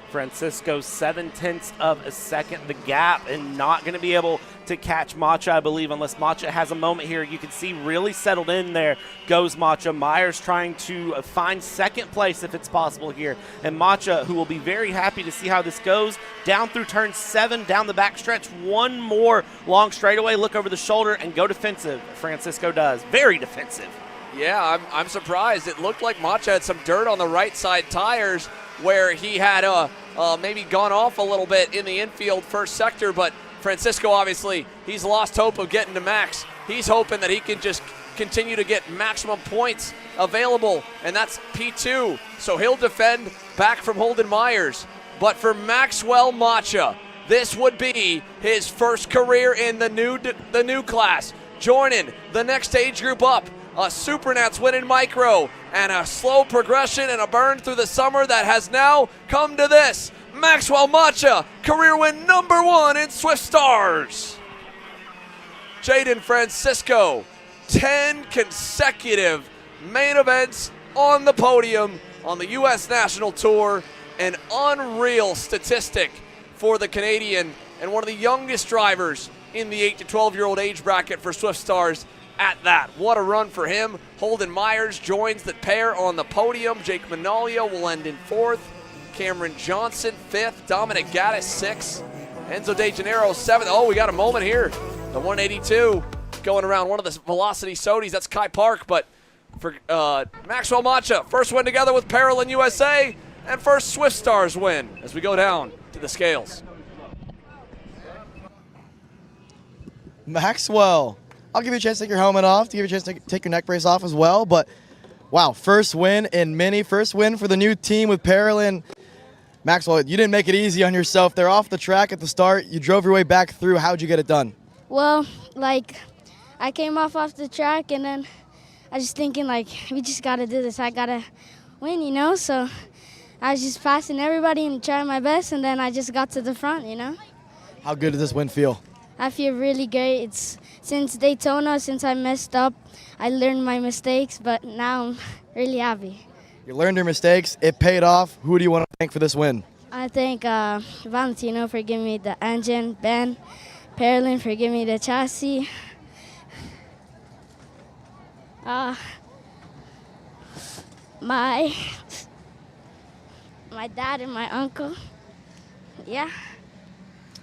[SPEAKER 2] Francisco 7/10 of a second the gap, and not going to be able to catch Macha, I believe, unless Macha has a moment here. You can see really settled in there goes Macha. Myers trying to find second place if it's possible here, and Macha, who will be very happy to see how this goes, down through turn 7, down the backstretch, one more long straightaway, look over the shoulder and go defensive. Francisco does, very defensive.
[SPEAKER 1] Yeah, I'm surprised. It looked like Macha had some dirt on the right side tires where he had maybe gone off a little bit in the infield first sector, but Francisco, obviously, he's lost hope of getting to max. He's hoping that he can just continue to get maximum points available, and that's P2. So he'll defend back from Holden Myers. But for Maxwell Macha, this would be his first career in the new class, joining the next age group up. A Supernats win in micro, and a slow progression and a burn through the summer that has now come to this. Maxwell Macha, career win number 1 in Swift Stars. Jaden Francisco, 10 consecutive main events on the podium on the U.S. National Tour. An unreal statistic for the Canadian and one of the youngest drivers in the 8 to 12-year-old age bracket for Swift Stars at that. What a run for him. Holden Myers joins the pair on the podium. Jake Manalio will end in 4th. Cameron Johnson 5th. Dominic Gaddis 6th. Enzo De Janeiro 7th. Oh, we got a moment here. The 182 going around one of the Velocity Sodies. That's Kai Park, but for Maxwell Macha, first win together with Parolin USA, and first Swift Stars win as we go down to the scales.
[SPEAKER 4] Maxwell, I'll give you a chance to take your helmet off, to give you a chance to take your neck brace off as well, but wow, first win in Mini, first win for the new team with Parolin. Maxwell, you didn't make it easy on yourself. They're off the track at the start. You drove your way back through. How'd you get it done?
[SPEAKER 10] Well, like, I came off the track, and then I was just thinking, like, we just got to do this. I got to win, you know? So I was just passing everybody and trying my best, and then I just got to the front, you know?
[SPEAKER 4] How good does this win feel?
[SPEAKER 10] I feel really great. It's since Daytona, since I messed up, I learned my mistakes, but now I'm really happy.
[SPEAKER 4] You learned your mistakes. It paid off. Who do you want to thank for this win?
[SPEAKER 10] I thank Valentino for giving me the engine, Ben, Parolin for giving me the chassis. My dad and my uncle. Yeah.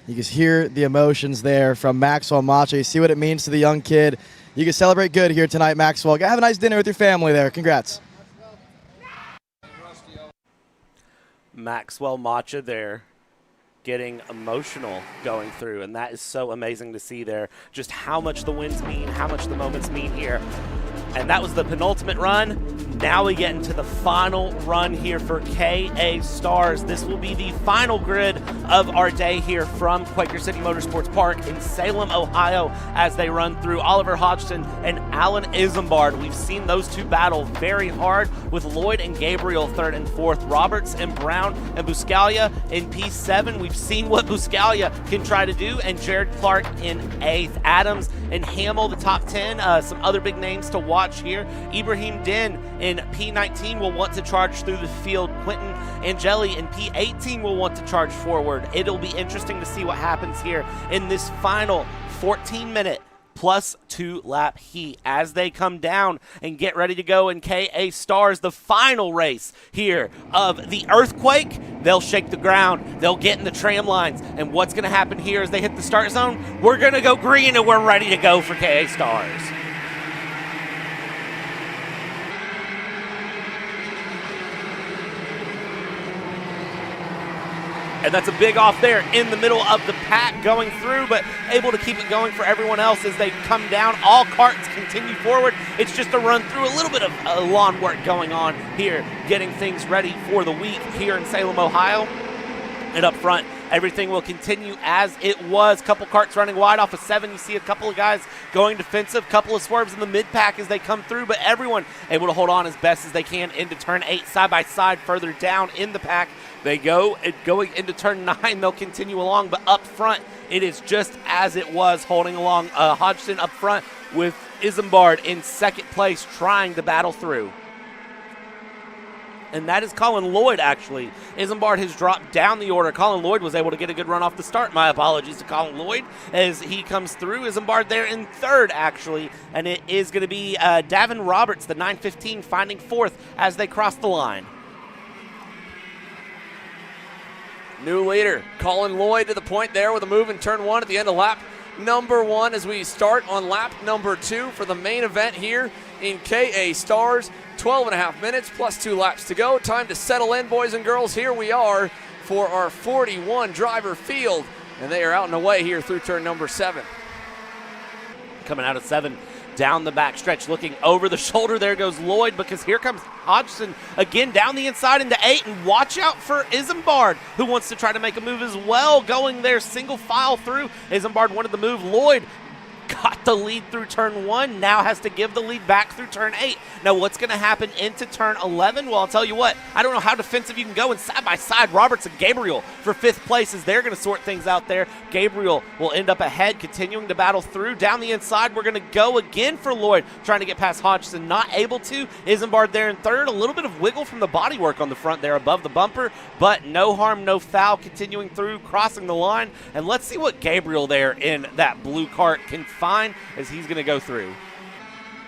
[SPEAKER 4] You can hear the emotions there from Maxwell Macha. You see what it means to the young kid. You can celebrate good here tonight, Maxwell. Have a nice dinner with your family there. Congrats.
[SPEAKER 2] Maxwell Macha there getting emotional going through, and that is so amazing to see there, just how much the wins mean, how much the moments mean here. And that was the penultimate run. Now we get into the final run here for KA Stars. This will be the final grid of our day here from Quaker City Motorsports Park in Salem, Ohio, as they run through Oliver Hodgson and Alan Isambard. We've seen those two battle very hard with Lloyd and Gabriel 3rd and 4th, Roberts and Brown and Buscaglia in P7. We've seen what Buscaglia can try to do, and Jared Clark in 8th. Adams and Hamill, the top 10. Some other big names to watch here. Ibrahim Din in P19 will want to charge through the field. Quentin Angeli in P18 will want to charge forward. It'll be interesting to see what happens here in this final 14-minute plus 2-lap heat as they come down and get ready to go in KA Stars, the final race here of the Earthquake. They'll shake the ground, they'll get in the tram lines, and what's going to happen here as they hit the start zone? We're going to go green, and we're ready to go for KA Stars. And that's a big off there in the middle of the pack going through, but able to keep it going for everyone else as they come down. All carts continue forward. It's just a run through, a little bit of lawn work going on here, getting things ready for the week here in Salem, Ohio. And up front, everything will continue as it was. Couple carts running wide off of 7. You see a couple of guys going defensive, couple of swerves in the mid-pack as they come through, but everyone able to hold on as best as they can into turn 8, side by side, further down in the pack. They go, and going into turn 9, they'll continue along, but up front, it is just as it was, holding along Hodgson up front with Isambard in 2nd place, trying to battle through. And that is Colin Lloyd, actually. Isambard has dropped down the order. Colin Lloyd was able to get a good run off the start. My apologies to Colin Lloyd as he comes through. Isambard there in 3rd, actually. And it is going to be Davin Roberts, the 915, finding 4th as they cross the line.
[SPEAKER 1] New leader, Colin Lloyd to the point there with a move in turn 1 at the end of lap number 1 as we start on lap number 2 for the main event here in KA Stars. 12.5 minutes plus 2 laps to go. Time to settle in, boys and girls. Here we are for our 41 driver field, and they are out and away here through turn number 7.
[SPEAKER 2] Coming out of 7. Down the back stretch, looking over the shoulder. There goes Lloyd, because here comes Hodgson again down the inside into 8. And watch out for Isambard, who wants to try to make a move as well. Going there single file through. Isambard wanted the move. Lloyd got the lead through turn 1, now has to give the lead back through turn 8. Now what's going to happen into turn 11? Well, I'll tell you what, I don't know how defensive you can go, and side by side, Roberts and Gabriel for 5th place as they're going to sort things out there. Gabriel will end up ahead, continuing to battle through. Down the inside, we're going to go again for Lloyd, trying to get past Hodgson, not able to. Isambard there in 3rd, a little bit of wiggle from the bodywork on the front there above the bumper, but no harm, no foul, continuing through, crossing the line, and let's see what Gabriel there in that blue cart can find as he's going to go through.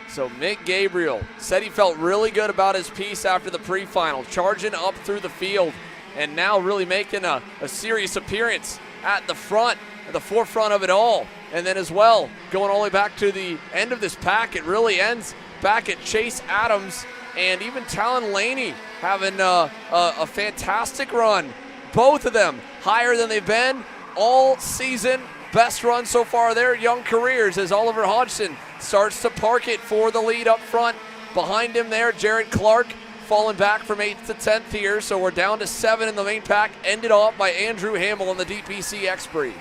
[SPEAKER 1] So Mick Gabriel said he felt really good about his piece after the pre-final, charging up through the field and now really making a serious appearance at the front, at the forefront of it all. And then as well, going all the way back to the end of this pack, it really ends back at Chase Adams and even Talon Laney having a fantastic run. Both of them higher than they've been all season. Best run so far of their young careers as Oliver Hodgson starts to park it for the lead up front. Behind him there, Jared Clark falling back from 8th to 10th here, so we're down to 7 in the main pack, ended off by Andrew Hamill in the DPC X-Prix.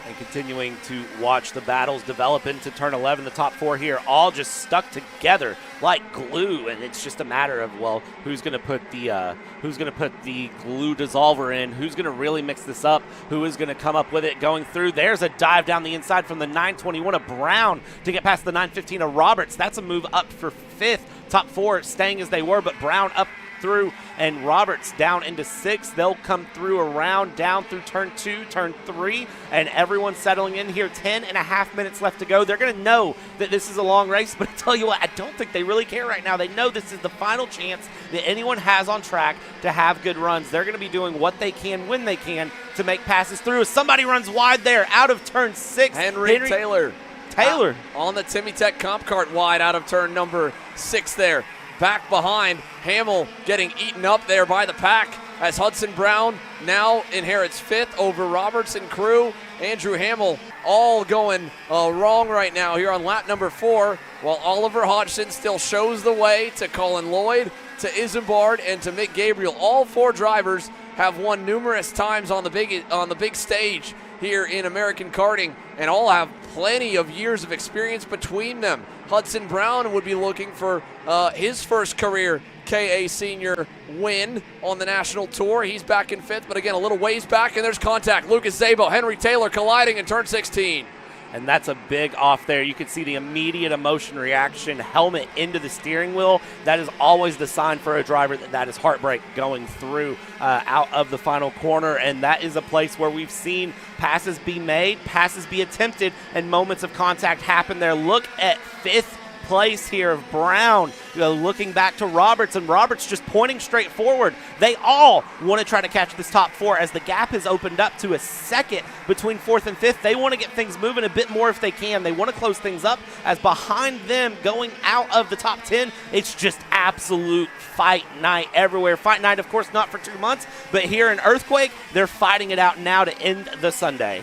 [SPEAKER 2] And continuing to watch the battles develop into turn 11, the top 4 here, all just stuck together like glue, and it's just a matter of, well, who's going to put the glue dissolver in, who's going to really mix this up, who is going to come up with it going through. There's a dive down the inside from the 921 of Brown to get past the 915 of Roberts. That's a move up for 5th. Top 4 staying as they were, but Brown up through and Roberts down into 6th. They'll come through around down through turn 2, turn 3, and everyone's settling in here. 10.5 minutes left to go. They're going to know that this is a long race, but I tell you what, I don't think they really care right now. They know this is the final chance that anyone has on track to have good runs. They're going to be doing what they can when they can to make passes through. As somebody runs wide there out of turn 6.
[SPEAKER 1] Henry Taylor on the Timmy Tech Comp Cart wide out of turn number 6 there. Back behind, Hamill getting eaten up there by the pack as Hudson Brown now inherits 5th over Roberts and crew. Andrew Hamill all going wrong right now here on lap number 4, while Oliver Hodgson still shows the way to Colin Lloyd, to Isambard, and to Mick Gabriel. All 4 drivers have won numerous times on the big stage here in American karting, and all have plenty of years of experience between them. Hudson Brown would be looking for his first career KA Senior win on the national tour. He's back in 5th, but again, a little ways back, and there's contact. Lucas Zabo, Henry Taylor colliding in turn 16.
[SPEAKER 2] And that's a big off there. You can see the immediate emotion reaction, helmet into the steering wheel. That is always the sign for a driver that is heartbreak going through out of the final corner. And that is a place where we've seen passes be made, passes be attempted, and moments of contact happen there. Look at 5th place here of Brown, looking back to Roberts, and Roberts just pointing straight forward. They all want to try to catch this top 4 as the gap has opened up to a second between 4th and 5th. They want to get things moving a bit more if they can. They want to close things up as behind them going out of the top 10, it's just absolute fight night everywhere. Fight night, of course, not for 2 months, but here in Earthquake, they're fighting it out now to end the Sunday.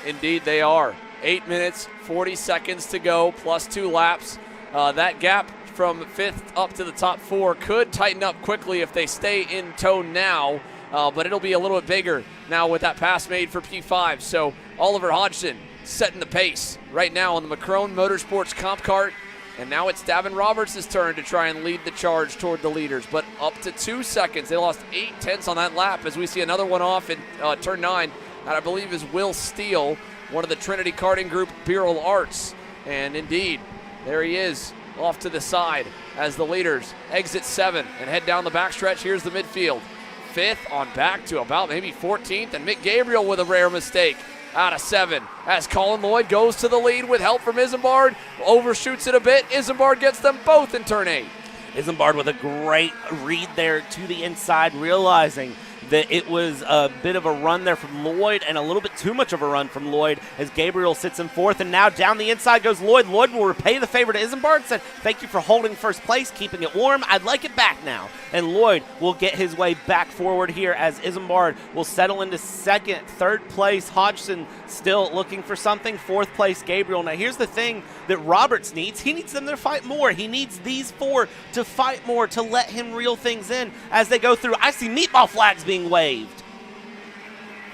[SPEAKER 1] Indeed they are. 8 minutes, 40 seconds to go, plus 2 laps. That gap from 5th up to the top 4 could tighten up quickly if they stay in tow now, but it'll be a little bit bigger now with that pass made for P5. So Oliver Hodgson setting the pace right now on the Macron Motorsports Comp Cart, and now it's Davin Roberts' turn to try and lead the charge toward the leaders, but up to 2 seconds. They lost 8 tenths on that lap as we see another one off in turn 9, that I believe is Will Steele, one of the Trinity Karting Group Bureau Arts. And indeed, there he is off to the side as the leaders exit 7 and head down the backstretch. Here's the midfield. 5th on back to about maybe 14th, and Mick Gabriel with a rare mistake out of 7 as Colin Lloyd goes to the lead with help from Isambard, overshoots it a bit. Isambard gets them both in turn 8.
[SPEAKER 2] Isambard with a great read there to the inside, realizing that it was a bit of a run there from Lloyd and a little bit too much of a run from Lloyd as Gabriel sits in 4th, and now down the inside goes Lloyd. Lloyd will repay the favor to Isambard, said, thank you for holding first place, keeping it warm. I'd like it back now. And Lloyd will get his way back forward here as Isambard will settle into 2nd. 3rd place, Hodgson still looking for something. 4th place, Gabriel. Now here's the thing that Roberts needs. He needs them to fight more. He needs these 4 to fight more, to let him reel things in as they go through. I see meatball flags being waved.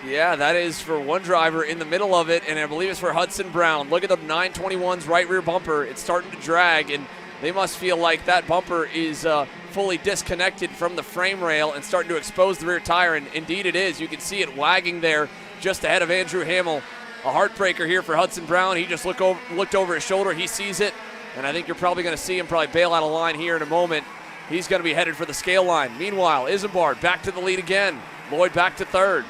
[SPEAKER 1] Yeah, that is for one driver in the middle of it, and I believe it's for Hudson Brown. Look at the 921's right rear bumper. It's starting to drag, and they must feel like that bumper is fully disconnected from the frame rail and starting to expose the rear tire, and indeed it is. You can see it wagging there just ahead of Andrew Hamill. A heartbreaker here for Hudson Brown. He just looked over his shoulder. He sees it, and I think you're probably going to see him probably bail out of line here in a moment. He's going to be headed for the scale line. Meanwhile, Isambard back to the lead again. Lloyd back to third.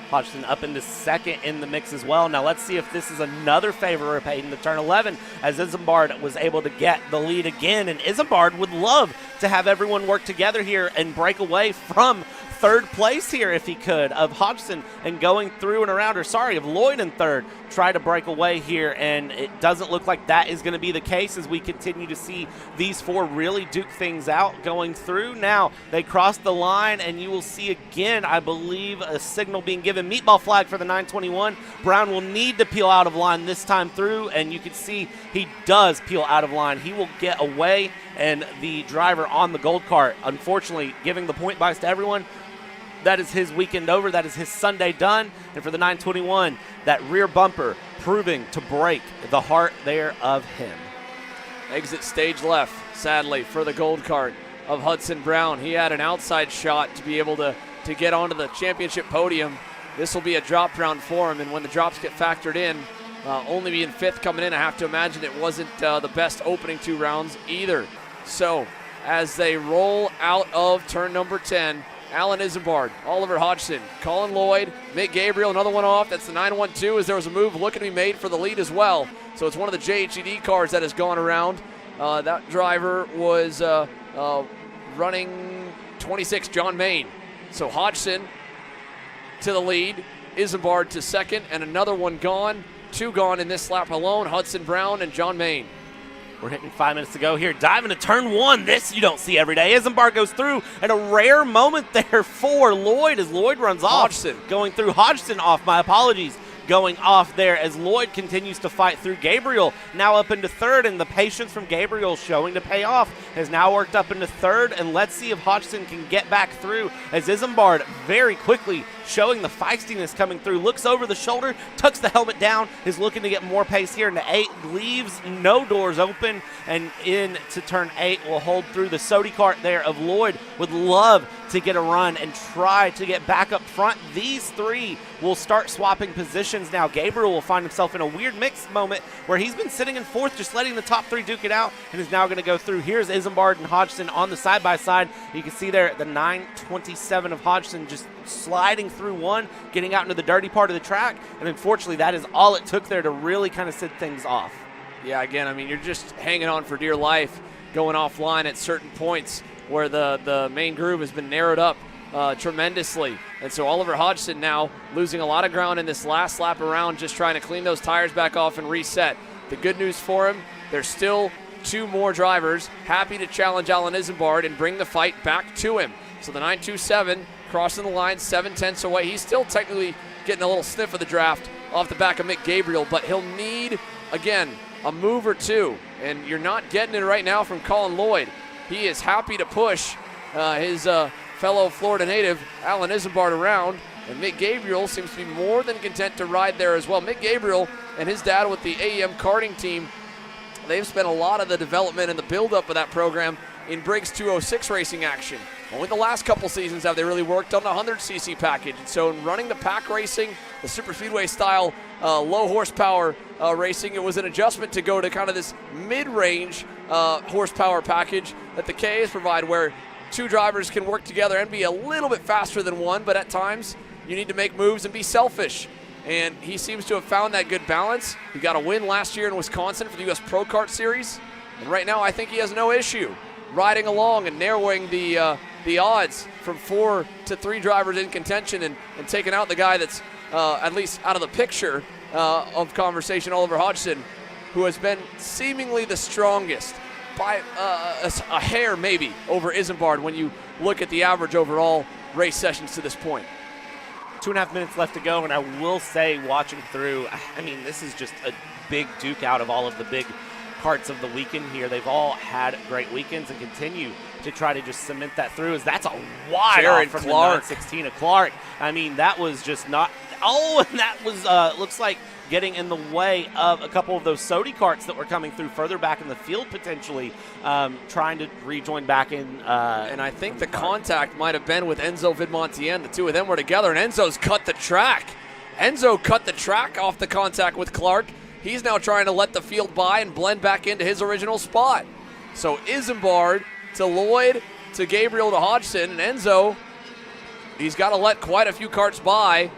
[SPEAKER 2] Hodgson up into second in the mix as well. Now let's see if this is another favor of Hayden to turn 11, as Isambard was able to get the lead again. And Isambard would love to have everyone work together here and break away from third place here if he could, of Hodgson and going through and around, or sorry, of Lloyd in third, try to break away here, and it doesn't look like that is going to be the case as we continue to see these four really duke things out going through. Now they cross the line, and you will see again, I believe, a signal being given. Meatball flag for the 921. Brown will need to peel out of line this time through, and you can see he does peel out of line. He will get away, and the driver on the gold cart, unfortunately, giving the point buys to everyone. That is his weekend over. That is his Sunday done. And for the 921, that rear bumper proving to break the heart there of him.
[SPEAKER 1] Exit stage left, sadly, for the gold cart of Hudson Brown. He had an outside shot to be able to get onto the championship podium. This will be a drop round for him, and when the drops get factored in, only being fifth coming in, I have to imagine it wasn't the best opening 2 rounds either. So, as they roll out of turn number 10, Alan Isambard, Oliver Hodgson, Colin Lloyd, Mick Gabriel, another one off. That's the 912, as there was a move looking to be made for the lead as well. So it's one of the JHED cars that has gone around. That driver was running 26, John Main. So Hodgson to the lead, Isambard to second, and another one gone. 2 gone in this lap alone, Hudson Brown and John Main.
[SPEAKER 2] We're hitting 5 minutes to go here. Diving to turn 1. This you don't see every day. Isambard goes through, and a rare moment there for Lloyd as Lloyd runs off.
[SPEAKER 1] Hodgson.
[SPEAKER 2] Going through. Hodgson off. My apologies. Going off there as Lloyd continues to fight through. Gabriel now up into third, and the patience from Gabriel showing to pay off. Has now worked up into third, and let's see if Hodgson can get back through as Isambard very quickly showing the feistiness coming through. Looks over the shoulder, tucks the helmet down, is looking to get more pace here into 8, leaves no doors open, and into turn 8 will hold through the Sodi cart there of Lloyd. Would love to get a run and try to get back up front. These 3 will start swapping positions now. Gabriel will find himself in a weird mixed moment where he's been sitting in 4th, just letting the top 3 duke it out, and is now going to go through. Here's Isambard and Hodgson on the side-by-side. You can see there the 927 of Hodgson just sliding through 1, getting out into the dirty part of the track, and unfortunately that is all it took there to really kind of set things off.
[SPEAKER 1] Yeah, again, I mean, you're just hanging on for dear life, going offline at certain points where the main groove has been narrowed up tremendously. And so Oliver Hodgson now losing a lot of ground in this last lap around, just trying to clean those tires back off and reset. The good news for him, there's still 2 more drivers happy to challenge Alan Isambard and bring the fight back to him. So the 927 crossing the line 7/10 away. He's still technically getting a little sniff of the draft off the back of Mick Gabriel, but he'll need, again, a move or 2. And you're not getting it right now from Colin Lloyd. He is happy to push his fellow Florida native, Alan Isambard, around, and Mick Gabriel seems to be more than content to ride there as well. Mick Gabriel and his dad with the AEM karting team, they've spent a lot of the development and the buildup of that program in Briggs 206 racing action. Only the last couple seasons have they really worked on the 100cc package. And so in running the pack racing, the super speedway style, low horsepower racing, it was an adjustment to go to kind of this mid-range horsepower package that the KAs provide, where 2 drivers can work together and be a little bit faster than 1, but at times you need to make moves and be selfish. And he seems to have found that good balance. He got a win last year in Wisconsin for the U.S. Pro Kart Series. And right now I think he has no issue riding along and narrowing the odds from 4 to 3 drivers in contention and taking out the guy that's at least out of the picture of conversation, Oliver Hodgson, who has been seemingly the strongest by a hair maybe over Isambard when you look at the average overall race sessions to this point.
[SPEAKER 2] 2.5 minutes left to go, and I will say, watching through, I mean, this is just a big duke out of all of the big karts of the weekend here. They've all had great weekends and continue to try to just cement that through. As that's a wide
[SPEAKER 1] Jared
[SPEAKER 2] off from
[SPEAKER 1] Clark.
[SPEAKER 2] the 916 of Clark. I mean, that was just not. Oh, and that was looks like getting in the way of a couple of those Sodi karts that were coming through further back in the field, potentially trying to rejoin back in.
[SPEAKER 1] And I think the contact might have been with Enzo Vidmontien. The two of them were together, and Enzo's cut the track. Enzo cut the track off the contact with Clark. He's now trying to let the field by and blend back into his original spot. So Isambard to Lloyd to Gabriel to Hodgson, and Enzo, he's got to let quite a few karts by,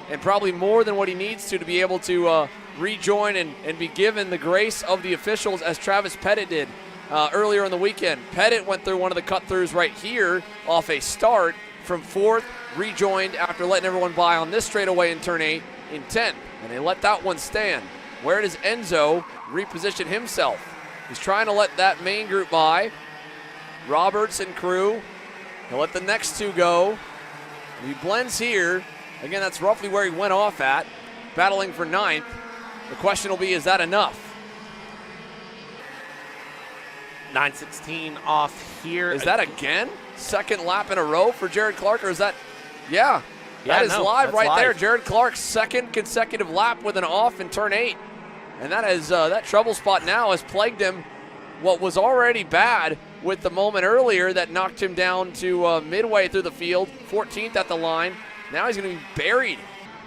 [SPEAKER 1] and probably more than what he needs to be able to rejoin and be given the grace of the officials, as Travis Pettit did earlier in the weekend. Pettit went through one of the cut-throughs right here off a start from 4th, rejoined after letting everyone by on this straightaway in turn 8 in 10th, and they let that one stand. Where does Enzo reposition himself? He's trying to let that main group by. Roberts and crew. He'll let the next two go. He blends here. Again, that's roughly where he went off at, battling for 9th. The question will be, is that enough?
[SPEAKER 2] 916 off here.
[SPEAKER 1] Is that again? Second lap in a row for Jared Clark, or is that? Yeah, that is live right there. Jared Clark's second consecutive lap with an off in turn 8. And that is that trouble spot now has plagued him. What was already bad with the moment earlier that knocked him down to midway through the field, 14th at the line. Now he's going to be buried,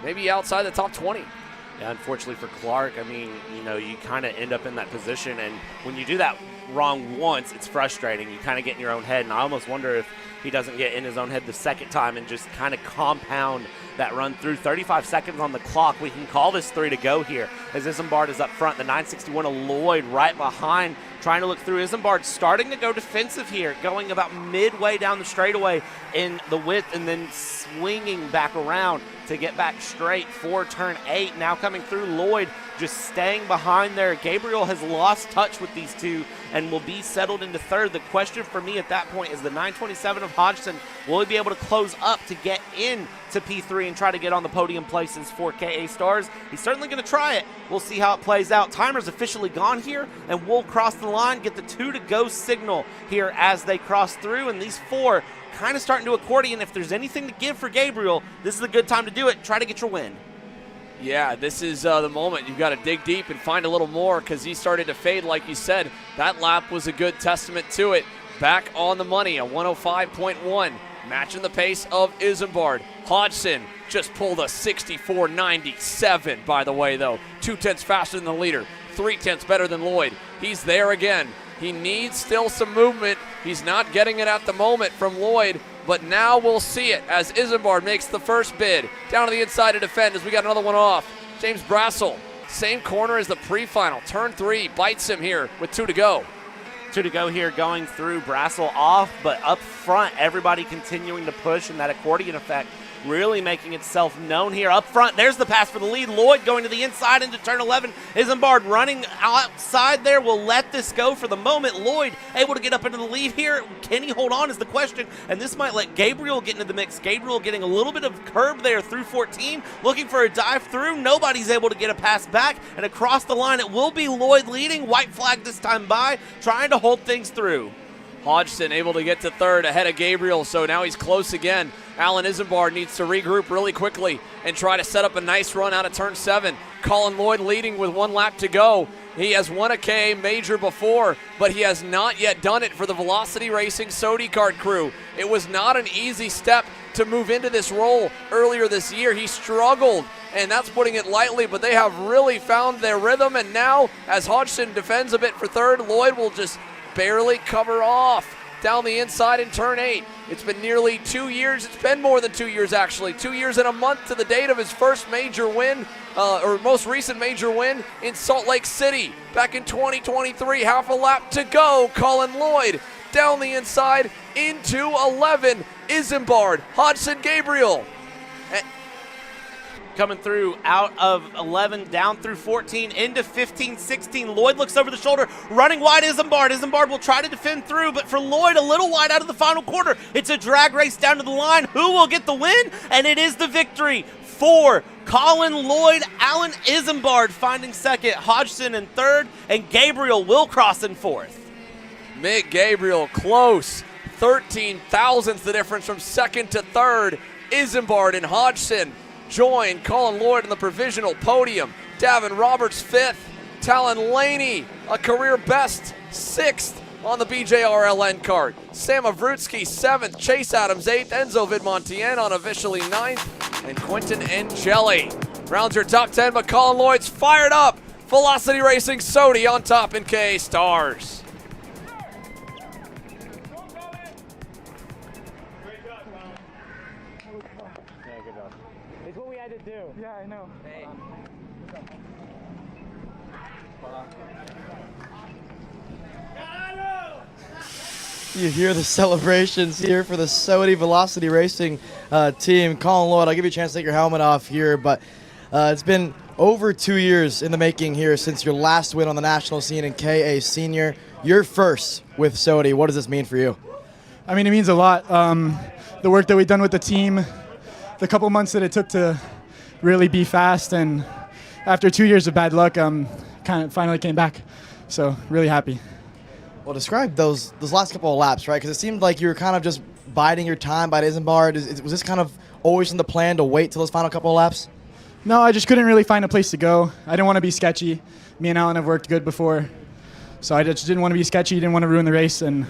[SPEAKER 1] maybe outside the top 20.
[SPEAKER 2] Yeah, unfortunately for Clark, I mean, you know, you kind of end up in that position, and when you do that wrong once, it's frustrating. You kind of get in your own head, and I almost wonder if he doesn't get in his own head the second time and just kind of compound that run through. 35 seconds on the clock. We can call this 3 to go here as Isambard is up front. The 961 of Lloyd right behind, trying to look through. Isambard starting to go defensive here, going about midway down the straightaway in the width and then swinging back around to get back straight for turn 8. Now coming through, Lloyd just staying behind there. Gabriel has lost touch with these two and will be settled into 3rd. The question for me at that point is the 927 of Hodgson, will he be able to close up to get in to P3 and try to get on the podium places for KA Stars? He's certainly going to try it. We'll see how it plays out. Timer's officially gone here, and we'll cross the line, get the 2 to go signal here as they cross through, and these 4 kind of starting to accordion. If there's anything to give for Gabriel, this is a good time to do it. Try to get your win.
[SPEAKER 1] Yeah, this is the moment. You've got to dig deep and find a little more, because he started to fade, like you said. That lap was a good testament to it. Back on the money, a 105.1, matching the pace of Isambard. Hodgson just pulled a 64.97, by the way, though. 0.2 faster than the leader, 0.3 better than Lloyd. He's there again. He needs still some movement. He's not getting it at the moment from Lloyd, but now we'll see it as Isambard makes the first bid. Down to the inside to defend as we got another one off. James Brassel, same corner as the pre-final. Turn 3, bites him here with 2 to go.
[SPEAKER 2] 2 to go here, going through. Brassel off, but up front, everybody continuing to push, and that accordion effect really making itself known here. Up front, there's the pass for the lead. Lloyd going to the inside into turn 11. Isambard running outside there will let this go for the moment. Lloyd able to get up into the lead here. Can he hold on is the question, and this might let Gabriel get into the mix. Gabriel getting a little bit of curb there through 14, looking for a dive through. Nobody's able to get a pass back, and across the line it will be Lloyd leading. White flag this time by, trying to hold things through.
[SPEAKER 1] Hodgson able to get to 3rd ahead of Gabriel, so now he's close again. Alan Isambard needs to regroup really quickly and try to set up a nice run out of turn 7. Colin Lloyd leading with 1 lap to go. He has won a KA major before, but he has not yet done it for the Velocity Racing Sodi Kart crew. It was not an easy step to move into this role earlier this year. He struggled, and that's putting it lightly, but they have really found their rhythm, and now as Hodgson defends a bit for 3rd, Lloyd will just barely cover off down the inside in turn 8. It's been nearly 2 years. It's been more than 2 years, actually. 2 years and a month to the date of his first major win, or most recent major win in Salt Lake City back in 2023. Half a lap to go. Colin Lloyd down the inside into 11. Isambard, Hodgson, Gabriel.
[SPEAKER 2] coming through out of 11, down through 14, into 15, 16. Lloyd looks over the shoulder, running wide Isambard. Isambard will try to defend through, but for Lloyd, a little wide out of the final quarter. It's a drag race down to the line. Who will get the win? And it is the victory for Colin Lloyd. Alan Isambard finding second, Hodgson in third, and Gabriel Wilcross in fourth.
[SPEAKER 1] Mick Gabriel close. 13 thousandths the difference from second to third. Isambard and Hodgson join Colin Lloyd in the provisional podium. Davin Roberts fifth. Talon Laney, a career best, sixth on the BJRLN cart. Sam Avrutsky seventh. Chase Adams eighth. Enzo Vidmontien on officially ninth. And Quentin Angeli rounds your top 10, but Colin Lloyd's fired up. Velocity Racing Sodi on top in KA Stars.
[SPEAKER 6] It's what we had to do. Yeah, I know. Hey.
[SPEAKER 4] You hear the celebrations here for the Sodi Velocity Racing team. Colin Lloyd, I'll give you a chance to take your helmet off here, but it's been over 2 years in the making here since your last win on the national scene in KA Senior. Your first with Sodi. What does this mean for you?
[SPEAKER 3] I mean, it means a lot. The work that we've done with the team, the couple months that it took to really be fast, and after 2 years of bad luck, kind of finally came back. So really happy.
[SPEAKER 4] Well, describe those last couple of laps, right? Because it seemed like you were kind of just biding your time by Isambard. Was this kind of always in the plan to wait till those final couple of laps?
[SPEAKER 3] No, I just couldn't really find a place to go. I didn't want to be sketchy. Me and Alan have worked good before, so I just didn't want to be sketchy, didn't want to ruin the race, and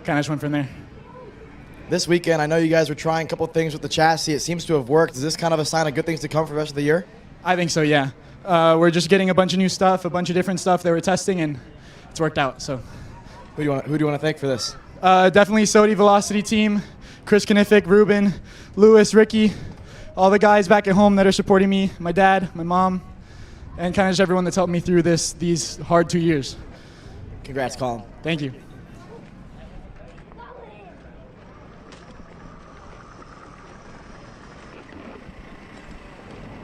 [SPEAKER 3] kind of just went from there.
[SPEAKER 4] This weekend, I know you guys were trying a couple of things with the chassis. It seems to have worked. Is this kind of a sign of good things to come for the rest of the year?
[SPEAKER 3] I think so, yeah. We're just getting a bunch of new stuff, a bunch of different stuff that we're testing, and it's worked out. So,
[SPEAKER 4] who do you want to thank for this?
[SPEAKER 3] Definitely Sodi Velocity team, Chris Knifick, Ruben, Lewis, Ricky, all the guys back at home that are supporting me, my dad, my mom, and kind of just everyone that's helped me through these hard 2 years.
[SPEAKER 4] Congrats, Colin.
[SPEAKER 3] Thank you.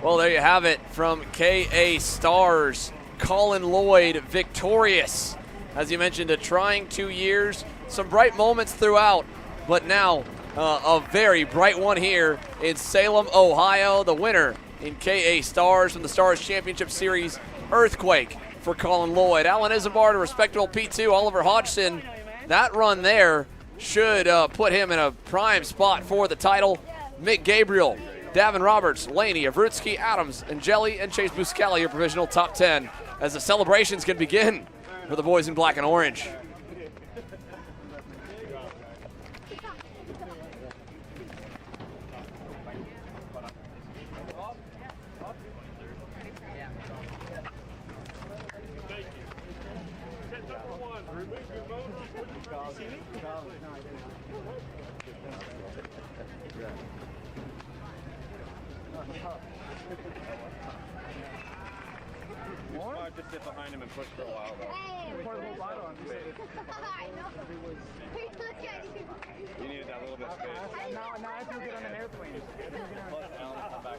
[SPEAKER 1] Well, there you have it from KA Stars. Colin Lloyd victorious. As you mentioned, a trying 2 years, some bright moments throughout, but now a very bright one here in Salem, Ohio. The winner in KA Stars from the Stars Championship Series, Earthquake for Colin Lloyd. Alan Isambard, a respectable P2. Oliver Hodgson, that run there should put him in a prime spot for the title. Mick Gabriel, Davin Roberts, Laney, Avrutsky, Adams, Angeli, and Chase Buscali, your provisional top 10, as the celebrations can begin for the boys in black and orange.
[SPEAKER 21] Just sit behind him and push for a while, though. You needed that little bit of space.
[SPEAKER 6] Now I feel good on an airplane.
[SPEAKER 21] Plus, Alan will come back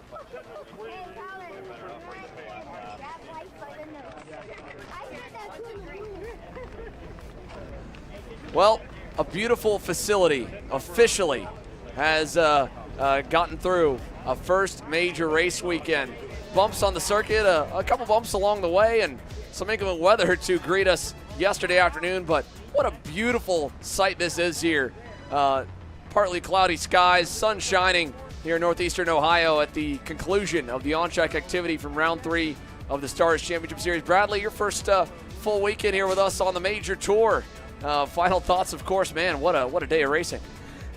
[SPEAKER 1] Well, a beautiful facility officially has gotten through a first major race weekend. Bumps on the circuit, a couple bumps along the way, and some inclement weather to greet us yesterday afternoon, but what a beautiful sight this is here. Partly cloudy skies, sun shining here in northeastern Ohio at the conclusion of the on-track activity from round 3 of the Stars Championship Series. Bradley, your first full weekend here with us on the major tour. Final thoughts, of course, man, what a day of racing.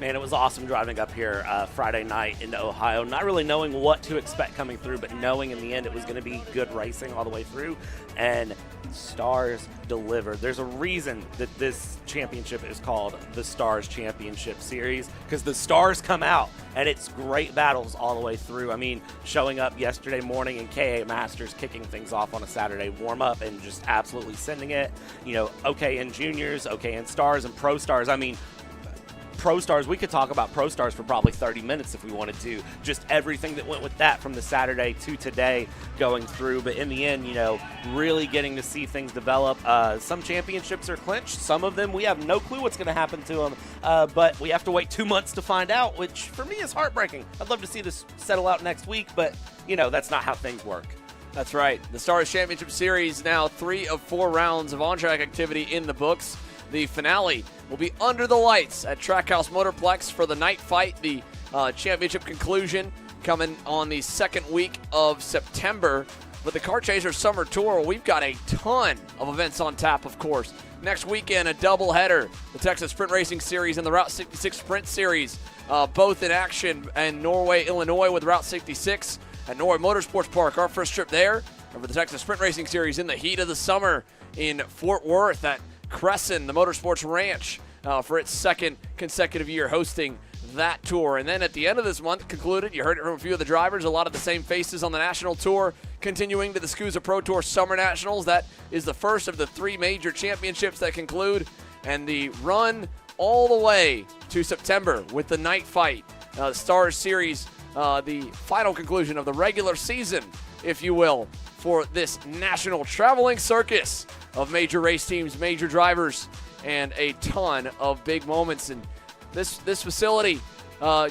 [SPEAKER 2] Man, it was awesome driving up here Friday night into Ohio, not really knowing what to expect coming through, but knowing in the end it was going to be good racing all the way through, and Stars delivered. There's a reason that this championship is called the Stars Championship Series, because the Stars come out, and it's great battles all the way through. I mean, showing up yesterday morning in KA Masters, kicking things off on a Saturday warm-up, and just absolutely sending it. You know, OK in Juniors, OK in Stars, and Pro Stars. I mean, Pro Stars, we could talk about Pro Stars for probably 30 minutes if we wanted to. Just everything that went with that from the Saturday to today going through. But in the end, you know, really getting to see things develop. Some championships are clinched. Some of them, we have no clue what's going to happen to them. But we have to wait 2 months to find out, which for me is heartbreaking. I'd love to see this settle out next week, but, you know, that's not how things work.
[SPEAKER 1] That's right. The Stars Championship Series now 3 of 4 rounds of on-track activity in the books. The finale will be under the lights at Trackhouse Motorplex for the night fight. The championship conclusion coming on the second week of September. But the Kart Chaser Summer Tour, we've got a ton of events on tap, of course. Next weekend, a doubleheader. The Texas Sprint Racing Series and the Route 66 Sprint Series, both in action in Norway, Illinois with Route 66 at Norway Motorsports Park. Our first trip there over the Texas Sprint Racing Series in the heat of the summer in Fort Worth at Crescent, the Motorsports Ranch, for its second consecutive year hosting that tour. And then at the end of this month, concluded, you heard it from a few of the drivers, a lot of the same faces on the national tour, continuing to the SCUSA Pro Tour Summer Nationals. That is the first of the 3 major championships that conclude, and the run all the way to September with the night fight. Stars Series, the final conclusion of the regular season, if you will, for this national traveling circus of major race teams, major drivers, and a ton of big moments. And this facility,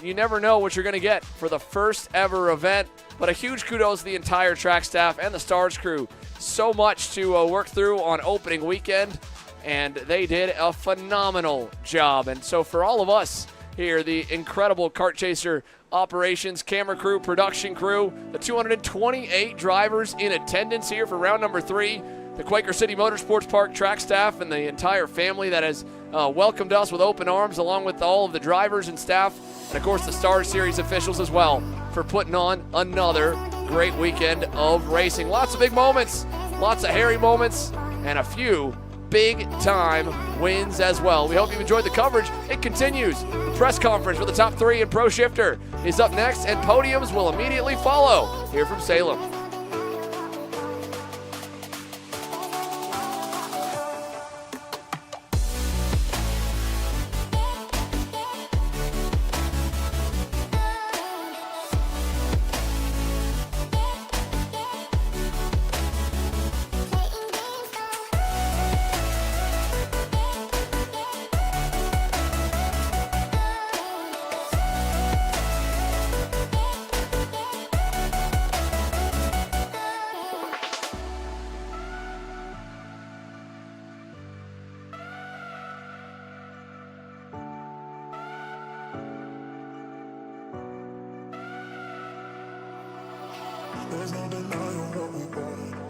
[SPEAKER 1] you never know what you're going to get for the first ever event, but a huge kudos to the entire track staff and the Stars crew. So much to work through on opening weekend, and they did a phenomenal job. And so for all of us here, the incredible Kart Chaser operations, camera crew, production crew, the 228 drivers in attendance here for round number 3, the Quaker City Motorsports Park track staff, and the entire family that has welcomed us with open arms, along with all of the drivers and staff, and of course the Stars Series officials as well, for putting on another great weekend of racing. Lots of big moments, lots of hairy moments, and a few big-time wins as well. We hope you enjoyed the coverage. It continues. The press conference for the top 3 in Pro Shifter is up next, and podiums will immediately follow here from Salem.
[SPEAKER 5] There's no denying what we want.